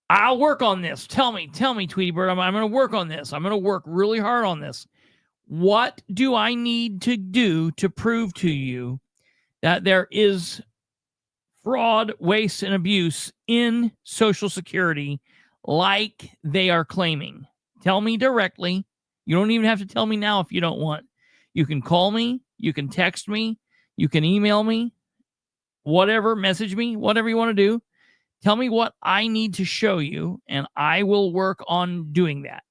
I'll work on this. Tell me, Tweety Bird, I'm going to work on this. I'm going to work really hard on this. What do I need to do to prove to you that there is fraud, waste, and abuse in Social Security like they are claiming? Tell me directly. You don't even have to tell me now if you don't want. You can call me. You can text me. You can email me. Whatever, message me, whatever you want to do. Tell me what I need to show you, and I will work on doing that.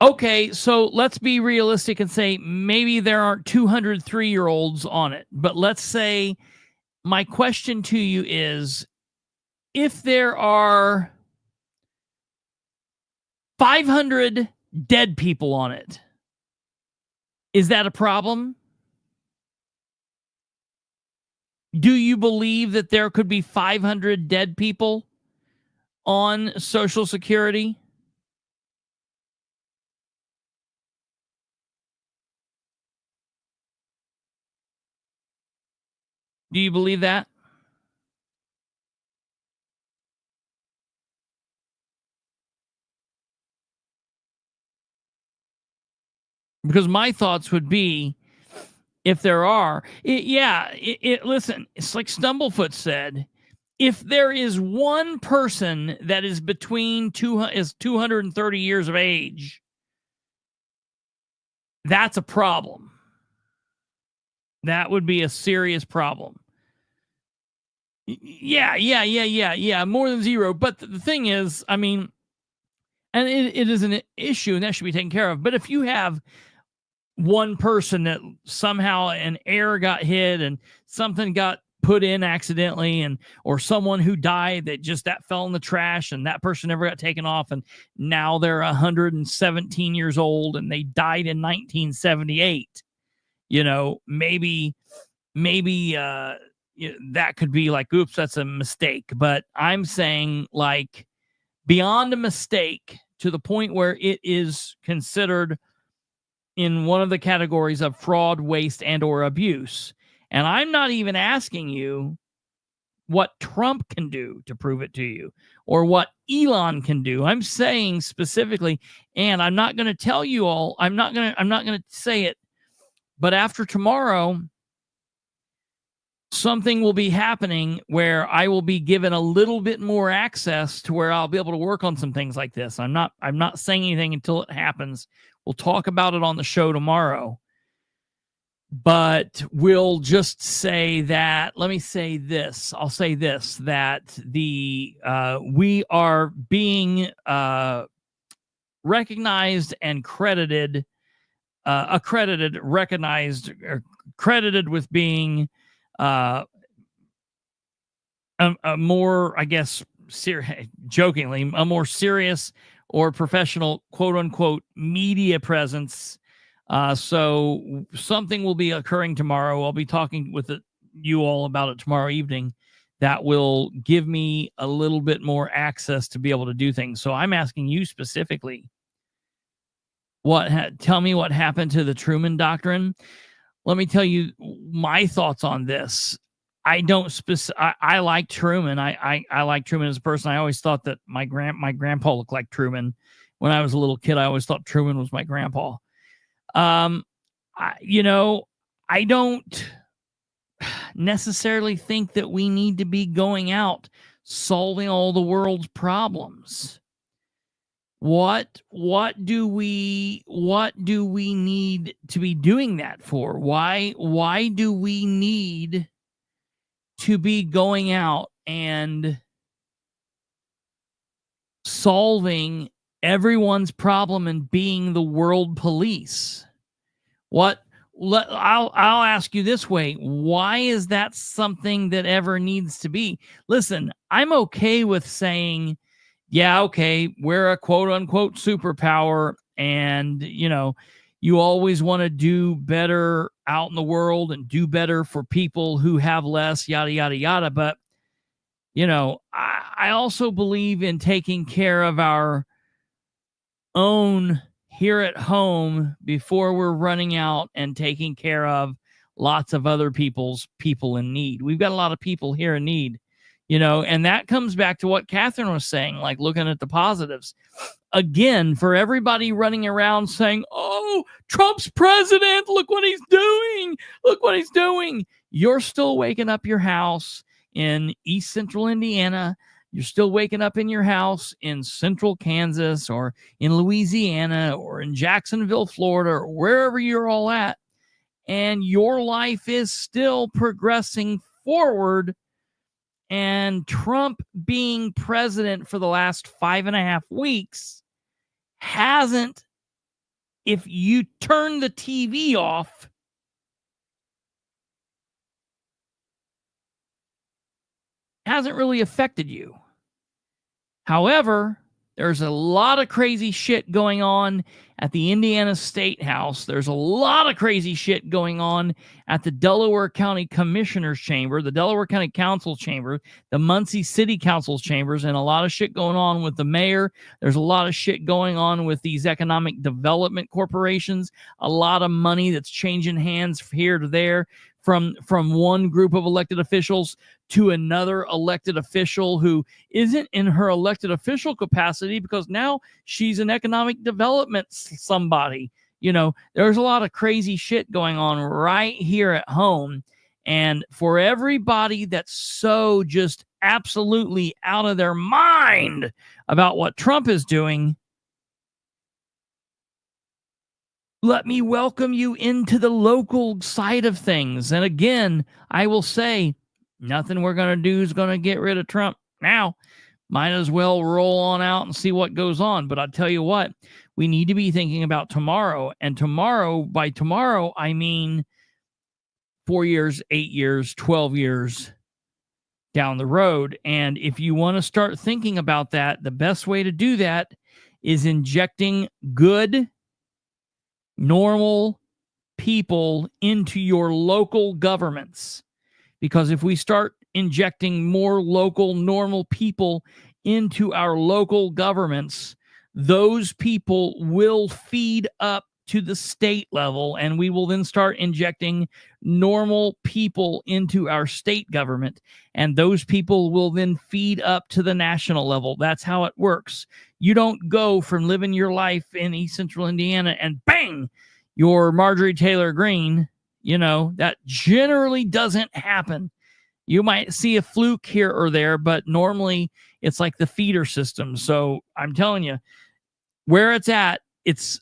Okay, so let's be realistic and say maybe there aren't 203-year-olds on it. But let's say my question to you is, if there are 500 dead people on it, is that a problem? Do you believe that there could be 500 dead people on Social Security? Do you believe that? Because my thoughts would be, if there are, listen, it's like Stumblefoot said, if there is one person that is between 230 years of age, that's a problem. That would be a serious problem. Yeah, more than zero. But the thing is, I mean, and it is an issue, and that should be taken care of. But if you have one person that somehow an air got hit and something got put in accidentally, or someone who died that fell in the trash and that person never got taken off, and now they're 117 years old and they died in 1978, maybe that could be like, oops, that's a mistake. But I'm saying, like, beyond a mistake to the point where it is considered in one of the categories of fraud, waste, and or abuse. And I'm not even asking you what Trump can do to prove it to you, or what Elon can do. I'm saying specifically, and I'm not going to tell you all, I'm not going to say it, but after tomorrow, something will be happening where I will be given a little bit more access to where I'll be able to work on some things like this. I'm not saying anything until it happens. We'll talk about it on the show tomorrow. But we'll just say that, let me say this. I'll say this, that we are being recognized and credited with being a more, I guess, jokingly, a more serious or professional, quote unquote, media presence So something will be occurring tomorrow. I'll be talking with you all about it tomorrow evening. That will give me a little bit more access to be able to do things. So I'm asking you specifically, tell me what happened to the Truman Doctrine. Let me tell you my thoughts on this. I like Truman. I like Truman as a person. I always thought that my grandpa looked like Truman. When I was a little kid, I always thought Truman was my grandpa. I don't necessarily think that we need to be going out solving all the world's problems. What do we need to be doing that for? Why do we need to be going out and solving everyone's problem and being the world police? I'll ask you this way. Why is that something that ever needs to be? Listen, I'm okay with saying, yeah, okay, we're a quote unquote superpower, and you always want to do better out in the world and do better for people who have less, yada yada yada. But I also believe in taking care of our own here at home before we're running out and taking care of lots of other people in need. We've got a lot of people here in need, and that comes back to what Catherine was saying, like looking at the positives. Again, for everybody running around saying, oh, Trump's president, look what he's doing. Look what he's doing. You're still waking up your house in East Central Indiana. You're still waking up in your house in central Kansas or in Louisiana or in Jacksonville, Florida, or wherever you're all at. And your life is still progressing forward. And Trump being president for the last 5.5 weeks hasn't, if you turn the TV off, hasn't really affected you. However, there's a lot of crazy shit going on at the Indiana State House. There's a lot of crazy shit going on at the Delaware County Commissioner's Chamber, the Delaware County Council's Chamber, the Muncie City Council's chambers, and a lot of shit going on with the mayor. There's a lot of shit going on with these economic development corporations, a lot of money that's changing hands here to there from one group of elected officials to another elected official who isn't in her elected official capacity because now she's an economic development somebody. There's a lot of crazy shit going on right here at home. And for everybody that's so just absolutely out of their mind about what Trump is doing, let me welcome you into the local side of things. And again, I will say, nothing we're going to do is going to get rid of Trump now. Might as well roll on out and see what goes on. But I'll tell you what, we need to be thinking about tomorrow. And by tomorrow, I mean 4 years, 8 years, 12 years down the road. And if you want to start thinking about that, the best way to do that is injecting good, normal people into your local governments. Because if we start injecting more local, normal people into our local governments, those people will feed up to the state level, and we will then start injecting normal people into our state government, and those people will then feed up to the national level. That's how it works. You don't go from living your life in East Central Indiana and bang, you're Marjorie Taylor Greene. That generally doesn't happen. You might see a fluke here or there, but normally it's like the feeder system. So I'm telling you, where it's at, it's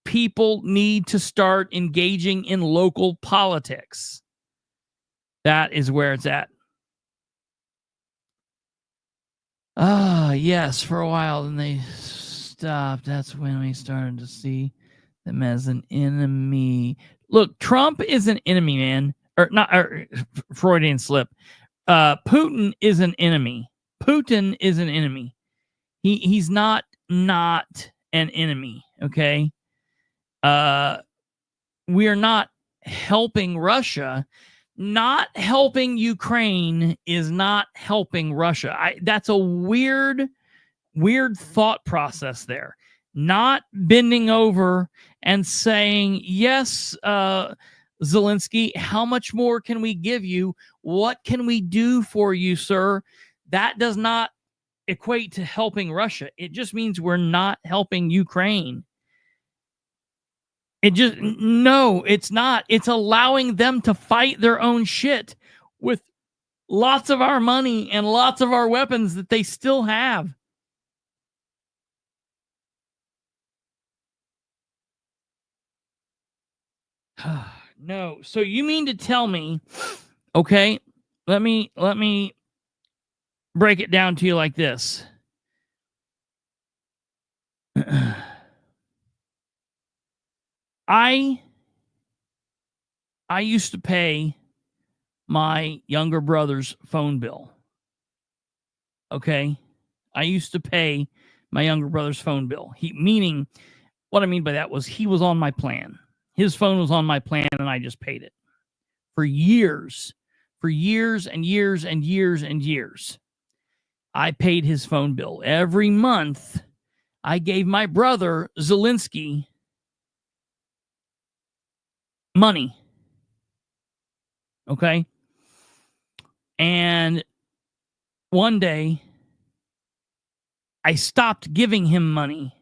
people need to start engaging in local politics. That is where it's at. Yes, for a while, then they stopped. That's when we started to see them as an enemy. Look, Trump is an enemy, man. Freudian slip. Putin is an enemy. Putin is an enemy. He's not an enemy, okay? we are not helping Russia. Not helping Ukraine is not helping Russia. That's a weird thought process there. Not bending over and saying, yes, Zelensky, how much more can we give you? What can we do for you, sir? That does not equate to helping Russia. It just means we're not helping Ukraine. No, it's not. It's allowing them to fight their own shit with lots of our money and lots of our weapons that they still have. No. So you mean to tell me, okay, let me break it down to you like this. I used to pay my younger brother's phone bill. Okay? I used to pay my younger brother's phone bill. Meaning, what I mean by that was he was on my plan. His phone was on my plan and I just paid it. For years and years and years and years, I paid his phone bill. Every month, I gave my brother, Zelensky, money. Okay? And one day, I stopped giving him money.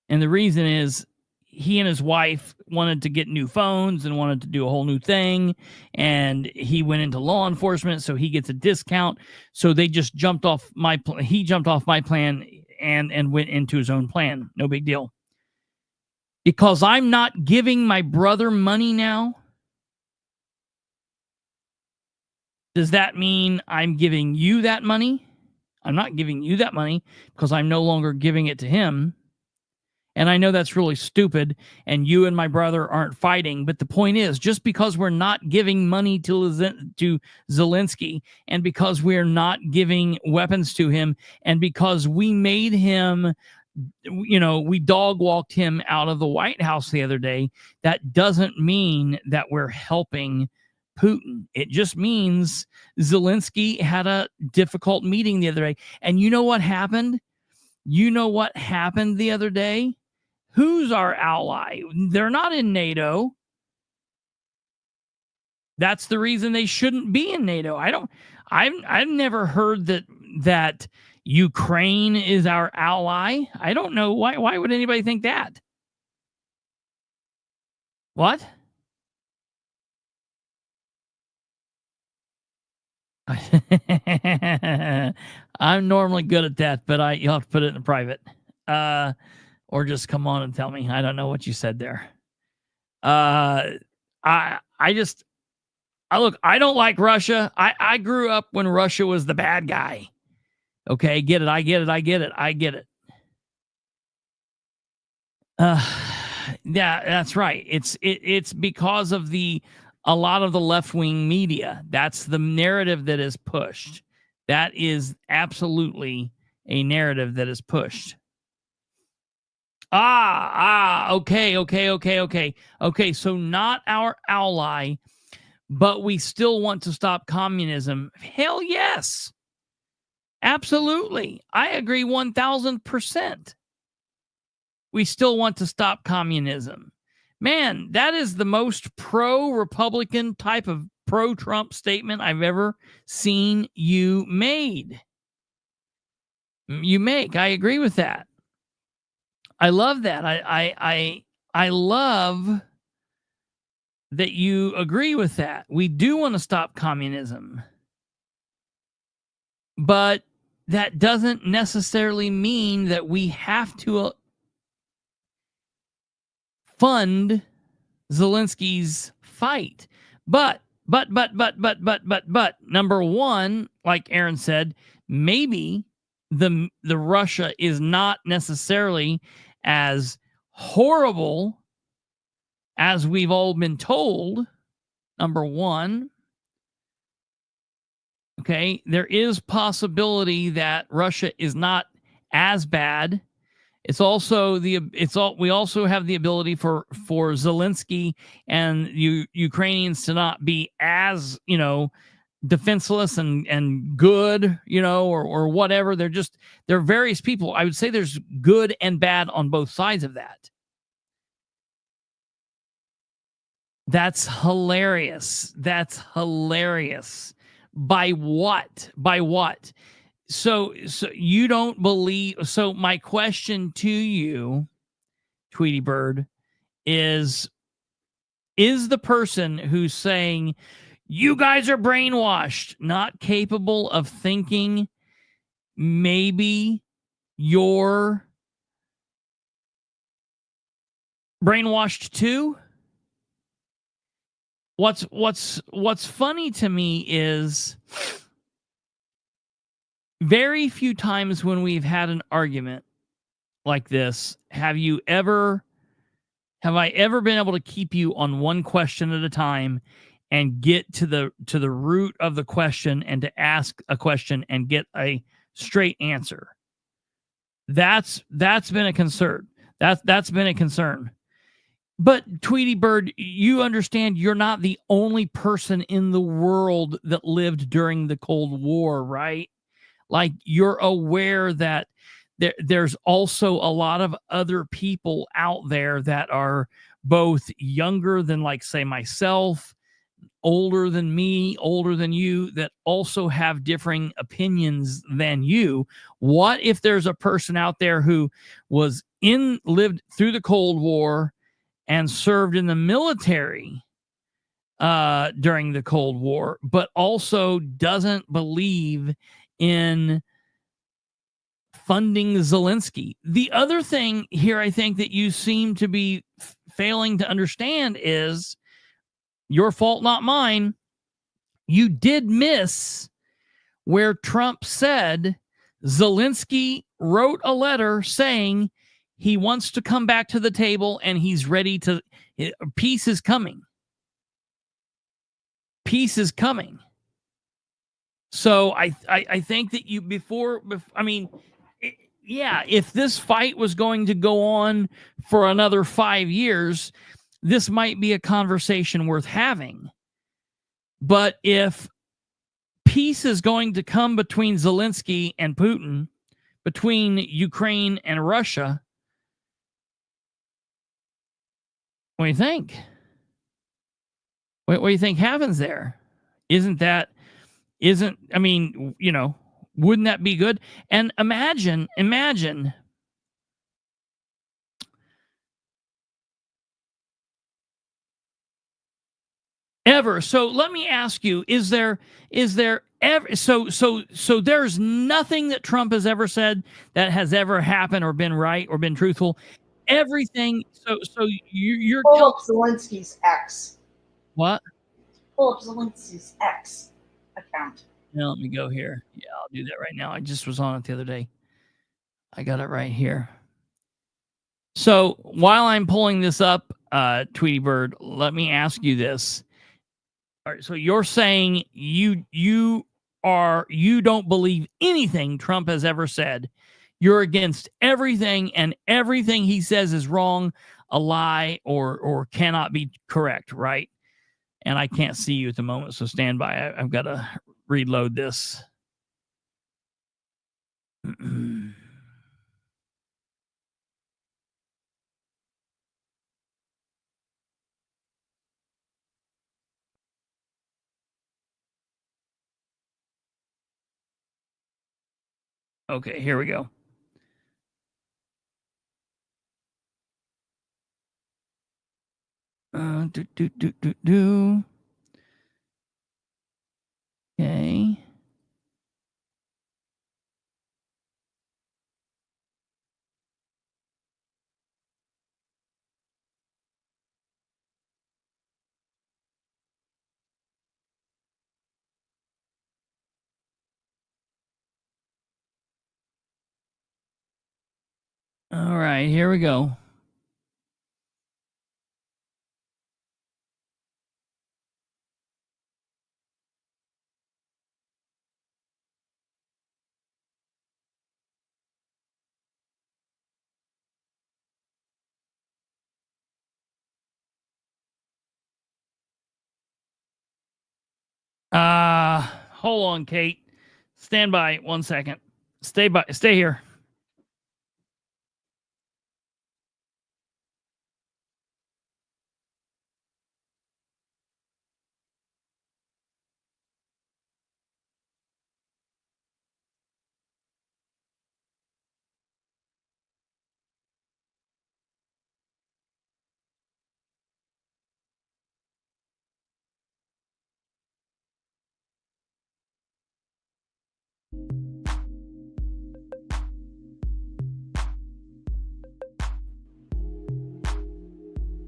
And the reason is he and his wife wanted to get new phones and wanted to do a whole new thing. And he went into law enforcement, so he gets a discount. So they just jumped off my he jumped off my plan and went into his own plan. No big deal. Because I'm not giving my brother money now, does that mean I'm giving you that money? I'm not giving you that money because I'm no longer giving it to him. And I know that's really stupid, and you and my brother aren't fighting. But the point is, just because we're not giving money to Zelensky, and because we're not giving weapons to him, and because we made him, we dog walked him out of the White House the other day, that doesn't mean that we're helping Putin. It just means Zelensky had a difficult meeting the other day. And you know what happened? You know what happened the other day? Who's our ally? They're not in NATO. That's the reason they shouldn't be in NATO. I've never heard that Ukraine is our ally. I don't know why would anybody think that? What? I'm normally good at that, but you'll have to put it in private. Or just come on and tell me. I don't know what you said there. Look, I don't like Russia. I grew up when Russia was the bad guy. Okay, get it. I get it. Yeah, that's right. It's because of a lot of the left-wing media. That's the narrative that is pushed. That is absolutely a narrative that is pushed. Okay. Okay, so not our ally, but we still want to stop communism. Hell yes. Absolutely. I agree 1000%. We still want to stop communism. Man, that is the most pro-Republican type of pro-Trump statement I've ever seen you make. I agree with that. I love that. I love that you agree with that. We do want to stop communism. But that doesn't necessarily mean that we have to fund Zelensky's fight. But, number one, like Aaron said, maybe the Russia is not necessarily as horrible as we've all been told. Number one. Okay, there is possibility that Russia is not as bad It's also we also have the ability for Zelensky and Ukrainians to not be as, defenseless and good, or whatever. They're various people. I would say there's good and bad on both sides of that. That's hilarious. That's hilarious. By what? By what? So you don't believe. So my question to you, Tweety Bird, is the person who's saying you guys are brainwashed not capable of thinking maybe you're brainwashed too? What's funny to me is very few times when we've had an argument like this have I ever been able to keep you on one question at a time and get to the root of the question and to ask a question and get a straight answer. That's been a concern. That's been a concern. But Tweety Bird, you understand you're not the only person in the world that lived during the Cold War, right? Like, you're aware that there's also a lot of other people out there that are both younger than, like, say, myself, older than me, older than you, that also have differing opinions than you. What if there's a person out there who lived through the Cold War and served in the military during the Cold War, but also doesn't believe in funding Zelensky? The other thing here I think that you seem to be failing to understand is, your fault, not mine, you did miss where Trump said Zelensky wrote a letter saying he wants to come back to the table and he's ready to. Peace is coming. Peace is coming. So I think that if this fight was going to go on for another 5 years, this might be a conversation worth having. But if peace is going to come between Zelensky and Putin, between Ukraine and Russia, what do you think? What do you think happens there? Wouldn't that be good? And imagine ever. So let me ask you, is there ever, so there's nothing that Trump has ever said that has ever happened or been right or been truthful? Everything. So you're Pull up Zelensky's X. What? Pull up Zelensky's X account. Now let me go here. Yeah, I'll do that right now. I just was on it the other day. I got it right here. So while I'm pulling this up, Tweety Bird, let me ask you this. All right, so you're saying you don't believe anything Trump has ever said. You're against everything, and everything he says is wrong, a lie, or cannot be correct, right? And I can't see you at the moment, so stand by. I've got to reload this. Okay, here we go. Okay. All right, here we go. Hold on, Kate. Stand by 1 second. Stay here.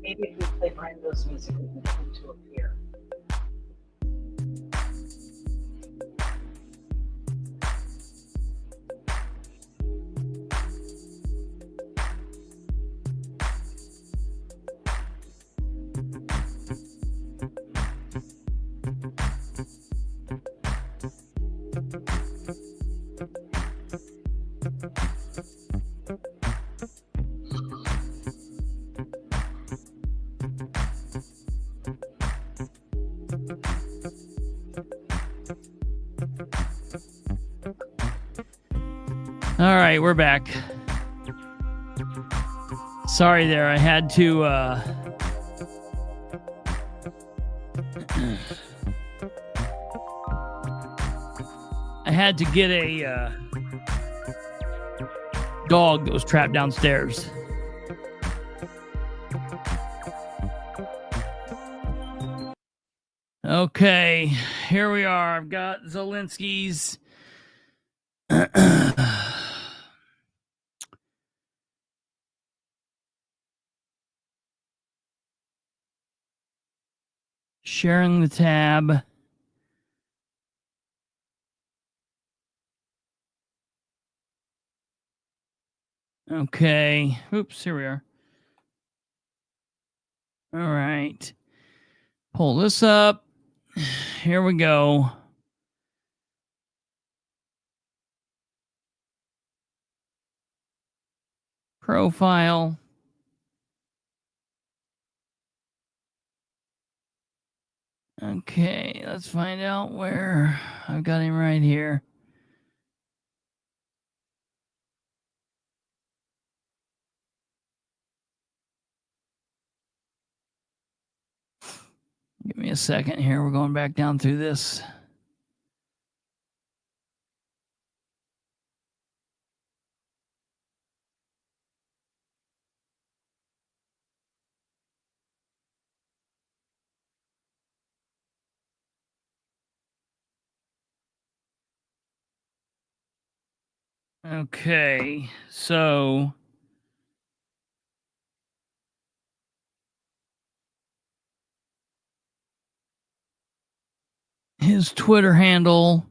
Maybe if we play Brando's music, we can get him to appear. All right, we're back. Sorry there, I had to get a dog that was trapped downstairs. Okay, here we are. I've got Zelensky's sharing the tab. Okay. Oops, here we are. All right. Pull this up. Here we go. Profile. Okay, let's find out where I've got him right here. Give me a second here. We're going back down through this. Okay, so his Twitter handle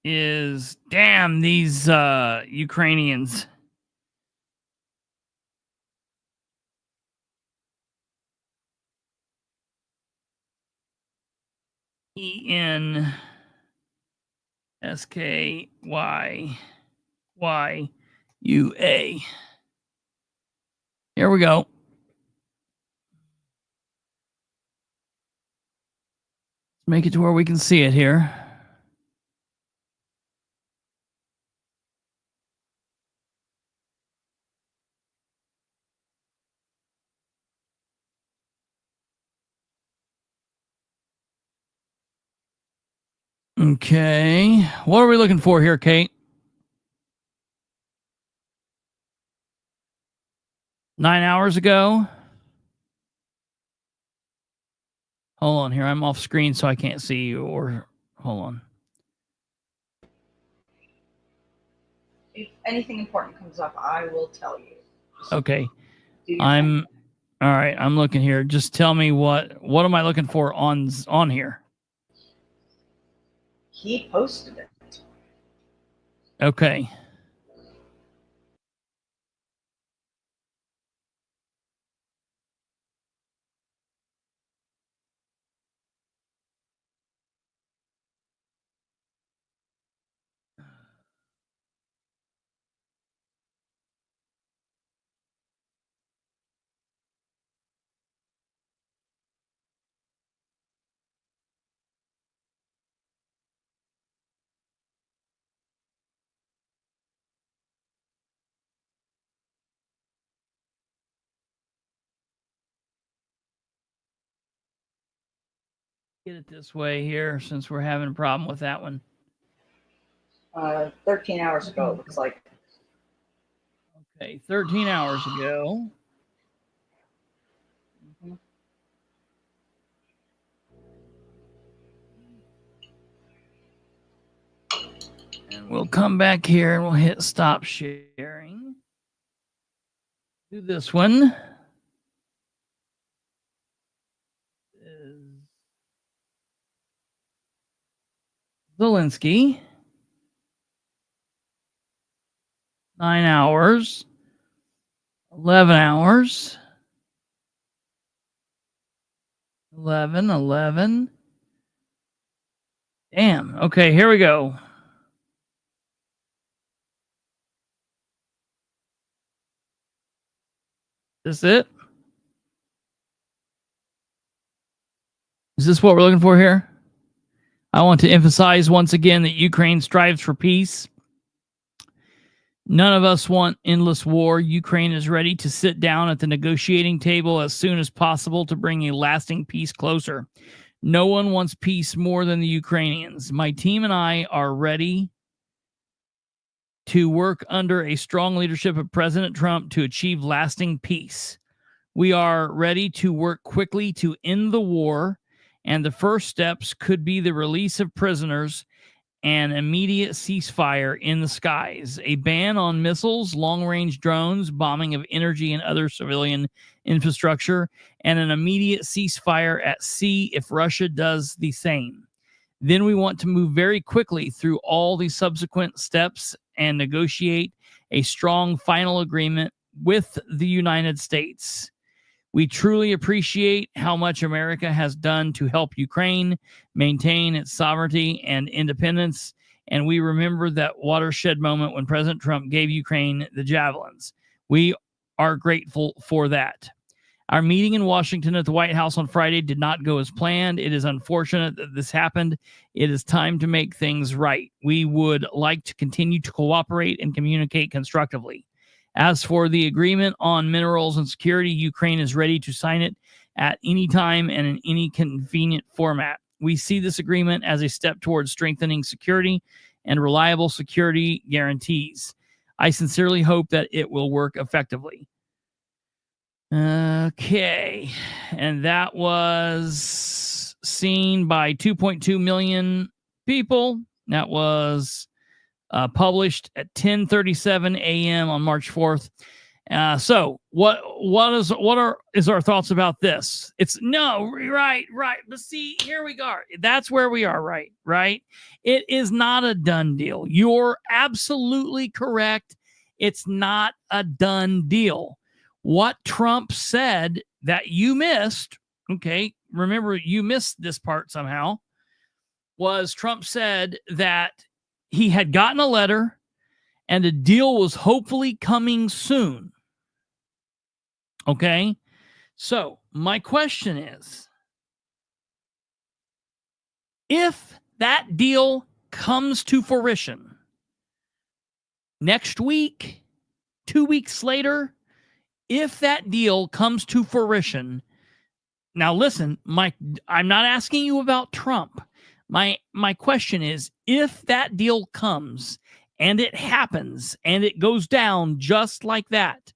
is damn these Ukrainians. ENSKYYUA. Here we go. Make it to where we can see it here. Okay. What are we looking for here, Kate? 9 hours ago. Hold on here. I'm off screen, so I can't see you. Or hold on. If anything important comes up, I will tell you. Okay. Do your I'm thing. all right. I'm looking here. Just tell me what am I looking for on here? He posted it. Okay. Get it this way here since we're having a problem with that one. 13 hours ago, it looks like. Okay, 13 hours ago. And we'll come back here and we'll hit stop sharing. Do this one. Zelensky. 9 hours. 11 hours. 11. Damn. Okay, here we go. Is this it? Is this what we're looking for here? I want to emphasize once again that Ukraine strives for peace. None of us want endless war. Ukraine is ready to sit down at the negotiating table as soon as possible to bring a lasting peace closer. No one wants peace more than the Ukrainians. My team and I are ready to work under a strong leadership of President Trump to achieve lasting peace. We are ready to work quickly to end the war, and the first steps could be the release of prisoners and immediate ceasefire in the skies, a ban on missiles, long-range drones, bombing of energy and other civilian infrastructure, and an immediate ceasefire at sea if Russia does the same. Then we want to move very quickly through all the subsequent steps and negotiate a strong final agreement with the United States. We truly appreciate how much America has done to help Ukraine maintain its sovereignty and independence, and we remember that watershed moment when President Trump gave Ukraine the javelins. We are grateful for that. Our meeting in Washington at the White House on Friday did not go as planned. It is unfortunate that this happened. It is time to make things right. We would like to continue to cooperate and communicate constructively. As for the agreement on minerals and security, Ukraine is ready to sign it at any time and in any convenient format. We see this agreement as a step towards strengthening security and reliable security guarantees. I sincerely hope that it will work effectively. Okay, and that was seen by 2.2 million people. That was published at 10:37 a.m. on March 4th. So what is our thoughts about this? It's no, right. But see, here we go. That's where we are, right? It is not a done deal. You're absolutely correct. It's not a done deal. What Trump said that you missed, okay, remember you missed this part somehow, was Trump said that he had gotten a letter and a deal was hopefully coming soon. Okay? So, my question is, if that deal comes to fruition next week, 2 weeks later, if that deal comes to fruition, now listen, I'm not asking you about Trump. My question is, if that deal comes and it happens and it goes down just like that,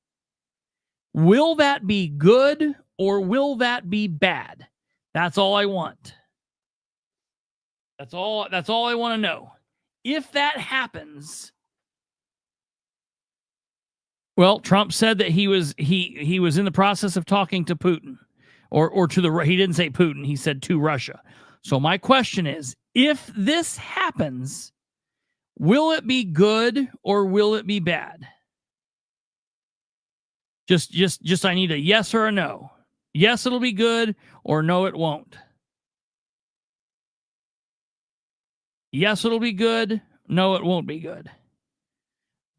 will that be good or will that be bad? That's all I want. That's all I want to know. If that happens, well, Trump said that he was in the process of talking to Putin, or to the, he didn't say Putin, he said to Russia. So my question is, if this happens, will it be good or will it be bad? Just I need a yes or a no. Yes, it'll be good, or no, it won't. Yes, it'll be good. No, it won't be good.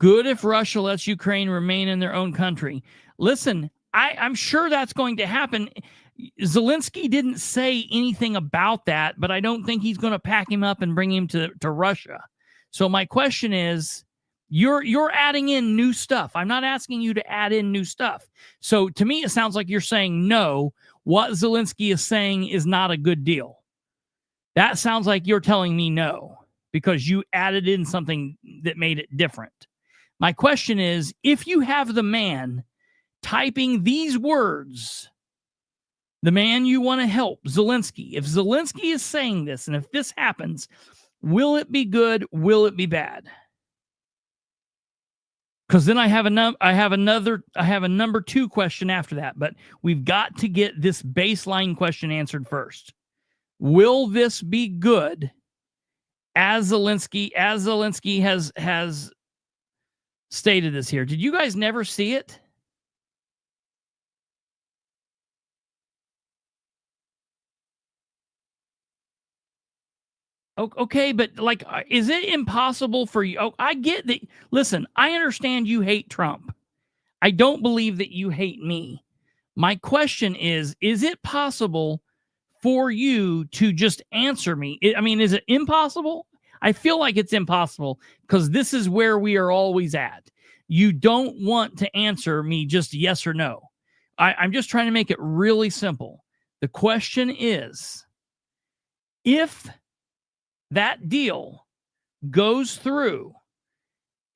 Good if Russia lets Ukraine remain in their own country. Listen, I'm sure that's going to happen. Zelensky didn't say anything about that, but I don't think he's going to pack him up and bring him to Russia. So my question is, you're adding in new stuff. I'm not asking you to add in new stuff. So to me, it sounds like you're saying no. What Zelensky is saying is not a good deal. That sounds like you're telling me no, because you added in something that made it different. My question is, if you have the man typing these words, the man you want to help, Zelensky, if Zelensky is saying this, and if this happens, will it be good? Will it be bad? Because then I have a number 2 question after that, but we've got to get this baseline question answered first. Will this be good as Zelensky has stated this here? Did you guys never see it? Okay, but like, is it impossible for you? Oh, I get that. Listen, I understand you hate Trump. I don't believe that you hate me. My question is it possible for you to just answer me? I mean, is it impossible? I feel like it's impossible because this is where we are always at. You don't want to answer me just yes or no. I'm just trying to make it really simple. The question is, if that deal goes through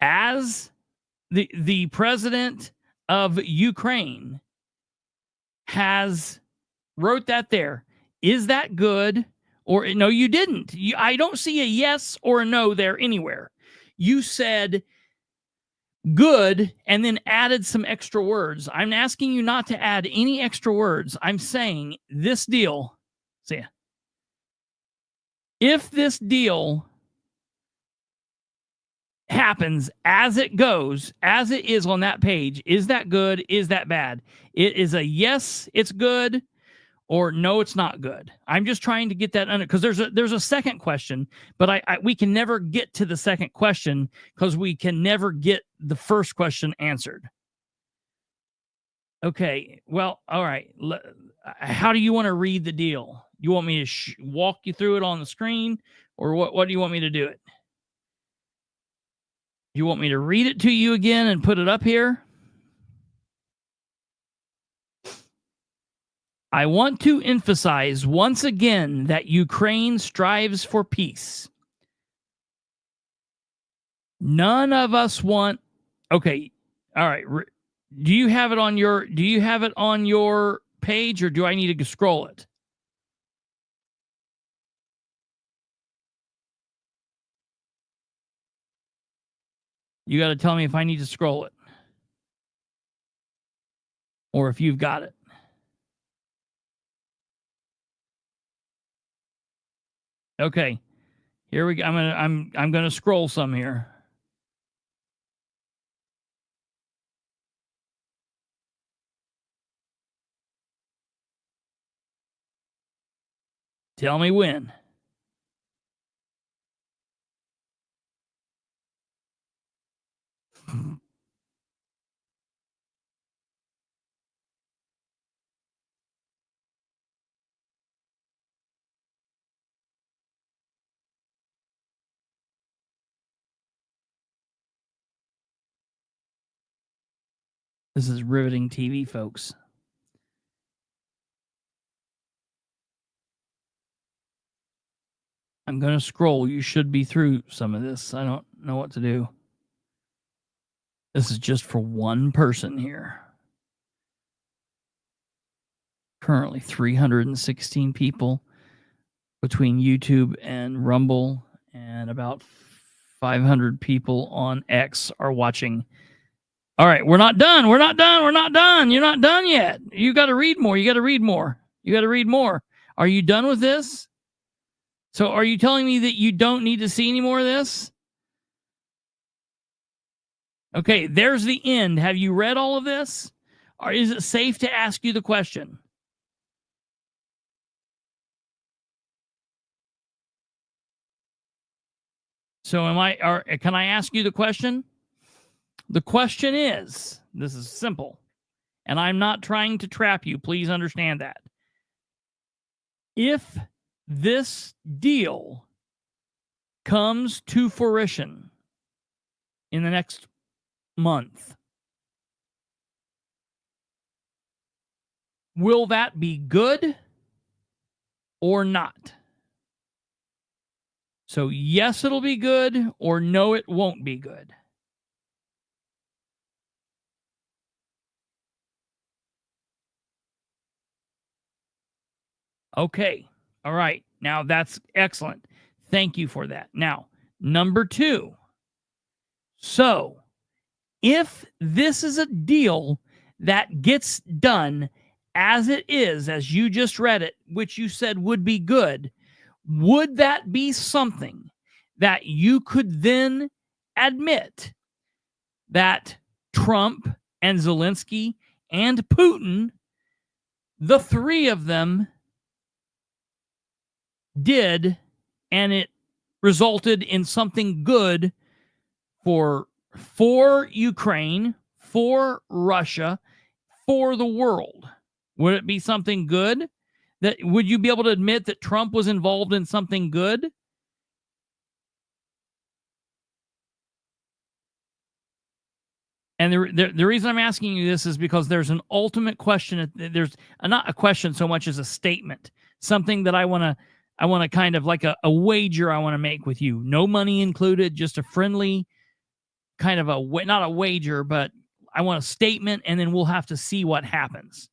as the president of Ukraine has wrote that there, is that good? Or no, you didn't. I don't see a yes or a no there anywhere. You said good and then added some extra words. I'm asking you not to add any extra words. I'm saying this deal, see ya. If this deal happens as it goes, as it is on that page, is that good? Is that bad? It is a yes, it's good, or no, it's not good. I'm just trying to get that under, because there's a second question, but we can never get to the second question because we can never get the first question answered. Okay, well, all right. How do you want to read the deal? You want me to walk you through it on the screen, or what do you want me to do it? You want me to read it to you again and put it up here? I want to emphasize once again that Ukraine strives for peace. None of us want. Okay, all right. Do you have it on your page, or do I need to scroll it? You got to tell me if I need to scroll it, or if you've got it. Okay, here we go. I'm gonna scroll some here. Tell me when. This is riveting TV, folks. I'm going to scroll. You should be through some of this. I don't know what to do. This is just for one person here. Currently 316 people between YouTube and Rumble, and about 500 people on X are watching. All right, we're not done. We're not done. We're not done. You're not done yet. You got to read more. You got to read more. You got to read more. Are you done with this? So are you telling me that you don't need to see any more of this? Okay, there's the end. Have you read all of this? Or is it safe to ask you the question? So can I ask you the question? The question is, this is simple, and I'm not trying to trap you. Please understand that. If this deal comes to fruition in the next month, will that be good or not? So yes, it'll be good, or no, it won't be good. Okay. All right. Now that's excellent. Thank you for that. Now, number 2. So, if this is a deal that gets done as it is, as you just read it, which you said would be good, would that be something that you could then admit that Trump and Zelensky and Putin, the three of them, did, and it resulted in something good for Ukraine, for Russia, for the world? Would it be something good? That would you be able to admit that Trump was involved in something good? And the reason I'm asking you this is because there's an ultimate question. There's not a question so much as a statement, something that I want to kind of like a wager I want to make with you. No money included, just a friendly kind of not a wager, but I want a statement, and then we'll have to see what happens.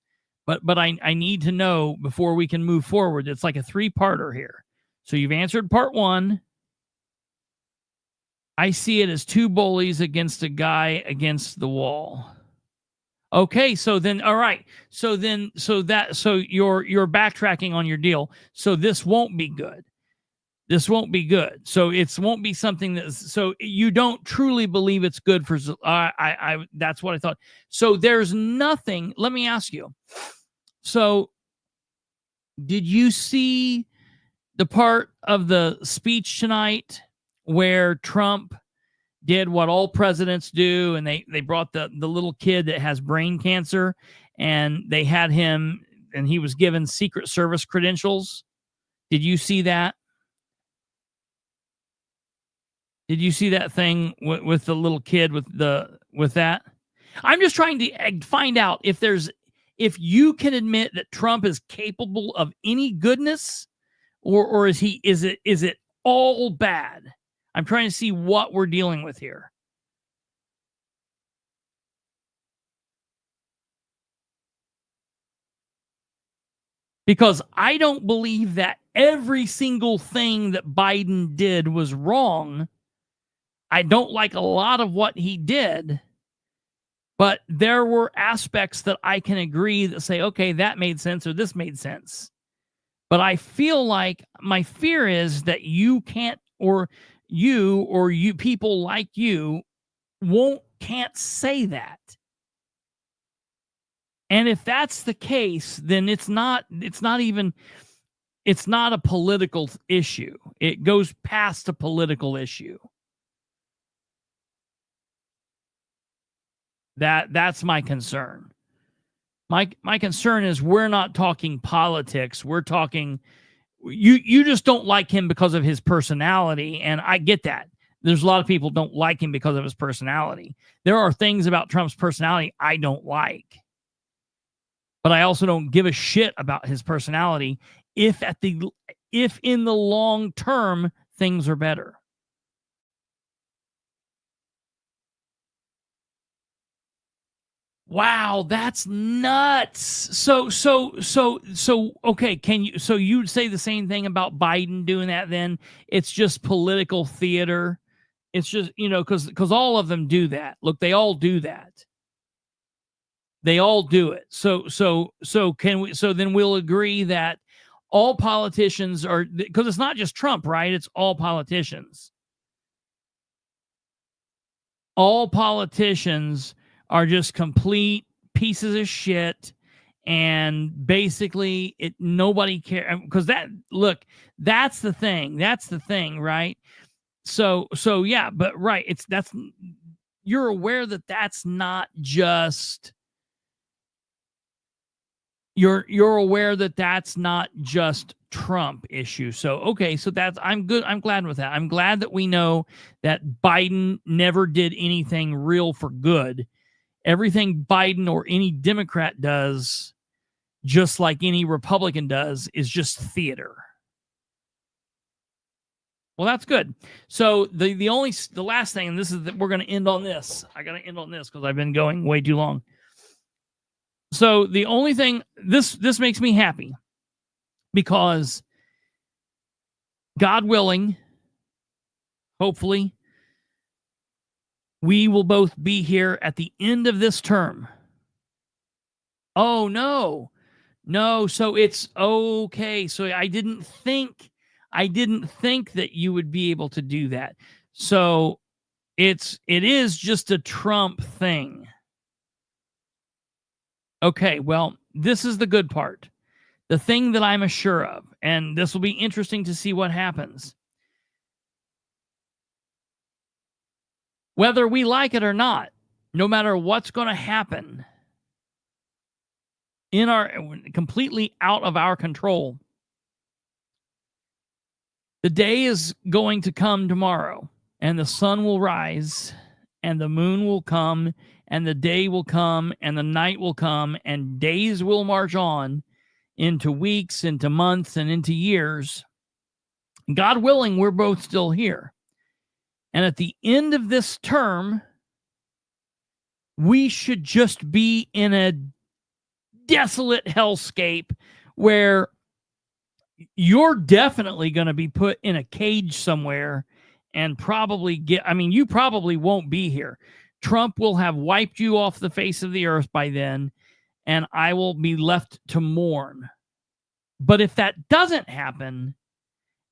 But I need to know before we can move forward. It's like a 3-parter here. So you've answered part 1. I see it as 2 bullies against a guy against the wall. Okay, so then, all right. So you're backtracking on your deal. So this won't be good. This won't be good. So it won't be something so you don't truly believe it's good for, that's what I thought. So there's nothing, let me ask you. So did you see the part of the speech tonight where Trump did what all presidents do, and they brought the little kid that has brain cancer, and they had him, and he was given Secret Service credentials? Did you see that? Did you see that thing with the little kid with that? I'm just trying to find out if you can admit that Trump is capable of any goodness, or is it all bad? I'm trying to see what we're dealing with here. Because I don't believe that every single thing that Biden did was wrong. I don't like a lot of what he did, but there were aspects that I can agree that say, okay, that made sense, or this made sense. But I feel like my fear is that you can't, or you people like you can't say that. And if that's the case, then it's not a political issue. It goes past a political issue. That's my concern. My concern is we're not talking politics. We're talking, you just don't like him because of his personality, and I get that. There's a lot of people don't like him because of his personality. There are things about Trump's personality I don't like. But I also don't give a shit about his personality if in the long term things are better. Wow, that's nuts. So okay, you'd say the same thing about Biden doing that then? It's just political theater. It's just, cuz all of them do that. Look, they all do that. They all do it. So then we'll agree that all politicians are, because it's not just Trump, right? It's all politicians. All politicians are just complete pieces of shit, and basically nobody cares, because that's the thing, right? So yeah, but right, you're aware that that's not just, you're aware that that's not just Trump issue. So okay, so I'm good. I'm glad with that. I'm glad that we know that Biden never did anything real for good. Everything Biden or any Democrat does, just like any Republican does, is just theater. Well, that's good. So the last thing, and this is that we're going to end on this. I got to end on this because I've been going way too long. So the only thing, this makes me happy because God willing, hopefully, we will both be here at the end of this term. Oh, no. No, so it's okay. So I didn't think that you would be able to do that. So it is just a Trump thing. Okay, well, this is the good part. The thing that I'm sure of, and this will be interesting to see what happens. Whether we like it or not, no matter what's going to happen in our completely out of our control, the day is going to come tomorrow, and the sun will rise, and the moon will come, and the day will come, and the night will come, and days will march on into weeks, into months, and into years. God willing, we're both still here. And at the end of this term, we should just be in a desolate hellscape where you're definitely going to be put in a cage somewhere and probably you probably won't be here. Trump will have wiped you off the face of the earth by then, and I will be left to mourn. But if that doesn't happen,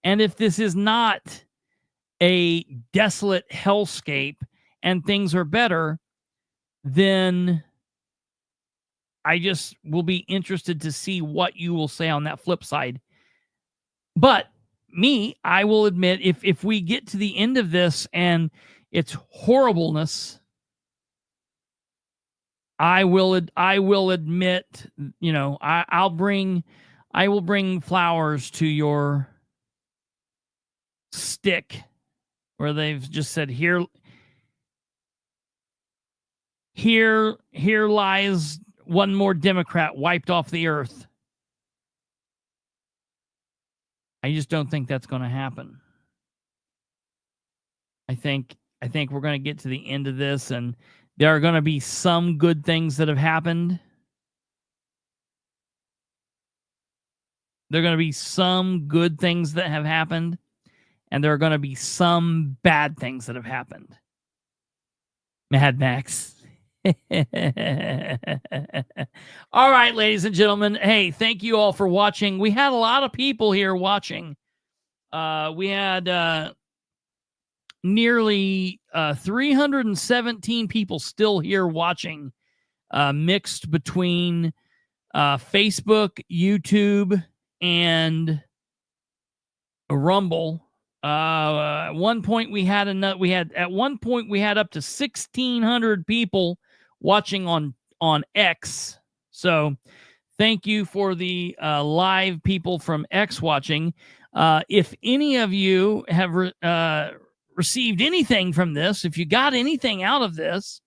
and if this is not a desolate hellscape and things are better, then I just will be interested to see what you will say on that flip side. But I will admit, if we get to the end of this and it's horribleness, I will admit, I will bring flowers to your stick where they've just said, here lies one more Democrat wiped off the earth. I just don't think that's going to happen. I think we're going to get to the end of this, and there are going to be some good things that have happened. There are going to be some good things that have happened, and there are going to be some bad things that have happened. Mad Max. All right, ladies and gentlemen. Hey, thank you all for watching. We had a lot of people here watching. We had nearly 317 people still here watching, mixed between Facebook, YouTube, and Rumble. At one point we had up to 1,600 people watching on X. So thank you for the live people from X watching. If any of you have received anything from this, if you got anything out of this,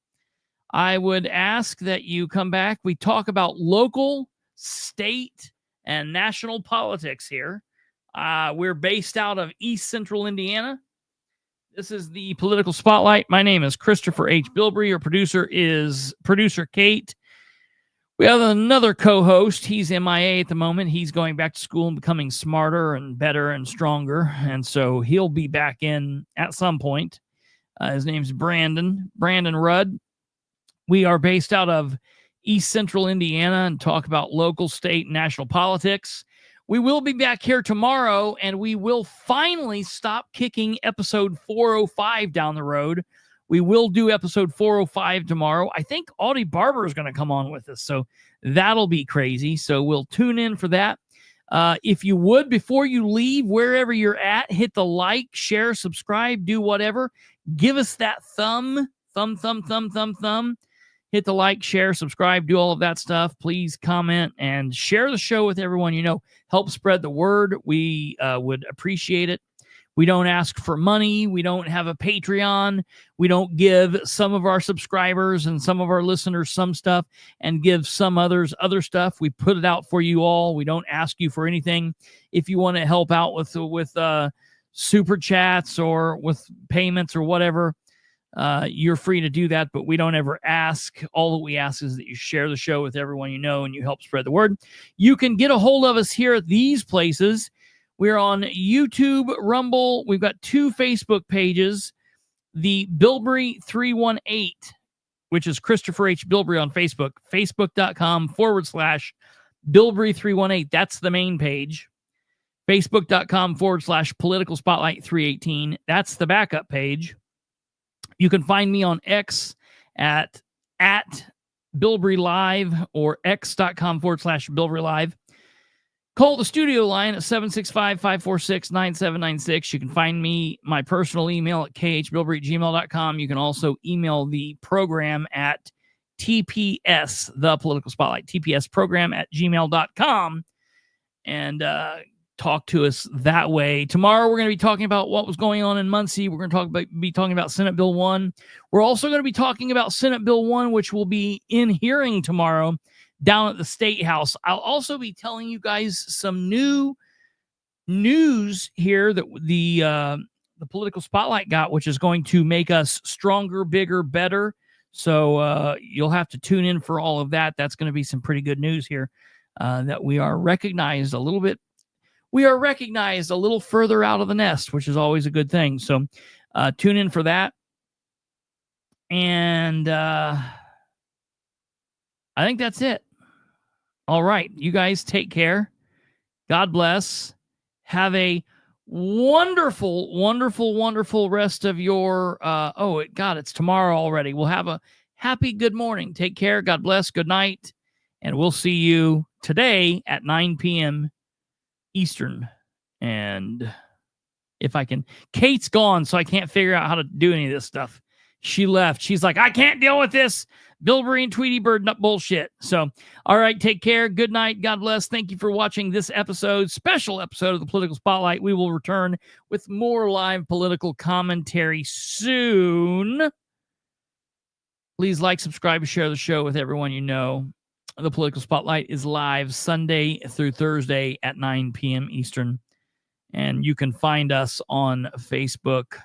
I would ask that you come back. We talk about local, state, and national politics here. We're based out of East Central Indiana. This is the Political Spotlight. My name is Kristopher H. Bilbrey. Your producer is Producer Kate. We have another co-host. He's MIA at the moment. He's going back to school and becoming smarter and better and stronger. And so he'll be back in at some point. His name's Brandon Rudd. We are based out of East Central Indiana and talk about local, state, and national politics. We will be back here tomorrow, and we will finally stop kicking episode 405 down the road. We will do episode 405 tomorrow. I think Audie Barber is going to come on with us, so that'll be crazy. So we'll tune in for that. If you would, before you leave, wherever you're at, hit the like, share, subscribe, do whatever. Give us that thumb. Hit the like, share, subscribe, do all of that stuff. Please comment and share the show with everyone you know. Help spread the word. We would appreciate it. We don't ask for money. We don't have a Patreon. We don't give some of our subscribers and some of our listeners some stuff and give some others other stuff. We put it out for you all. We don't ask you for anything. If you want to help out with super chats or with payments or whatever, you're free to do that, but we don't ever ask. All that we ask is that you share the show with everyone you know and you help spread the word. You can get a hold of us here at these places. We're on YouTube, Rumble. We've got 2 Facebook pages. The Bilbrey 318, which is Kristopher H. Bilbrey on Facebook, facebook.com/Bilbrey 318. That's the main page. Facebook.com/Political Spotlight 318. That's the backup page. You can find me on X at Bilbrey Live or x.com/Bilbrey Live. Call the studio line at 765-546-9796. You can find me, my personal email at khbilbrey@gmail.com. You can also email the program at TPS, the Political Spotlight, tpsprogram@gmail.com, and talk to us that way. Tomorrow, we're going to be talking about what was going on in Muncie. We're going to be talking about Senate Bill 1. We're also going to be talking about Senate Bill 1, which will be in hearing tomorrow down at the State House. I'll also be telling you guys some new news here that the Political Spotlight got, which is going to make us stronger, bigger, better. So you'll have to tune in for all of that. That's going to be some pretty good news here, that we are recognized a little bit. We are recognized a little further out of the nest, which is always a good thing. So tune in for that. And I think that's it. All right. You guys take care. God bless. Have a wonderful, wonderful, wonderful rest of your, it's tomorrow already. We'll have a happy good morning. Take care. God bless. Good night. And we'll see you today at 9 p.m. Eastern. And if I can, Kate's gone, so I can't figure out how to do any of this stuff. She left. She's like, I can't deal with this Bilbrey and Tweety Bird bullshit. So, all right, take care. Good night. God bless. Thank you for watching this special episode of the Political Spotlight. We will return with more live political commentary soon. Please like, subscribe, and share the show with everyone you know. The Political Spotlight is live Sunday through Thursday at 9 p.m. Eastern. And you can find us on Facebook,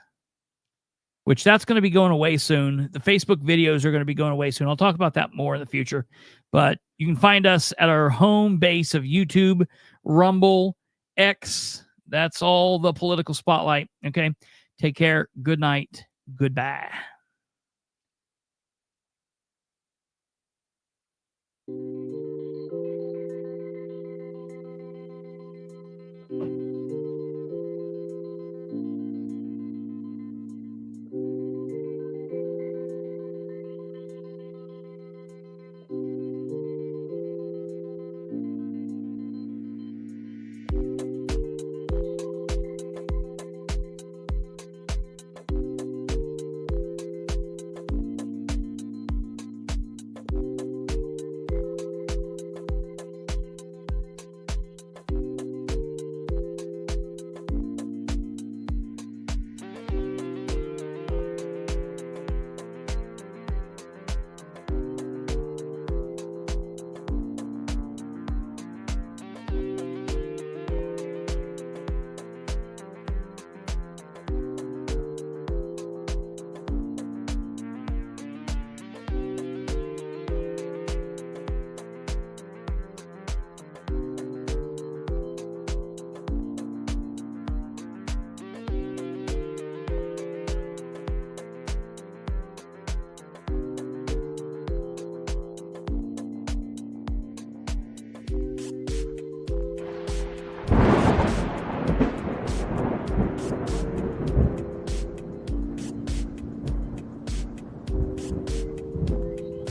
which that's going to be going away soon. The Facebook videos are going to be going away soon. I'll talk about that more in the future. But you can find us at our home base of YouTube, Rumble, X. That's all the Political Spotlight. Okay? Take care. Good night. Goodbye.